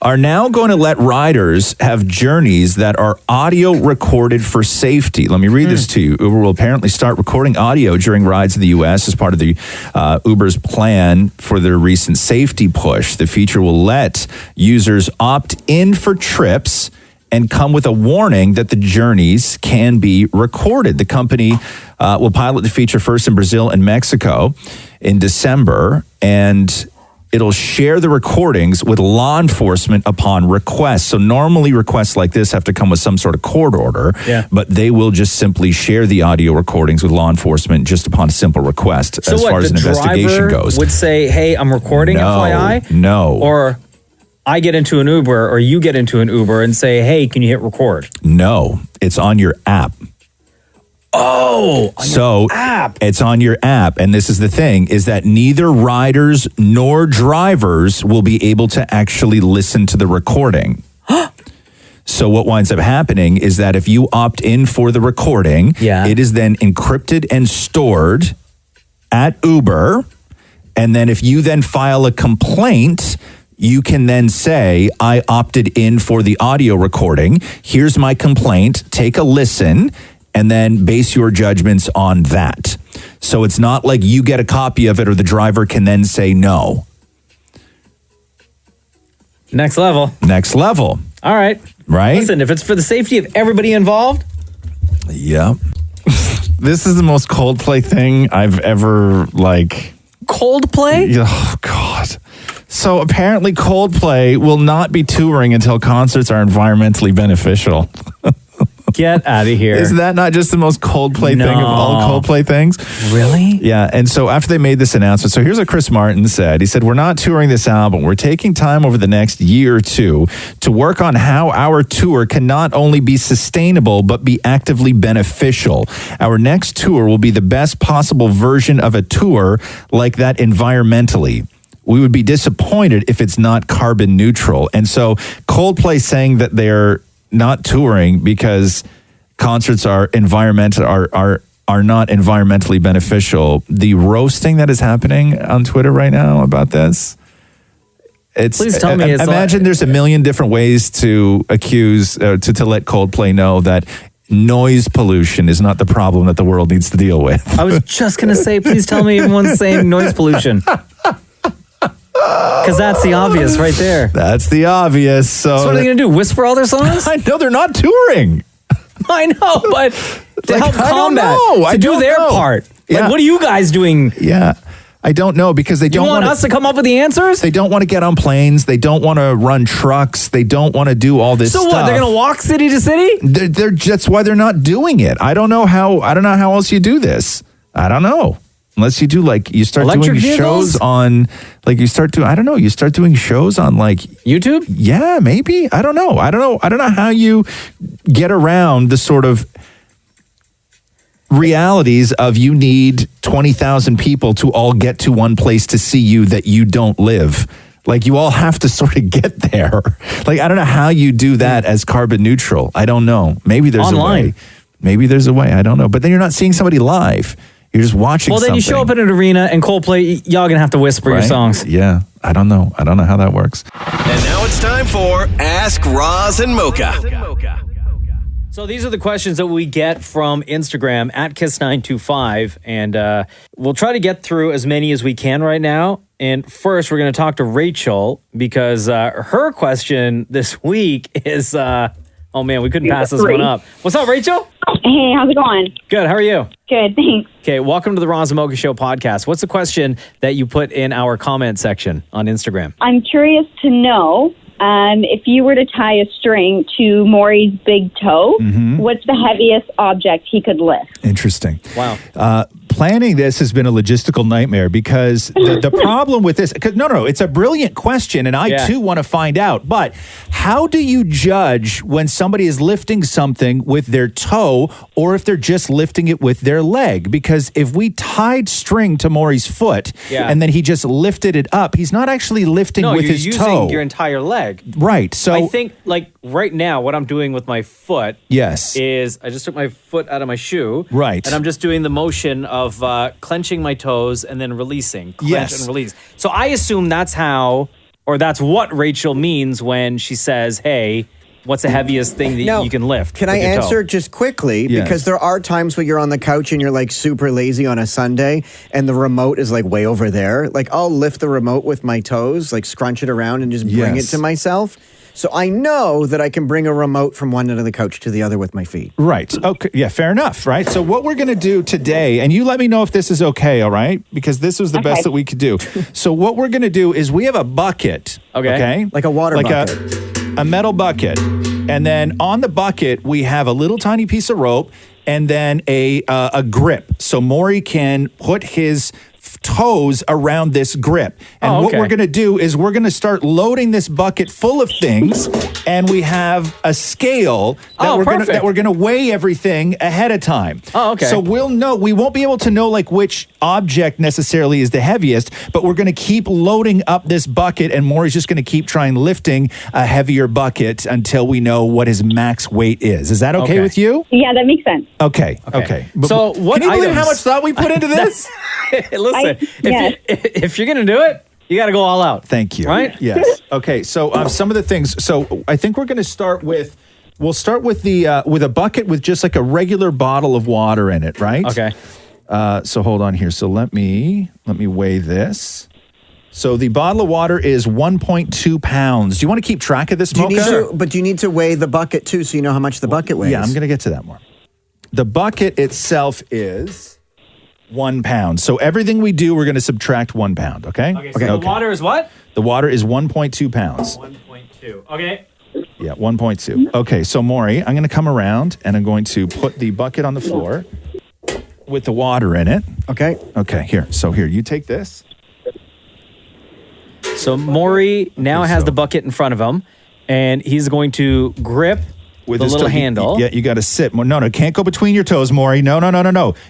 S12: are now going to let riders have journeys that are audio recorded for safety. Let me read this to you. Uber will apparently start recording audio during rides in the U.S. as part of the Uber's plan for their recent safety push. The feature will let users opt in for trips and come with a warning that the journeys can be recorded. The company will pilot the feature first in Brazil and Mexico in December, and it'll share the recordings with law enforcement upon request. So normally requests like this have to come with some sort of court order, but they will just simply share the audio recordings with law enforcement just upon a simple request as far as an investigation goes.
S2: Would say, hey, I'm recording, FYI?
S12: No.
S2: Or I get into an Uber or you get into an Uber and say, hey, can you hit record?
S12: No, it's on your app.
S2: Oh,
S12: so it's on your app. And this is the thing, is that neither riders nor drivers will be able to actually listen to the recording. So what winds up happening is that if you opt in for the recording, it is then encrypted and stored at Uber. And then if you then file a complaint, you can then say, I opted in for the audio recording. Here's my complaint. Take a listen. And then base your judgments on that. So it's not like you get a copy of it or the driver can then say no.
S2: Next level.
S12: Next level.
S2: All right.
S12: Right?
S2: Listen, if it's for the safety of everybody involved.
S12: Yep. This is the most Coldplay thing I've ever,
S2: Coldplay?
S12: Oh, God. So apparently Coldplay will not be touring until concerts are environmentally beneficial.
S2: Get out of here.
S12: Is that not just the most Coldplay thing of all Coldplay things?
S2: Really?
S12: Yeah. And so after they made this announcement, so here's what Chris Martin said. He said, we're not touring this album. We're taking time over the next year or two to work on how our tour can not only be sustainable, but be actively beneficial. Our next tour will be the best possible version of a tour like that environmentally. We would be disappointed if it's not carbon neutral. And so Coldplay saying that they're not touring because concerts are not environmentally beneficial. The roasting that is happening on Twitter right now about this.
S2: Please tell me.
S12: Imagine there's a million different ways to accuse, to let Coldplay know that noise pollution is not the problem that the world needs to deal with.
S2: I was just going to say, please tell me everyone's saying noise pollution. Because that's the obvious right there.
S12: That's the obvious. So
S2: what are they going to do? Whisper all their songs?
S12: I know they're not touring.
S2: I know, but to help combat, to do their part.
S12: Yeah.
S2: What are you guys doing?
S12: Yeah. I don't know because they don't
S2: want us to come up with the answers?
S12: They don't want to get on planes. They don't want to run trucks. They don't want to do all this stuff.
S2: So what? They're going to walk city to city?
S12: That's why they're not doing it. I don't know how else you do this. I don't know. Unless you do you start
S2: Electric
S12: doing
S2: vehicles?
S12: shows on you start doing shows on
S2: YouTube?
S12: Yeah, maybe. I don't know. I don't know how you get around the sort of realities of you need 20,000 people to all get to one place to see you that you don't live. You all have to sort of get there. I don't know how you do that as carbon neutral. I don't know. Maybe there's a way. Maybe there's a way. I don't know. But then you're not seeing somebody live. You're just watching something.
S2: Well, then you show up at an arena and Coldplay, y'all going to have to whisper your songs.
S12: Yeah. I don't know. I don't know how that works.
S1: And now it's time for Ask Roz and Mocha.
S2: So these are the questions that we get from Instagram at Kiss925, and we'll try to get through as many as we can right now. And first, we're going to talk to Rachel because her question this week is, oh man, we couldn't pass this one up. What's up, Rachel?
S10: Hey, how's it going?
S2: Good. How are you?
S10: Good, thanks.
S2: Okay, welcome to the Roz and Mocha Show podcast. What's the question that you put in our comment section on Instagram?
S10: I'm curious to know if you were to tie a string to Maury's big toe, what's the heaviest object he could lift?
S12: Interesting.
S2: Wow.
S12: Planning this has been a logistical nightmare because the problem with this, no, it's a brilliant question, and I too want to find out. But how do you judge when somebody is lifting something with their toe or if they're just lifting it with their leg? Because if we tied string to Maury's foot and then he just lifted it up, he's not actually lifting with his toe.
S2: No, you're using your entire leg.
S12: Right. So
S2: I think right now what I'm doing with my foot is I just took my foot out of my shoe.
S12: Right.
S2: And I'm just doing the motion of clenching my toes and then releasing. Clench and release. So I assume that's what Rachel means when she says, hey, what's the heaviest thing that you can lift?
S9: Can I answer just quickly?
S12: Yes.
S9: Because there are times where you're on the couch and you're super lazy on a Sunday and the remote is way over there. I'll lift the remote with my toes, scrunch it around and just bring it to myself. So I know that I can bring a remote from one end of the couch to the other with my feet.
S12: Right. Okay. Yeah, fair enough. Right. So what we're going to do today, and you let me know if this is okay, all right? Because this was the best that we could do. So what we're going to do is we have a bucket. Okay.
S9: Like a water bucket.
S12: A metal bucket. And then on the bucket, we have a little tiny piece of rope and then a grip. So Maury can put his toes around this grip. And what we're going to do is we're going to start loading this bucket full of things, and we have a scale that we're going to weigh everything ahead of time.
S2: Oh, okay.
S12: So we'll know, we won't be able to know which object necessarily is the heaviest, but we're going to keep loading up this bucket, and Maury's just going to keep trying lifting a heavier bucket until we know what his max weight is. Is that okay with you?
S10: Yeah, that makes sense.
S12: Okay. But
S2: so what
S12: can you believe
S2: items-
S12: how much thought we put into this?
S2: Listen, if you're going to do it, you got to go all out.
S12: Thank you.
S2: Right?
S12: Yes. Okay. So some of the things. So I think we're going to start with. We'll start with with a bucket with just a regular bottle of water in it. Right.
S2: Okay.
S12: So hold on here. So let me weigh this. So the bottle of water is 1.2 pounds. Do you want to keep track of this, Mocha?
S9: But do you need to weigh the bucket too, so you know how much the bucket weighs?
S12: Yeah, I'm going to get to that more. The bucket itself is 1 pound. So everything we do, we're going to subtract 1 pound, okay?
S2: Okay, so the water is what?
S12: The water is 1.2 pounds.
S2: 1.2. Okay.
S12: Yeah, 1.2. Okay, so Maury, I'm going to come around and I'm going to put the bucket on the floor with the water in it.
S9: Okay.
S12: Okay, here. So here, you take this.
S2: So Maury now has the bucket in front of him, and he's going to grip with the little handle.
S12: Yeah, you got to sit. No, can't go between your toes, Maury. No.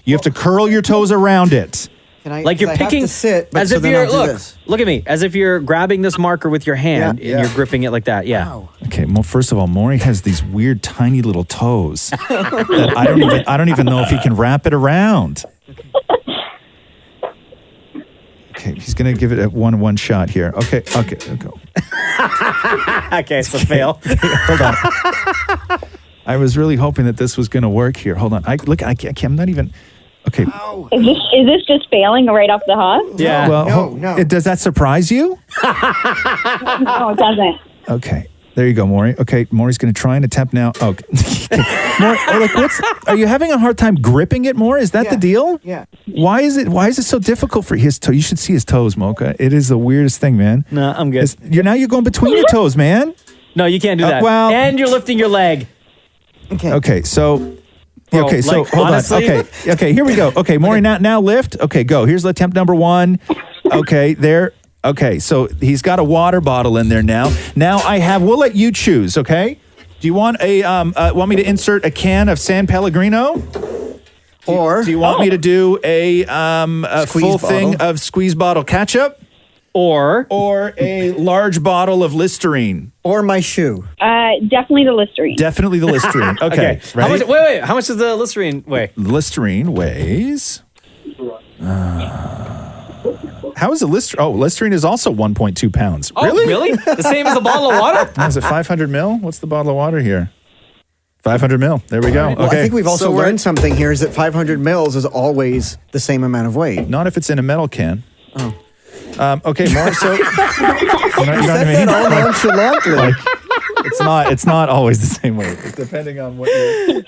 S12: You have to curl your toes around it.
S2: Like you're picking, as if you're, look at me, as if you're grabbing this marker with your hand and you're gripping it like that. Yeah. Wow.
S12: Okay. Well, first of all, Maury has these weird, tiny little toes that I don't even know if he can wrap it around. Okay, he's gonna give it a one shot here. Okay, go.
S2: Okay, so fail.
S12: Hold on. I was really hoping that this was gonna work here. Hold on. I'm not even. Okay.
S10: Is this just failing right off the hop?
S2: Yeah.
S12: Well,
S9: no.
S12: Does that surprise you?
S10: No, it doesn't.
S12: Okay. There you go, Maury. Okay, Maury's going to try and attempt now. Oh, Maury, are you having a hard time gripping it more? Is that the deal?
S9: Yeah.
S12: Why is it so difficult for his toe? You should see his toes, Mocha. It is the weirdest thing, man.
S2: No, I'm good.
S12: You're going between your toes, man.
S2: No, you can't do that. And you're lifting your leg.
S12: Okay, so...
S2: Bro,
S12: okay, so
S2: like,
S12: hold
S2: honestly?
S12: on. Okay, here we go. Okay, Maury, now lift. Okay, go. Here's attempt number 1. Okay, there. Okay, so he's got a water bottle in there now. Now we'll let you choose, okay? Do you want want me to insert a can of San Pellegrino?
S9: Or
S12: do you want me to do a full thing of squeeze bottle ketchup? Or a large bottle of Listerine?
S9: Or my shoe?
S10: Definitely the Listerine.
S12: Definitely the Listerine. Okay.
S2: How
S12: Ready?
S2: much, how much does the Listerine weigh?
S12: Listerine weighs... how is a Listerine? Oh, Listerine is also 1.2 pounds.
S2: Oh, really? The same as a bottle of water?
S12: Is it 500 mil? What's the bottle of water here? 500 mil. There we go.
S9: Well,
S12: Okay.
S9: I think we've also learned something here is that 500 mils is always the same amount of weight.
S12: Not if it's in a metal can.
S9: Oh.
S12: Okay, more so. You know what I
S9: said
S12: mean?
S9: that all nonchalantly.
S12: Like, it's not always the same weight. It's depending on what you.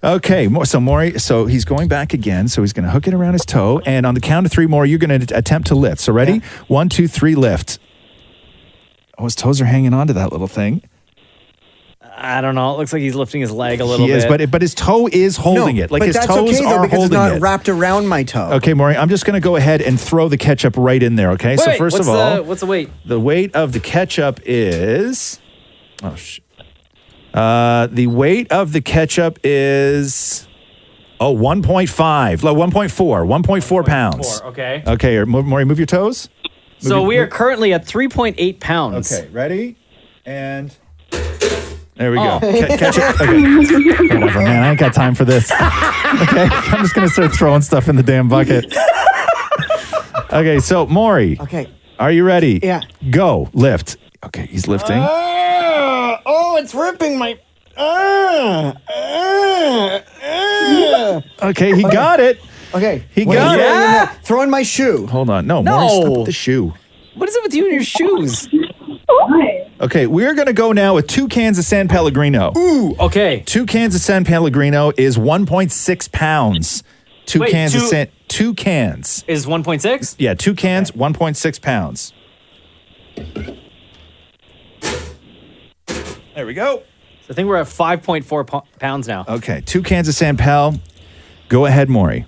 S12: Okay, Maury, so he's going back again. So he's going to hook it around his toe. And on the count of 3 more, you're going to attempt to lift. So ready? 1, 2, 3, lift. Oh, his toes are hanging onto that little thing.
S2: I don't know. It looks like he's lifting his leg a little bit.
S12: He is, but his toe is holding it. Like
S9: but
S12: his
S9: that's
S12: toes
S9: okay, though,
S12: are
S9: because
S12: holding
S9: it's not
S12: it.
S9: wrapped around my toe.
S12: Okay, Maury, I'm just going to go ahead and throw the ketchup right in there, okay?
S2: Wait,
S12: so first of all,
S2: what's the weight?
S12: The weight of the ketchup is... Oh, shit. The weight of the ketchup is... 1.5. 1.4 pounds.
S2: Okay.
S12: Okay, Maury, move your toes.
S2: So we are currently at 3.8 pounds.
S12: Okay, ready? And... There we go.
S2: Oh.
S12: Ketchup. Okay. Whatever, man. I ain't got time for this. Okay, I'm just going to start throwing stuff in the damn bucket. Okay, so Maury.
S9: Okay.
S12: Are you ready?
S9: Yeah.
S12: Go. Lift. Okay, he's lifting.
S9: It's ripping my...
S12: Okay, he got it.
S9: Okay.
S12: He got it.
S9: Yeah. Throw in my shoe.
S12: Hold on. No, Maury, stop with the shoe.
S2: What is it with you and your shoes?
S12: Okay, we're going to go now with 2 cans of San Pellegrino.
S2: Ooh, okay.
S12: 2 cans of San Pellegrino is 1.6 pounds. 2
S2: Wait,
S12: cans of
S2: two-
S12: San... 2 cans.
S2: Is 1.6?
S12: Yeah, 2 cans, 1.6 pounds. There we go.
S2: So I think we're at 5.4 pounds now.
S12: Okay, 2 cans of San Pel. Go ahead, Maury.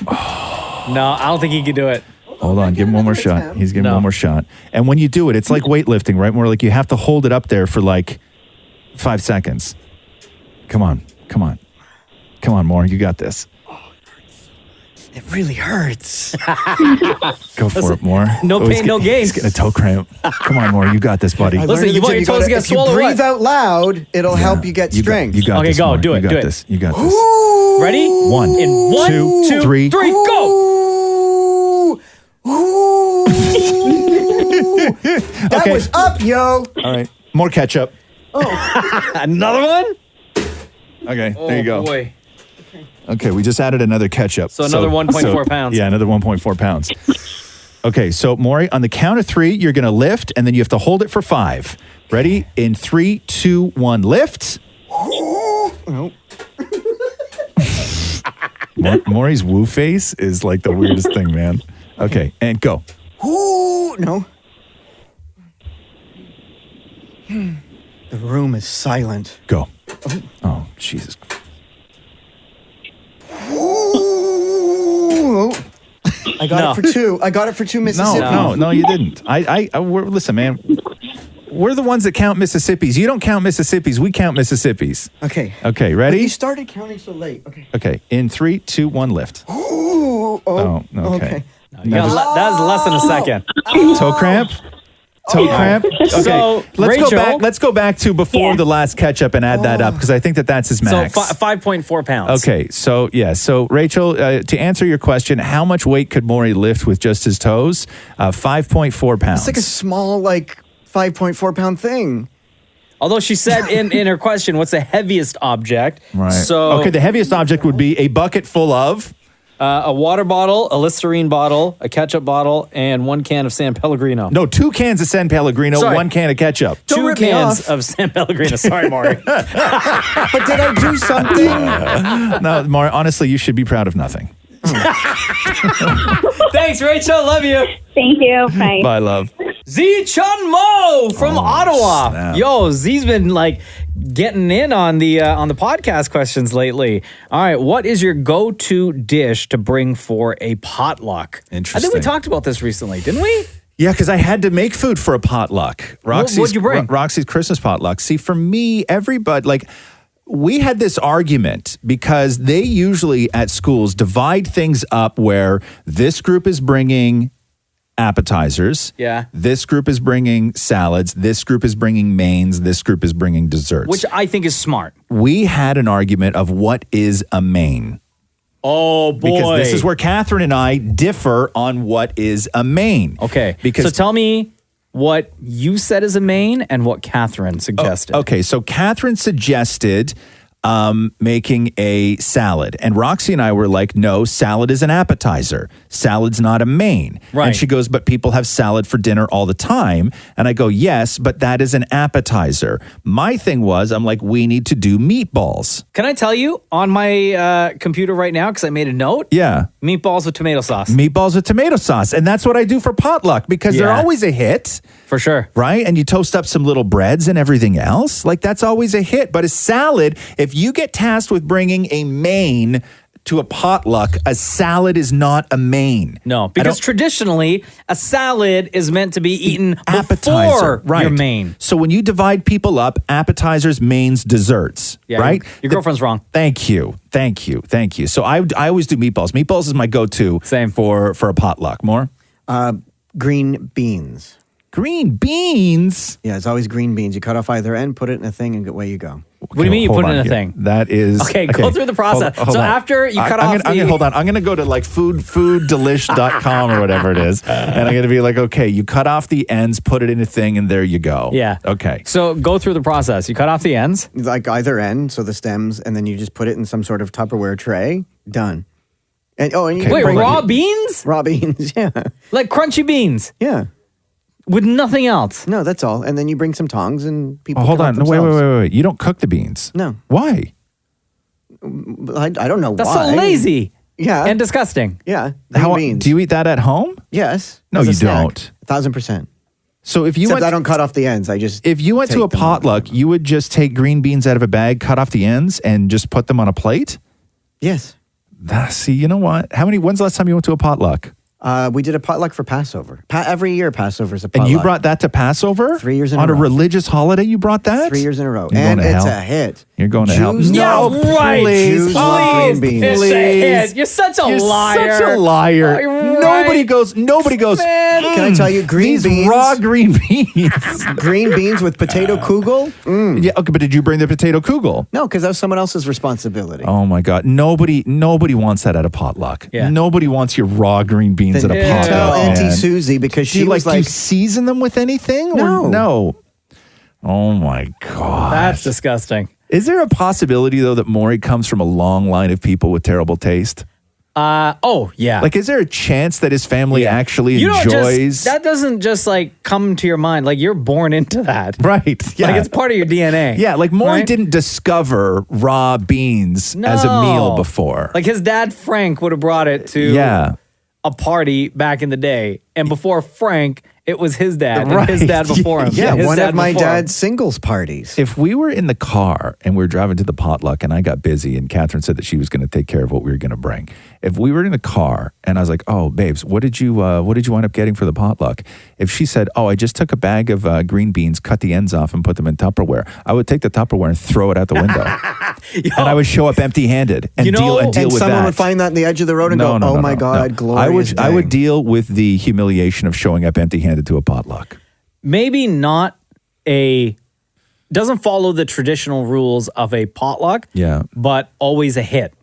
S2: No, I don't think he can do it.
S12: Hold on, give him one more shot. He's giving one more shot. And when you do it, it's like weightlifting, right? More like you have to hold it up there for like 5 seconds. Come on, Maury, you got this.
S9: It really hurts.
S12: Go for it, Maury.
S2: No pain, no gain.
S12: He's getting a toe cramp. Come on, Maury, you got this, buddy.
S9: I
S2: Listen,
S9: learned
S2: you
S9: that
S2: want your toes to get
S9: if you
S2: swallowed or
S9: breathe
S2: what?
S9: out loud, it'll help you get strength.
S12: You got
S2: Okay,
S12: this,
S2: go.
S12: Maury.
S2: Do it,
S12: You got
S2: do it.
S12: this. You got this.
S2: Ready?
S12: 1,
S2: In 1, 2, 3, go!
S9: That
S12: Okay.
S9: was up, yo.
S12: All right, more ketchup.
S2: Another one?
S12: Okay, there you go.
S2: Boy.
S12: Okay, we just added another ketchup.
S2: So another 1.4 pounds.
S12: Yeah, another 1.4 pounds. Okay, so Maury, on the count of 3, you're going to lift, and then you have to hold it for 5. Ready? In 3, 2, 1, lift. Maury's woo face is like the weirdest thing, man. Okay, and go.
S9: No. The room is silent.
S12: Go. Oh, Jesus.
S9: I got it for 2. I got it for 2 Mississippi.
S12: No, you didn't. Listen, man. We're the ones that count Mississippis. You don't count Mississippis. We count Mississippis.
S9: Okay.
S12: Okay,
S9: But
S12: ready?
S9: you started counting so late. Okay.
S12: Okay, in 3, 2, 1, lift.
S9: Oh,
S12: okay.
S2: You got that's less than a second.
S12: Toe cramp? Toe cramp? Okay,
S2: So,
S12: let's go back to before the last ketchup and add that up, because I think that's his max.
S2: So 5.4 pounds.
S12: Okay, so Rachel, to answer your question, how much weight could Maury lift with just his toes? 5.4 pounds.
S9: It's like a small, 5.4 pound thing.
S2: Although she said in her question, what's the heaviest object?
S12: Right.
S2: So
S12: okay, the heaviest object would be a bucket full of
S2: A water bottle, a Listerine bottle, a ketchup bottle, and 1 can of San Pellegrino.
S12: No, 2 cans of San Pellegrino,
S2: Sorry.
S12: 1 can of ketchup.
S2: 2 cans of San Pellegrino. Sorry, Maury.
S9: But did I do something?
S12: No, Maury, honestly, you should be proud of nothing.
S2: Thanks, Rachel. Love you.
S10: Thank you. Bye.
S12: Bye, love.
S2: Z Chun Mo from Ottawa.
S12: snap.
S2: Yo, Z's been like getting in on the podcast questions lately. All right, what is your go-to dish to bring for a potluck? I think we
S12: Interesting.
S2: talked about this recently, didn't we?
S12: Yeah, because I had to make food for a potluck.
S2: What'd you bring?
S12: Roxy's Christmas potluck. See, for me, everybody, like, we had this argument because they usually at schools divide things up where this group is bringing appetizers.
S2: Yeah.
S12: This group is bringing salads. This group is bringing mains. This group is bringing desserts.
S2: Which I think is smart.
S12: We had an argument of what is a main.
S2: Oh, boy.
S12: Because this is where Catherine and I differ on what is a main.
S2: Okay.
S12: Because
S2: so tell me what you said is a main and what Catherine suggested.
S12: Okay, so Catherine suggested making a salad. And Roxy and I were like, no, salad is an appetizer. Salad's not a main.
S2: Right.
S12: And she goes, but people have salad for dinner all the time. And I go, yes, but that is an appetizer. My thing was, I'm like, we need to do meatballs.
S2: Can I tell you on my computer right now, because I made a note?
S12: Yeah.
S2: Meatballs with tomato sauce.
S12: Meatballs with tomato sauce. And that's what I do for potluck because they're
S2: Yeah.
S12: always a hit.
S2: For sure.
S12: Right? And you toast up some little breads and everything else. Like that's always a hit. But a salad, if you get tasked with bringing a main to a potluck, a salad is not a main.
S2: No, because traditionally, a salad is meant to be eaten
S12: Appetizer,
S2: before your main.
S12: So when you divide people up, appetizers, mains, desserts,
S2: Yeah,
S12: right?
S2: Your girlfriend's wrong.
S12: Thank you. So I always do meatballs. Meatballs is my go-to.
S2: Same.
S12: For a potluck. More?
S9: Green beans.
S12: Green beans?
S9: Yeah, it's always green beans. You cut off either end, put it in a thing, and away you go.
S2: What do you mean you put it in a thing?
S12: That is...
S2: Okay, go through the process.
S12: Hold
S2: So
S12: on.
S2: after you cut off
S12: hold on. I'm going to go to like fooddelish.com or whatever it is. And I'm going to be like, okay, you cut off the ends, put it in a thing, and there you go.
S2: Yeah.
S12: Okay.
S2: So go through the process. You cut off the ends.
S9: Like either end, so the stems, and then you just put it in some sort of Tupperware tray. Done. And you can
S2: Wait,
S9: bring
S2: raw beans?
S9: Raw beans, yeah.
S2: Like crunchy beans?
S9: Yeah.
S2: With nothing else?
S9: No, that's all. And then you bring some tongs and people
S12: Hold
S9: can
S12: on.
S9: help
S12: No,
S9: themselves.
S12: wait. You don't cook the beans.
S9: No.
S12: Why?
S9: I don't know
S2: That's
S9: why.
S2: so lazy.
S9: Yeah.
S2: And disgusting.
S9: Yeah. Green beans.
S12: Do you eat that at home?
S9: Yes.
S12: No,
S9: as a
S12: you
S9: snack.
S12: don't.
S9: 1,000%.
S12: So if you
S9: Except
S12: went,
S9: I don't cut off the ends. I just
S12: if you went to
S9: take
S12: a
S9: them.
S12: potluck, you would just take green beans out of a bag, cut off the ends, and just put them on a plate?
S9: Yes.
S12: See, you know what? When's the last time you went to a potluck?
S9: We did a potluck for Passover. Every year Passover is a potluck.
S12: And you brought that to Passover?
S9: 3 years in
S12: on
S9: a row.
S12: On a religious holiday, you brought that?
S9: 3 years in a row.
S12: You're
S9: And
S12: going to
S9: it's
S12: hell.
S9: a hit.
S12: You're going to hell.
S9: Jews
S2: Yeah,
S9: love-
S2: right.
S12: please.
S9: Jews love green beans.
S2: It's a hit. You're such a liar.
S12: Such a liar.
S2: Right.
S12: Nobody goes,
S2: Man.
S9: Can I tell you, green
S12: these
S9: beans?
S12: raw green beans.
S9: Green beans with potato kugel?
S12: Yeah, okay, but did you bring the potato kugel?
S9: No, because that was someone else's responsibility.
S12: Oh my God. Nobody wants that at a potluck.
S2: Yeah.
S12: Nobody wants your raw green beans at a
S9: Then
S12: potluck.
S9: tell Auntie
S12: man.
S9: Susie because
S12: Do
S9: she
S12: you
S9: was
S12: do you
S9: like,
S12: season them with anything?
S9: No.
S12: Or no. Oh my God.
S2: That's disgusting.
S12: Is there a possibility though that Maury comes from a long line of people with terrible taste?
S2: Oh, yeah.
S12: Like, is there a chance that his family actually
S2: You don't
S12: enjoys?
S2: that doesn't just like come to your mind. Like you're born into that.
S12: Right. Yeah.
S2: Like it's part of your DNA.
S12: Yeah, like Maury
S2: right?
S12: didn't discover raw beans as a meal before.
S2: Like his dad Frank would have brought it to
S12: Yeah.
S2: a party back in the day. And before Frank, it was his dad and
S12: Right.
S2: his dad before him.
S9: yeah,
S2: his
S9: one
S2: dad
S9: of my
S2: before him.
S9: dad's singles parties.
S12: If we were in the car and we were driving to the potluck and I got busy and Catherine said that she was going to take care of what we were going to bring. If we were in the car and I was like, "Oh, babes, what did you wind up getting for the potluck?" If she said, "Oh, I just took a bag of green beans, cut the ends off and put them in Tupperware," I would take the Tupperware and throw it out the window. And I would show up empty-handed and deal
S9: and
S12: with
S9: someone
S12: that.
S9: would find that on the edge of the road and go, "Oh my God, glorious
S12: I would
S9: day."
S12: deal with the humiliation of showing up empty-handed to a potluck.
S2: Maybe not doesn't follow the traditional rules of a potluck,
S12: Yeah.
S2: but always a hit.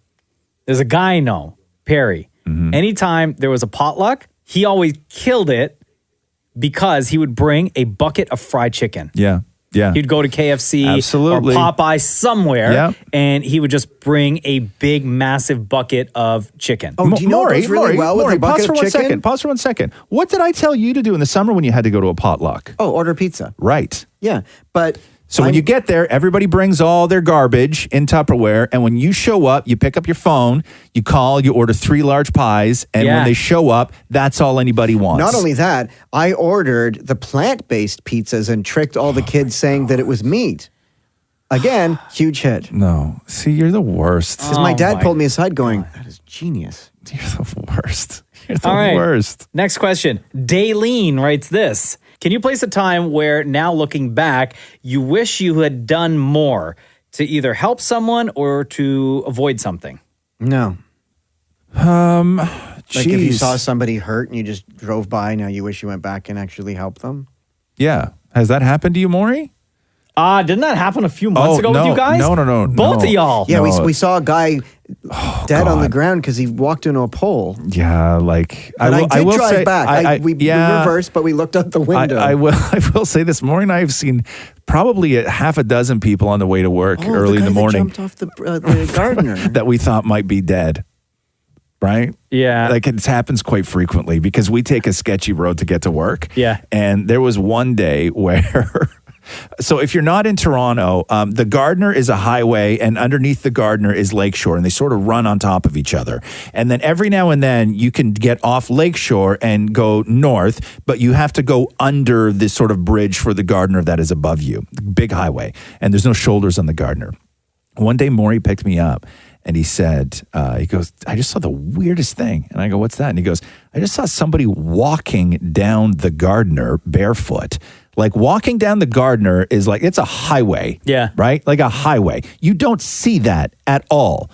S2: There's a guy I know, Perry.
S12: Mm-hmm.
S2: Anytime there was a potluck, he always killed it because he would bring a bucket of fried chicken.
S12: Yeah. Yeah.
S2: He'd go to KFC
S12: Absolutely.
S2: or Popeye somewhere,
S12: Yeah.
S2: and he would just bring a big, massive bucket of chicken.
S9: Oh, do you know what goes really well with a bucket
S12: pause for
S9: of
S12: 1
S9: chicken?
S12: second. Pause for 1 second. What did I tell you to do in the summer when you had to go to a potluck?
S9: Oh, order pizza.
S12: Right.
S9: Yeah, but
S12: So when you get there, everybody brings all their garbage in Tupperware, and when you show up, you pick up your phone, you call, you order 3 large pies, and when they show up, that's all anybody wants.
S9: Not only that, I ordered the plant-based pizzas and tricked all the kids saying that it was meat. Again, huge hit.
S12: No. See, you're the worst.
S9: Because my dad pulled me aside going, that is genius.
S12: You're the worst. You're the
S2: All right.
S12: worst.
S2: Next question. Daylene writes this. Can you place a time where now looking back, you wish you had done more to either help someone or to avoid something?
S9: No. Like if you saw somebody hurt and you just drove by, now you wish you went back and actually helped them?
S12: Yeah. Has that happened to you, Maury?
S2: Didn't that happen a few months ago with you guys?
S12: No.
S2: Both of y'all.
S9: Yeah, we saw a guy dead on the ground because he walked into a pole.
S12: Yeah, like
S9: And I
S12: will
S9: drive
S12: say,
S9: back. We reversed, but we looked out the window.
S12: I will say this. Maury and I have seen probably a half a dozen people on the way to work early in the morning
S9: Jumped off the gardener.
S12: that we thought might be dead. Right?
S2: Yeah.
S12: Like it happens quite frequently because we take a sketchy road to get to work.
S2: Yeah.
S12: And there was one day where so if you're not in Toronto, the Gardiner is a highway and underneath the Gardiner is Lakeshore and they sort of run on top of each other. And then every now and then you can get off Lakeshore and go north, but you have to go under this sort of bridge for the Gardiner that is above you. Big highway. And there's no shoulders on the Gardiner. One day Maury picked me up and he said, he goes, I just saw the weirdest thing. And I go, what's that? And he goes, I just saw somebody walking down the Gardiner barefoot. Like walking down the Gardiner is like, it's a highway.
S2: Yeah.
S12: Right? Like a highway. You don't see that at all.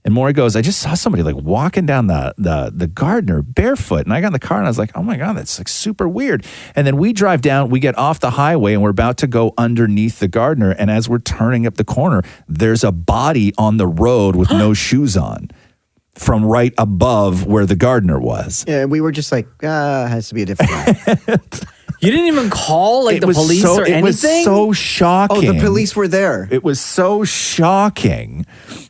S12: And Maury goes, I just saw somebody like walking down the Gardiner barefoot. And I got in the car and I was like, oh my God, that's like super weird. And then we drive down, we get off the highway and we're about to go underneath the Gardiner. And as we're turning up the corner, there's a body on the road with no shoes on from right above where the Gardiner was.
S9: Yeah, we were just like, has to be a different guy.
S2: You didn't even call like the police or anything?
S12: It was so shocking.
S9: Oh, the police were there.
S12: It was so shocking,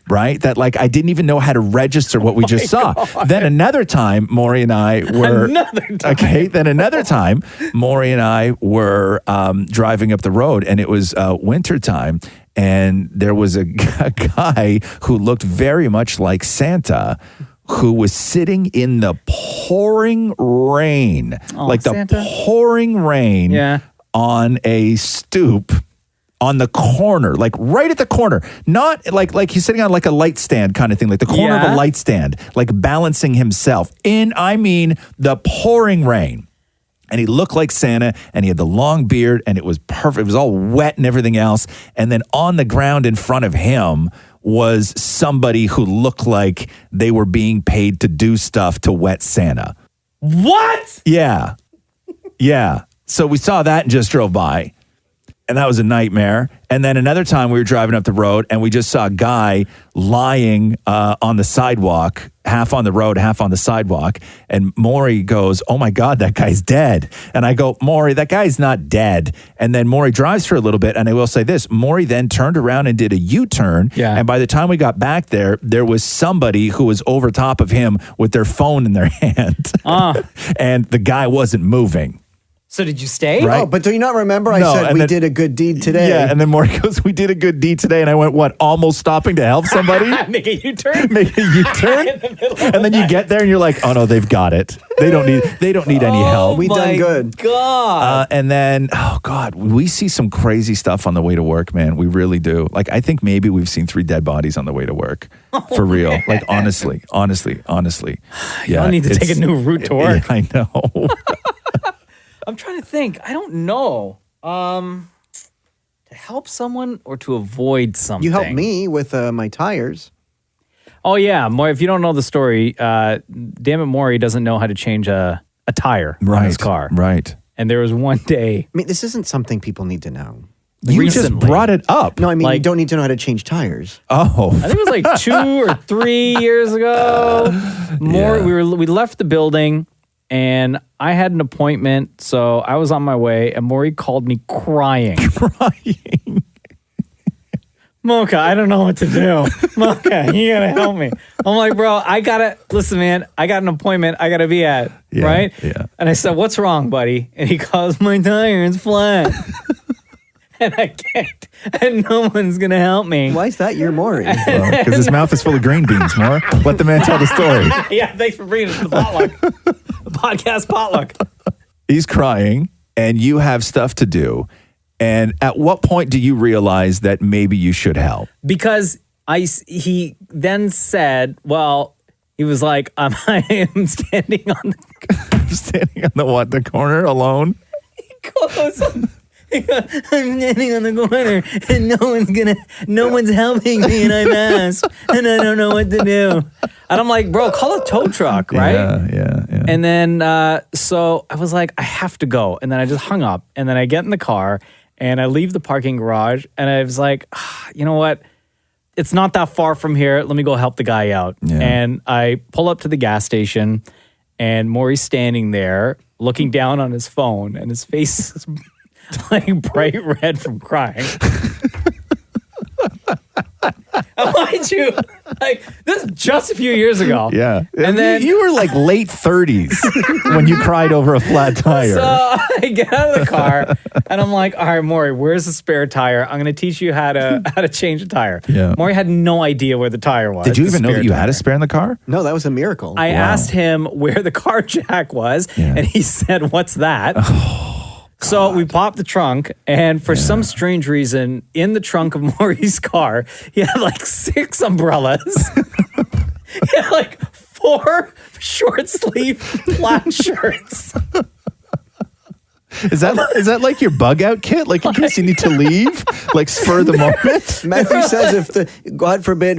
S12: right? That like I didn't even know how to register what we just saw. Then another time, Maury and I were Maury and I were driving up the road, and it was winter time, and there was a guy who looked very much like Santa, who was sitting in the pouring rain,
S2: Santa?
S12: pouring rain on a stoop on the corner, like right at the corner, not like he's sitting on like a light stand kind of thing, like the corner of a light stand, like balancing himself in, the pouring rain. And he looked like Santa, and he had the long beard, and it was perfect. It was all wet and everything else. And then on the ground in front of him was somebody who looked like they were being paid to do stuff to wet Santa.
S2: What?
S12: Yeah. Yeah. So we saw that and just drove by. And that was a nightmare. And then another time we were driving up the road and we just saw a guy lying on the sidewalk, half on the road, half on the sidewalk. And Maury goes, oh my God, that guy's dead. And I go, Maury, that guy's not dead. And then Maury drives for a little bit. And I will say this, Maury then turned around and did a U-turn.
S2: Yeah.
S12: And by the time we got back there, there was somebody who was over top of him with their phone in their hand. And the guy wasn't moving.
S2: So did you stay?
S12: Right.
S9: Oh, but do you not remember I
S12: No,
S9: said
S12: and
S9: we
S12: then-
S9: did a good deed today?
S12: Yeah, and then Maury goes, we did a good deed today. And I went, what, almost stopping to help somebody?
S2: Make a U-turn?
S12: Make a U-turn? And then you get there and you're like, oh no, they've got it. They don't need any help.
S9: We done good.
S2: God.
S12: And then, oh God, we see some crazy stuff on the way to work, man. We really do. Like, I think maybe we've seen 3 dead bodies on the way to work. For real. Like, honestly.
S2: You don't need to take a new route to work.
S12: I know.
S2: I'm trying to think. I don't know. To help someone or to avoid something.
S9: You helped me with my tires.
S2: Oh, yeah. Maury, if you don't know the story, Damnit Maurie doesn't know how to change a tire on his car.
S12: Right.
S2: And there was one day.
S9: I mean, this isn't something people need to know.
S12: You just brought it up.
S9: No, I mean,
S2: Like-
S9: you don't need to know how to change tires.
S12: Oh.
S2: I think it was like 2 or 3 years ago. We left the building and I had an appointment, so I was on my way, and Maury called me crying. Mocha, I don't know what to do. Mocha, you gotta help me. I'm like, bro, listen, man, I got an appointment I gotta be at, right?
S12: Yeah.
S2: And I said, what's wrong, buddy? And he goes, my tire is flat. And I can't, and no one's gonna help me.
S9: Why is that your Maury?
S12: Because his mouth is full of green beans, more. Let the man tell the story.
S2: Yeah, thanks for bringing it to the potluck. The podcast potluck.
S12: He's crying, and you have stuff to do. And at what point do you realize that maybe you should help?
S2: Because he then said, well, he was like, I am standing on
S12: the corner alone?
S2: He goes, I'm standing on the corner and no one's helping me, and I'm asked and I don't know what to do. And I'm like, bro, call a tow truck, right?
S12: Yeah.
S2: And then, so I was like, I have to go. And then I just hung up, and then I get in the car and I leave the parking garage, and I was like, you know what? It's not that far from here. Let me go help the guy out.
S12: Yeah.
S2: And I pull up to the gas station, and Maury's standing there looking down on his phone, and his face is like bright red from crying. Mind you, like, this is just a few years ago.
S12: Yeah.
S2: And then
S12: you were like late 30s when you cried over a flat tire.
S2: So I get out of the car and I'm like, all right, Maury, where's the spare tire? I'm going to teach you how to change a tire.
S12: Yeah.
S2: Maury had no idea where the tire was.
S12: Did you even know that you had a spare in the car?
S9: No, that was a miracle.
S2: I asked him where the car jack was, and he said, what's that? So we popped the trunk, and for some strange reason, in the trunk of Maury's car, he had like 6 umbrellas. He had like 4 short sleeve flat shirts.
S12: Is that like your bug out kit? Like in case you need to leave? Like spur the moment?
S9: Matthew says if God forbid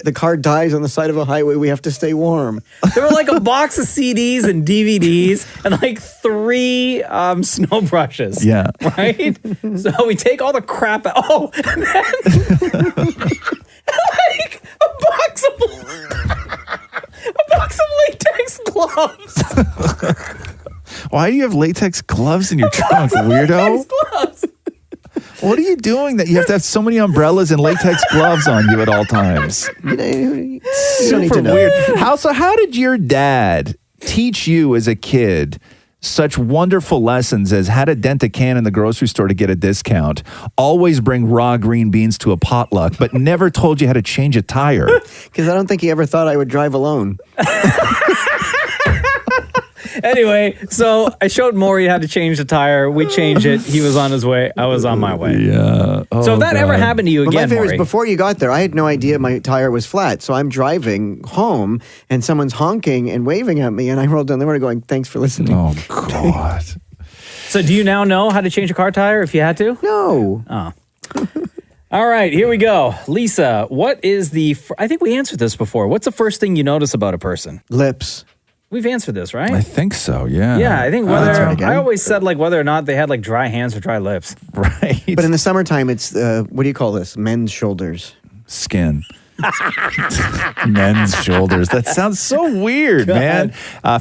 S9: the car dies on the side of a highway, we have to stay warm.
S2: There were like a box of CDs and DVDs and like 3 snow brushes.
S12: Yeah.
S2: Right? So we take all the crap out. Oh, and then like a box of latex gloves.
S12: Why do you have latex gloves in your trunk, weirdo?
S2: Gloves.
S12: What are you doing that you have to have so many umbrellas and latex gloves on you at all times?
S9: You don't need
S12: Super
S9: to know.
S12: weird. How did your dad teach you as a kid such wonderful lessons as how to dent a can in the grocery store to get a discount, always bring raw green beans to a potluck, but never told you how to change a tire?
S9: Because I don't think he ever thought I would drive alone.
S2: Anyway, so I showed Maury how to change the tire. We changed it. He was on his way. I was on my way.
S12: Yeah.
S2: So if that ever happened to you
S9: But
S2: again,
S9: my favorite
S2: Maury,
S9: is before you got there, I had no idea my tire was flat. So I'm driving home and someone's honking and waving at me. And I rolled down the window going, thanks for listening.
S12: Oh, God.
S2: So do you now know how to change a car tire if you had to?
S9: No.
S2: Oh. All right, here we go. Lisa, what is I think we answered this before. What's the first thing you notice about a person?
S9: Lips.
S2: We've answered this, right?
S12: I think so, yeah.
S2: Yeah, I think
S9: that's right again.
S2: I always said like whether or not they had like dry hands or dry lips.
S12: Right.
S9: But in the summertime, it's, what do you call this? Men's shoulders.
S12: Skin. Men's shoulders. That sounds so weird, man.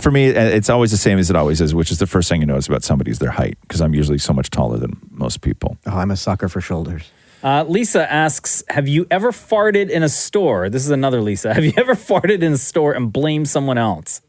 S12: For me, it's always the same as it always is, which is the first thing you notice about somebody is their height, because I'm usually so much taller than most people.
S9: Oh, I'm a sucker for shoulders.
S2: Lisa asks, have you ever farted in a store? This is another Lisa. Have you ever farted in a store and blamed someone else?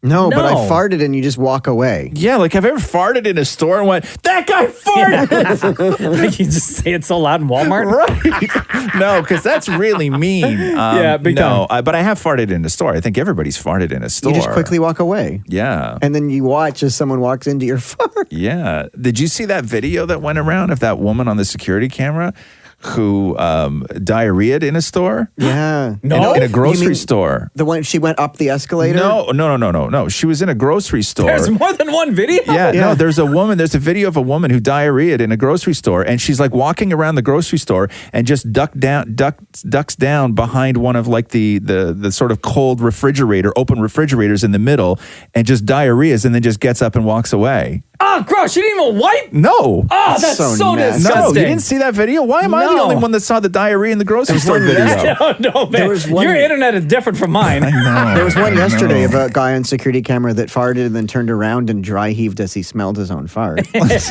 S9: No, but I farted and you just walk away.
S12: Yeah, like have you ever farted in a store and went, that guy farted?
S2: Like you just say it so loud in Walmart?
S12: Right. No, because that's really mean.
S2: Yeah, big time.
S12: But I have farted in a store. I think everybody's farted in a store.
S9: You just quickly walk away.
S12: Yeah.
S9: And then you watch as someone walks into your fart.
S12: Yeah. Did you see that video that went around of that woman on the security camera who diarrhea'd in a store?
S9: Yeah.
S2: No?
S12: In a grocery store.
S9: The one she went up the escalator?
S12: No. She was in a grocery store.
S2: There's more than one video?
S12: Yeah, no, there's a video of a woman who diarrhea'd in a grocery store, and she's like walking around the grocery store and just ducks down behind one of like the sort of open refrigerators in the middle and just diarrheas and then just gets up and walks away.
S2: Oh, gross. You didn't even wipe?
S12: No.
S2: Oh, that's so disgusting.
S12: No, you didn't see that video? Why am I the only one that saw the diarrhea in the grocery store video?
S2: No, man. Your internet is different from mine.
S9: There was one yesterday of a guy on security camera that farted and then turned around and dry heaved as he smelled his own fart.
S2: That's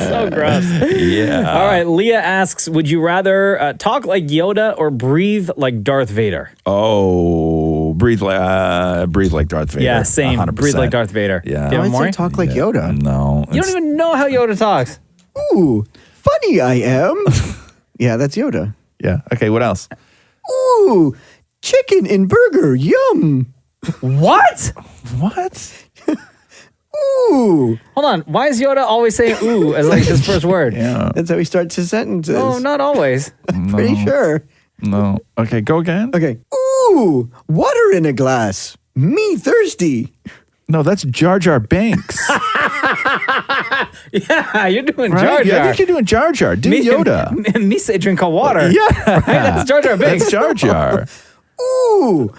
S2: so gross.
S12: Yeah.
S2: All right. Leah asks, would you rather talk like Yoda or breathe like Darth Vader?
S12: Oh, breathe like Darth Vader.
S2: Yeah, same.
S12: 100%.
S2: Breathe like Darth Vader.
S12: Yeah.
S2: Do you have more?
S9: Talk like Yoda.
S12: No.
S2: You don't even know how Yoda talks.
S9: Ooh, funny I am. Yeah, that's Yoda.
S12: Yeah. Okay, what else?
S9: Ooh, chicken and burger, yum.
S2: What?
S12: What?
S9: Ooh.
S2: Hold on. Why is Yoda always saying ooh as like his first word?
S12: Yeah.
S9: That's how he starts his sentences.
S2: No, not always.
S9: Pretty sure.
S12: No. Okay, go again.
S9: Okay. Ooh, water in a glass. Me thirsty.
S12: No, that's Jar Jar Binks.
S2: Yeah, you're doing
S12: Right?
S2: Jar Jar.
S12: Yeah, I think you're doing Jar Jar. Do Yoda.
S2: Me say drink cold water.
S12: Yeah.
S2: Right? That's Jar Jar Binks.
S12: That's Jar Jar.
S9: Ooh.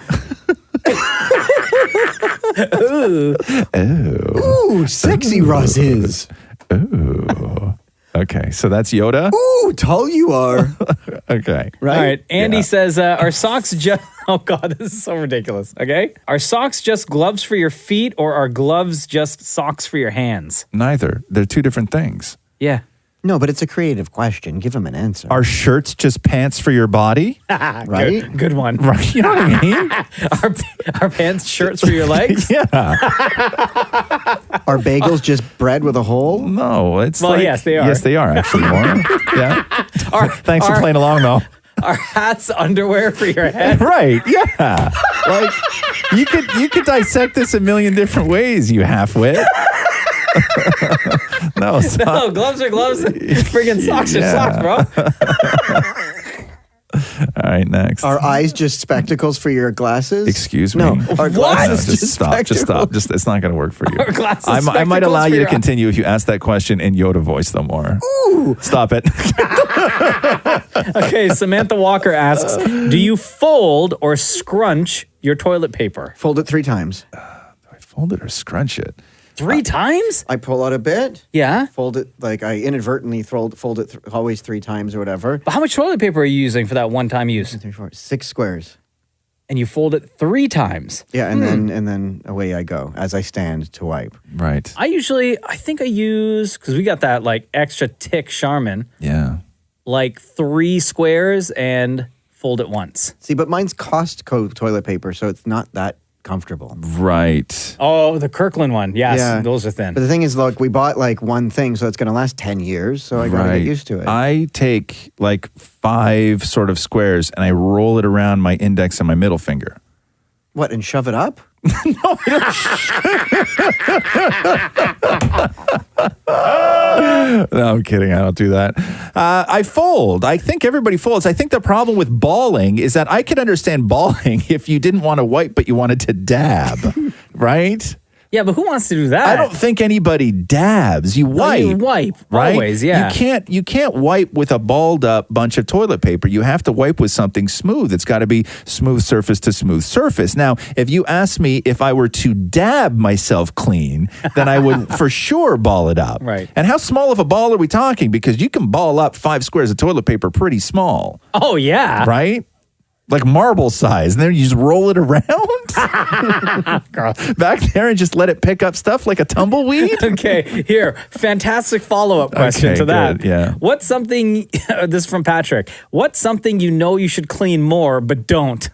S2: Ooh.
S9: Ooh, sexy roses.
S12: Ooh. Okay, so that's Yoda.
S9: Ooh, tall you are.
S12: Okay.
S2: Right? All right. Andy says, are socks just... Oh, God, this is so ridiculous. Okay. Are socks just gloves for your feet or are gloves just socks for your hands?
S12: Neither. They're two different things.
S2: Yeah.
S9: No, but it's a creative question. Give him an answer.
S12: Are shirts just pants for your body?
S9: Right?
S2: Good one.
S12: Right. You know what I mean?
S2: Are pants shirts for your legs?
S12: Yeah.
S9: Are bagels just bread with a hole?
S12: No, it's
S2: Well,
S12: like,
S2: yes, they are.
S12: Yes, they are actually. Warren. Yeah. Thanks for playing along, though.
S2: Are hats underwear for your head?
S12: Right. Yeah. Like you could dissect this a million different ways, you half-wit. No,
S2: No, gloves are gloves. Friggin' socks are socks, bro.
S12: All right, next.
S9: Are eyes just spectacles for your glasses?
S12: Excuse me.
S9: No. Are glasses
S12: No, just stop. Just stop. Just it's not going to work for you.
S2: Are glasses
S12: I might
S2: spectacles
S12: allow
S2: for
S12: you to
S2: your
S12: continue if you ask that question in Yoda voice, though, more.
S9: Ooh.
S12: Stop it.
S2: Okay, Samantha Walker asks, do you fold or scrunch your toilet paper?
S9: Fold it 3 times.
S12: Do I fold it or scrunch it?
S2: 3 times?
S9: I pull out a bit.
S2: Yeah.
S9: Fold it, like I inadvertently fold it always 3 times or whatever.
S2: But how much toilet paper are you using for that one-time use?
S9: 1, 2, 3, 4, 6 squares.
S2: And you fold it 3 times.
S9: Yeah, and then away I go as I stand to wipe.
S12: Right.
S2: I think I use, because we got that like extra tick Charmin,
S12: Yeah.
S2: like 3 squares and fold it once.
S9: See, but mine's Costco toilet paper, so it's not that comfortable.
S12: Right.
S2: Oh, the Kirkland one. Yes,
S9: Yeah.
S2: those are thin.
S9: But the thing is, look, we bought like one thing, so it's going to last 10 years, so I got to get used to it.
S12: I take like 5 sort of squares and I roll it around my index and my middle finger.
S9: What, and shove it up?
S12: No, I'm kidding. I don't do that. I fold. I think everybody folds. I think the problem with balling is that I could understand balling if you didn't want to wipe, but you wanted to dab, right?
S2: Yeah, but who wants to do that?
S12: I don't think anybody dabs. You wipe.
S2: You wipe.
S12: Right?
S2: Always, yeah.
S12: You can't wipe with a balled up bunch of toilet paper. You have to wipe with something smooth. It's got to be smooth surface to smooth surface. Now, if you ask me if I were to dab myself clean, then I would for sure ball it up.
S2: Right.
S12: And how small of a ball are we talking? Because you can ball up 5 squares of toilet paper pretty small.
S2: Oh, yeah.
S12: Right? Like marble size, and then you just roll it around back there and just let it pick up stuff like a tumbleweed.
S2: Okay, here, fantastic follow-up question to that.
S12: Good, yeah.
S2: What's something, this is from Patrick, what's something you know you should clean more but don't?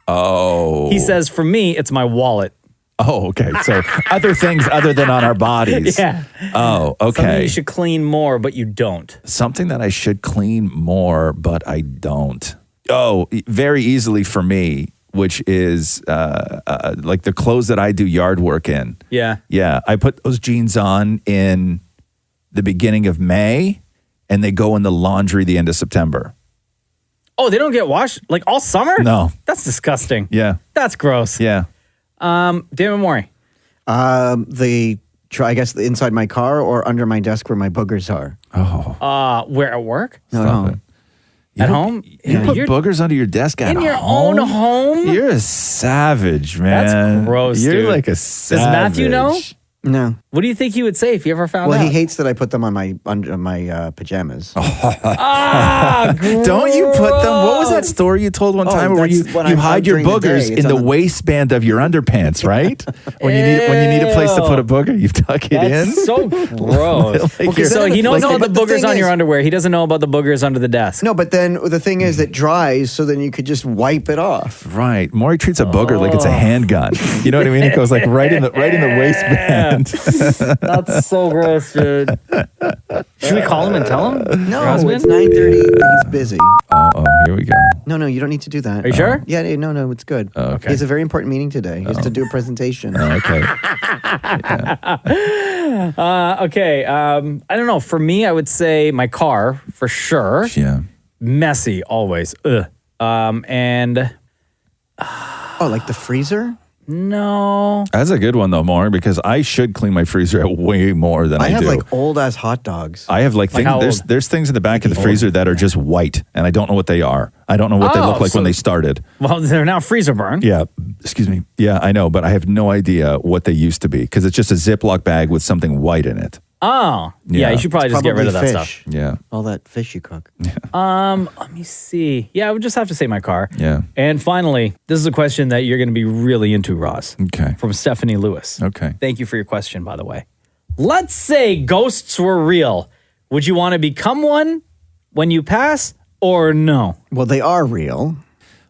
S12: Oh.
S2: He says, for me, it's my wallet.
S12: Oh, okay. So other things other than on our bodies.
S2: Yeah.
S12: Oh, okay.
S2: Something you should clean more but you don't.
S12: Something that I should clean more, but I don't. Oh, very easily for me, which is like the clothes that I do yard work in.
S2: Yeah.
S12: Yeah. I put those jeans on in the beginning of May and they go in the laundry the end of September.
S2: Oh, they don't get washed like all summer?
S12: No.
S2: That's disgusting.
S12: Yeah.
S2: That's gross.
S12: Yeah.
S2: Damnit Maurie.
S9: I guess inside my car or under my desk where my boogers are.
S12: Oh.
S2: Where at work?
S9: No.
S2: At home?
S12: You put boogers under your desk at
S2: in your
S12: home?
S2: own home?
S12: You're a savage, man.
S2: That's gross,
S12: You're
S2: dude.
S12: like a
S2: Does
S12: savage.
S2: Matthew know?
S9: No.
S2: What do you think he would say if he ever found
S9: Well,
S2: out?
S9: he hates that I put them on my pajamas.
S12: Don't you put them? What was that story you told one time where you hide your boogers in the waistband of your underpants, right? when you need a place to put a booger, you tuck it in.
S2: That's so gross.
S12: Like
S2: Okay, so he knows about the boogers on your underwear. He doesn't know about the boogers under the desk.
S9: No, but then the thing is, it dries, so then you could just wipe it off.
S12: Right. Maury treats a booger like it's a handgun. You know what I mean? It goes like right in the waistband.
S2: That's so gross, dude. Should we call him and tell him?
S9: No,
S2: Your
S9: it's 9:30. He's busy.
S12: Oh, here we go.
S9: No, you don't need to do that.
S2: Are you sure?
S9: Yeah, no, it's good.
S12: Oh, okay.
S9: He has a very important meeting today. He has to do a presentation.
S12: Okay.
S2: Okay. I don't know. For me, I would say my car for sure.
S12: Yeah.
S2: Messy always. Ugh. And
S9: like the freezer?
S2: No.
S12: That's a good one though, Maury, because I should clean my freezer out way more than I do.
S9: have like old ass hot dogs.
S12: I have like
S2: how
S12: things. There's things in the back of the freezer that are just white, and I don't know what they are. I don't know what they look like when they started.
S2: Well, they're now freezer burn.
S12: Yeah, excuse me. Yeah, I know, but I have no idea what they used to be because it's just a Ziploc bag with something white in it.
S2: Oh, yeah. You should probably just get rid of that stuff.
S12: Yeah.
S9: All that fish you cook.
S2: Let me see. Yeah, I would just have to say my car.
S12: Yeah.
S2: And finally, this is a question that you're going to be really into, Roz.
S12: Okay.
S2: From Stephanie Lewis.
S12: Okay.
S2: Thank you for your question, by the way. Let's say ghosts were real. Would you want to become one when you pass or no?
S9: Well, they are real.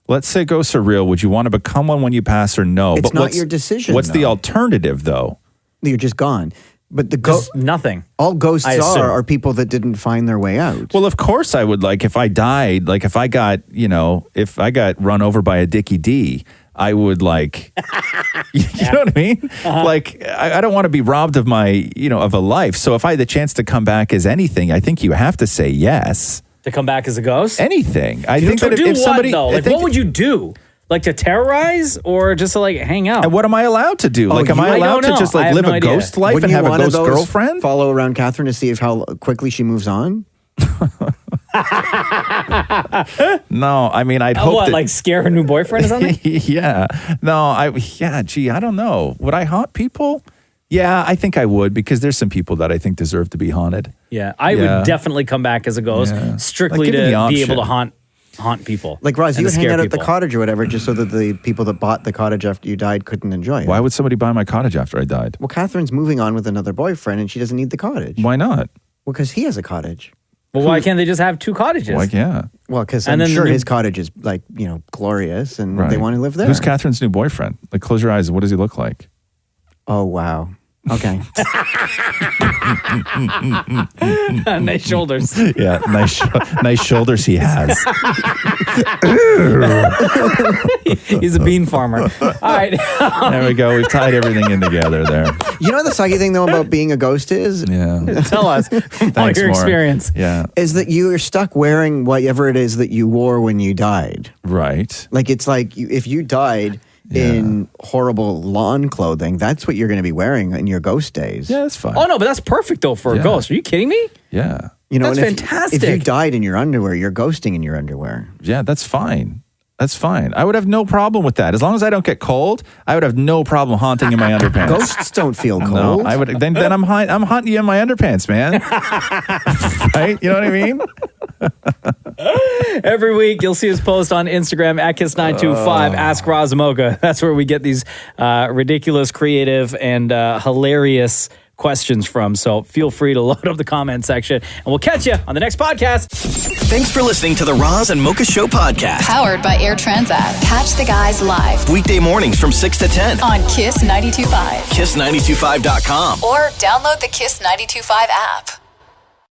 S12: Let's say ghosts are real. Would you want to become one when you pass or no?
S9: It's not your decision,
S12: What's the
S9: though.
S12: alternative though?
S9: You're just gone. But the
S2: Just nothing.
S9: all ghosts
S2: I assume.
S9: are people that didn't find their way out.
S12: Well, of course I would. Like if I died, like if I got run over by a Dickie D, I would like, you know what I mean? Like I don't want to be robbed of my, of a life. So if I had the chance to come back as anything, I think you have to say yes.
S2: To come back as a ghost?
S12: Anything. I think that
S2: do
S12: if
S2: what,
S12: somebody,
S2: though? Like, what would you do? Like to terrorize or just to like hang out?
S12: And what am I allowed to do? Like, am I allowed to just like live a ghost life
S9: Wouldn't
S12: and
S9: you
S12: have a
S9: want
S12: ghost
S9: those
S12: girlfriend?
S9: Follow around Catherine to see how quickly she moves on?
S12: No, I mean, I'd hope
S2: what,
S12: that,
S2: like scare her new boyfriend or something?
S12: Yeah. No, I don't know. Would I haunt people? Yeah, I think I would because there's some people that I think deserve to be haunted.
S2: Yeah, I would definitely come back as a ghost strictly
S12: Like, give me
S2: to
S12: the
S2: be able to
S12: option.
S2: haunt people.
S9: Like, Roz,
S2: and
S9: you would
S2: to
S9: hang
S2: scare
S9: out at the
S2: people.
S9: cottage or whatever just so that the people that bought the cottage after you died couldn't enjoy it.
S12: Why would somebody buy my cottage after I died?
S9: Well, Catherine's moving on with another boyfriend and she doesn't need the cottage.
S12: Why not?
S9: Well, because he has a cottage.
S2: Well, why can't they just have two cottages?
S12: Like, yeah.
S9: Well, because
S2: And
S9: I'm
S2: then
S9: sure
S2: the-
S9: his cottage is like, glorious and
S12: Right.
S9: they want to live there.
S12: Who's Catherine's new boyfriend? Like, close your eyes. What does he look like?
S9: Oh, wow. Okay.
S2: Nice shoulders.
S12: Yeah, nice shoulders he has.
S2: He's a bean farmer. All right.
S12: There we go. We've tied everything in together there.
S9: You know what the sucky thing, though, about being a ghost is?
S12: Yeah.
S2: Tell us from all
S12: Thanks,
S2: your
S12: Maury.
S2: experience.
S12: Yeah.
S9: Is that you are stuck wearing whatever it is that you wore when you died.
S12: Right.
S9: Like, it's like if you died in horrible lawn clothing, that's what you're going to be wearing in your ghost days.
S12: Yeah, that's fine.
S2: Oh, no, but that's perfect, though, for a
S12: Yeah.
S2: ghost. Are you kidding me?
S12: Yeah.
S2: That's
S9: and
S2: fantastic.
S9: If you died in your underwear, you're ghosting in your underwear.
S12: Yeah, that's fine. That's fine. I would have no problem with that. As long as I don't get cold, I would have no problem haunting in my underpants.
S9: Ghosts don't feel cold.
S12: No, I would. Then I'm haunting you in my underpants, man. Right? You know what I mean?
S2: Every week, you'll see us post on Instagram at Kiss925, Ask Roz and Mocha. That's where we get these ridiculous, creative, and hilarious questions from. So feel free to load up the comment section, and we'll catch you on the next podcast.
S1: Thanks for listening to the Roz and Mocha Show podcast.
S3: Powered by Air Transat. Catch the guys live
S1: Weekday mornings from 6 to 10.
S3: on Kiss 92.5
S1: Kiss925.com.
S3: or download the Kiss 92.5 app.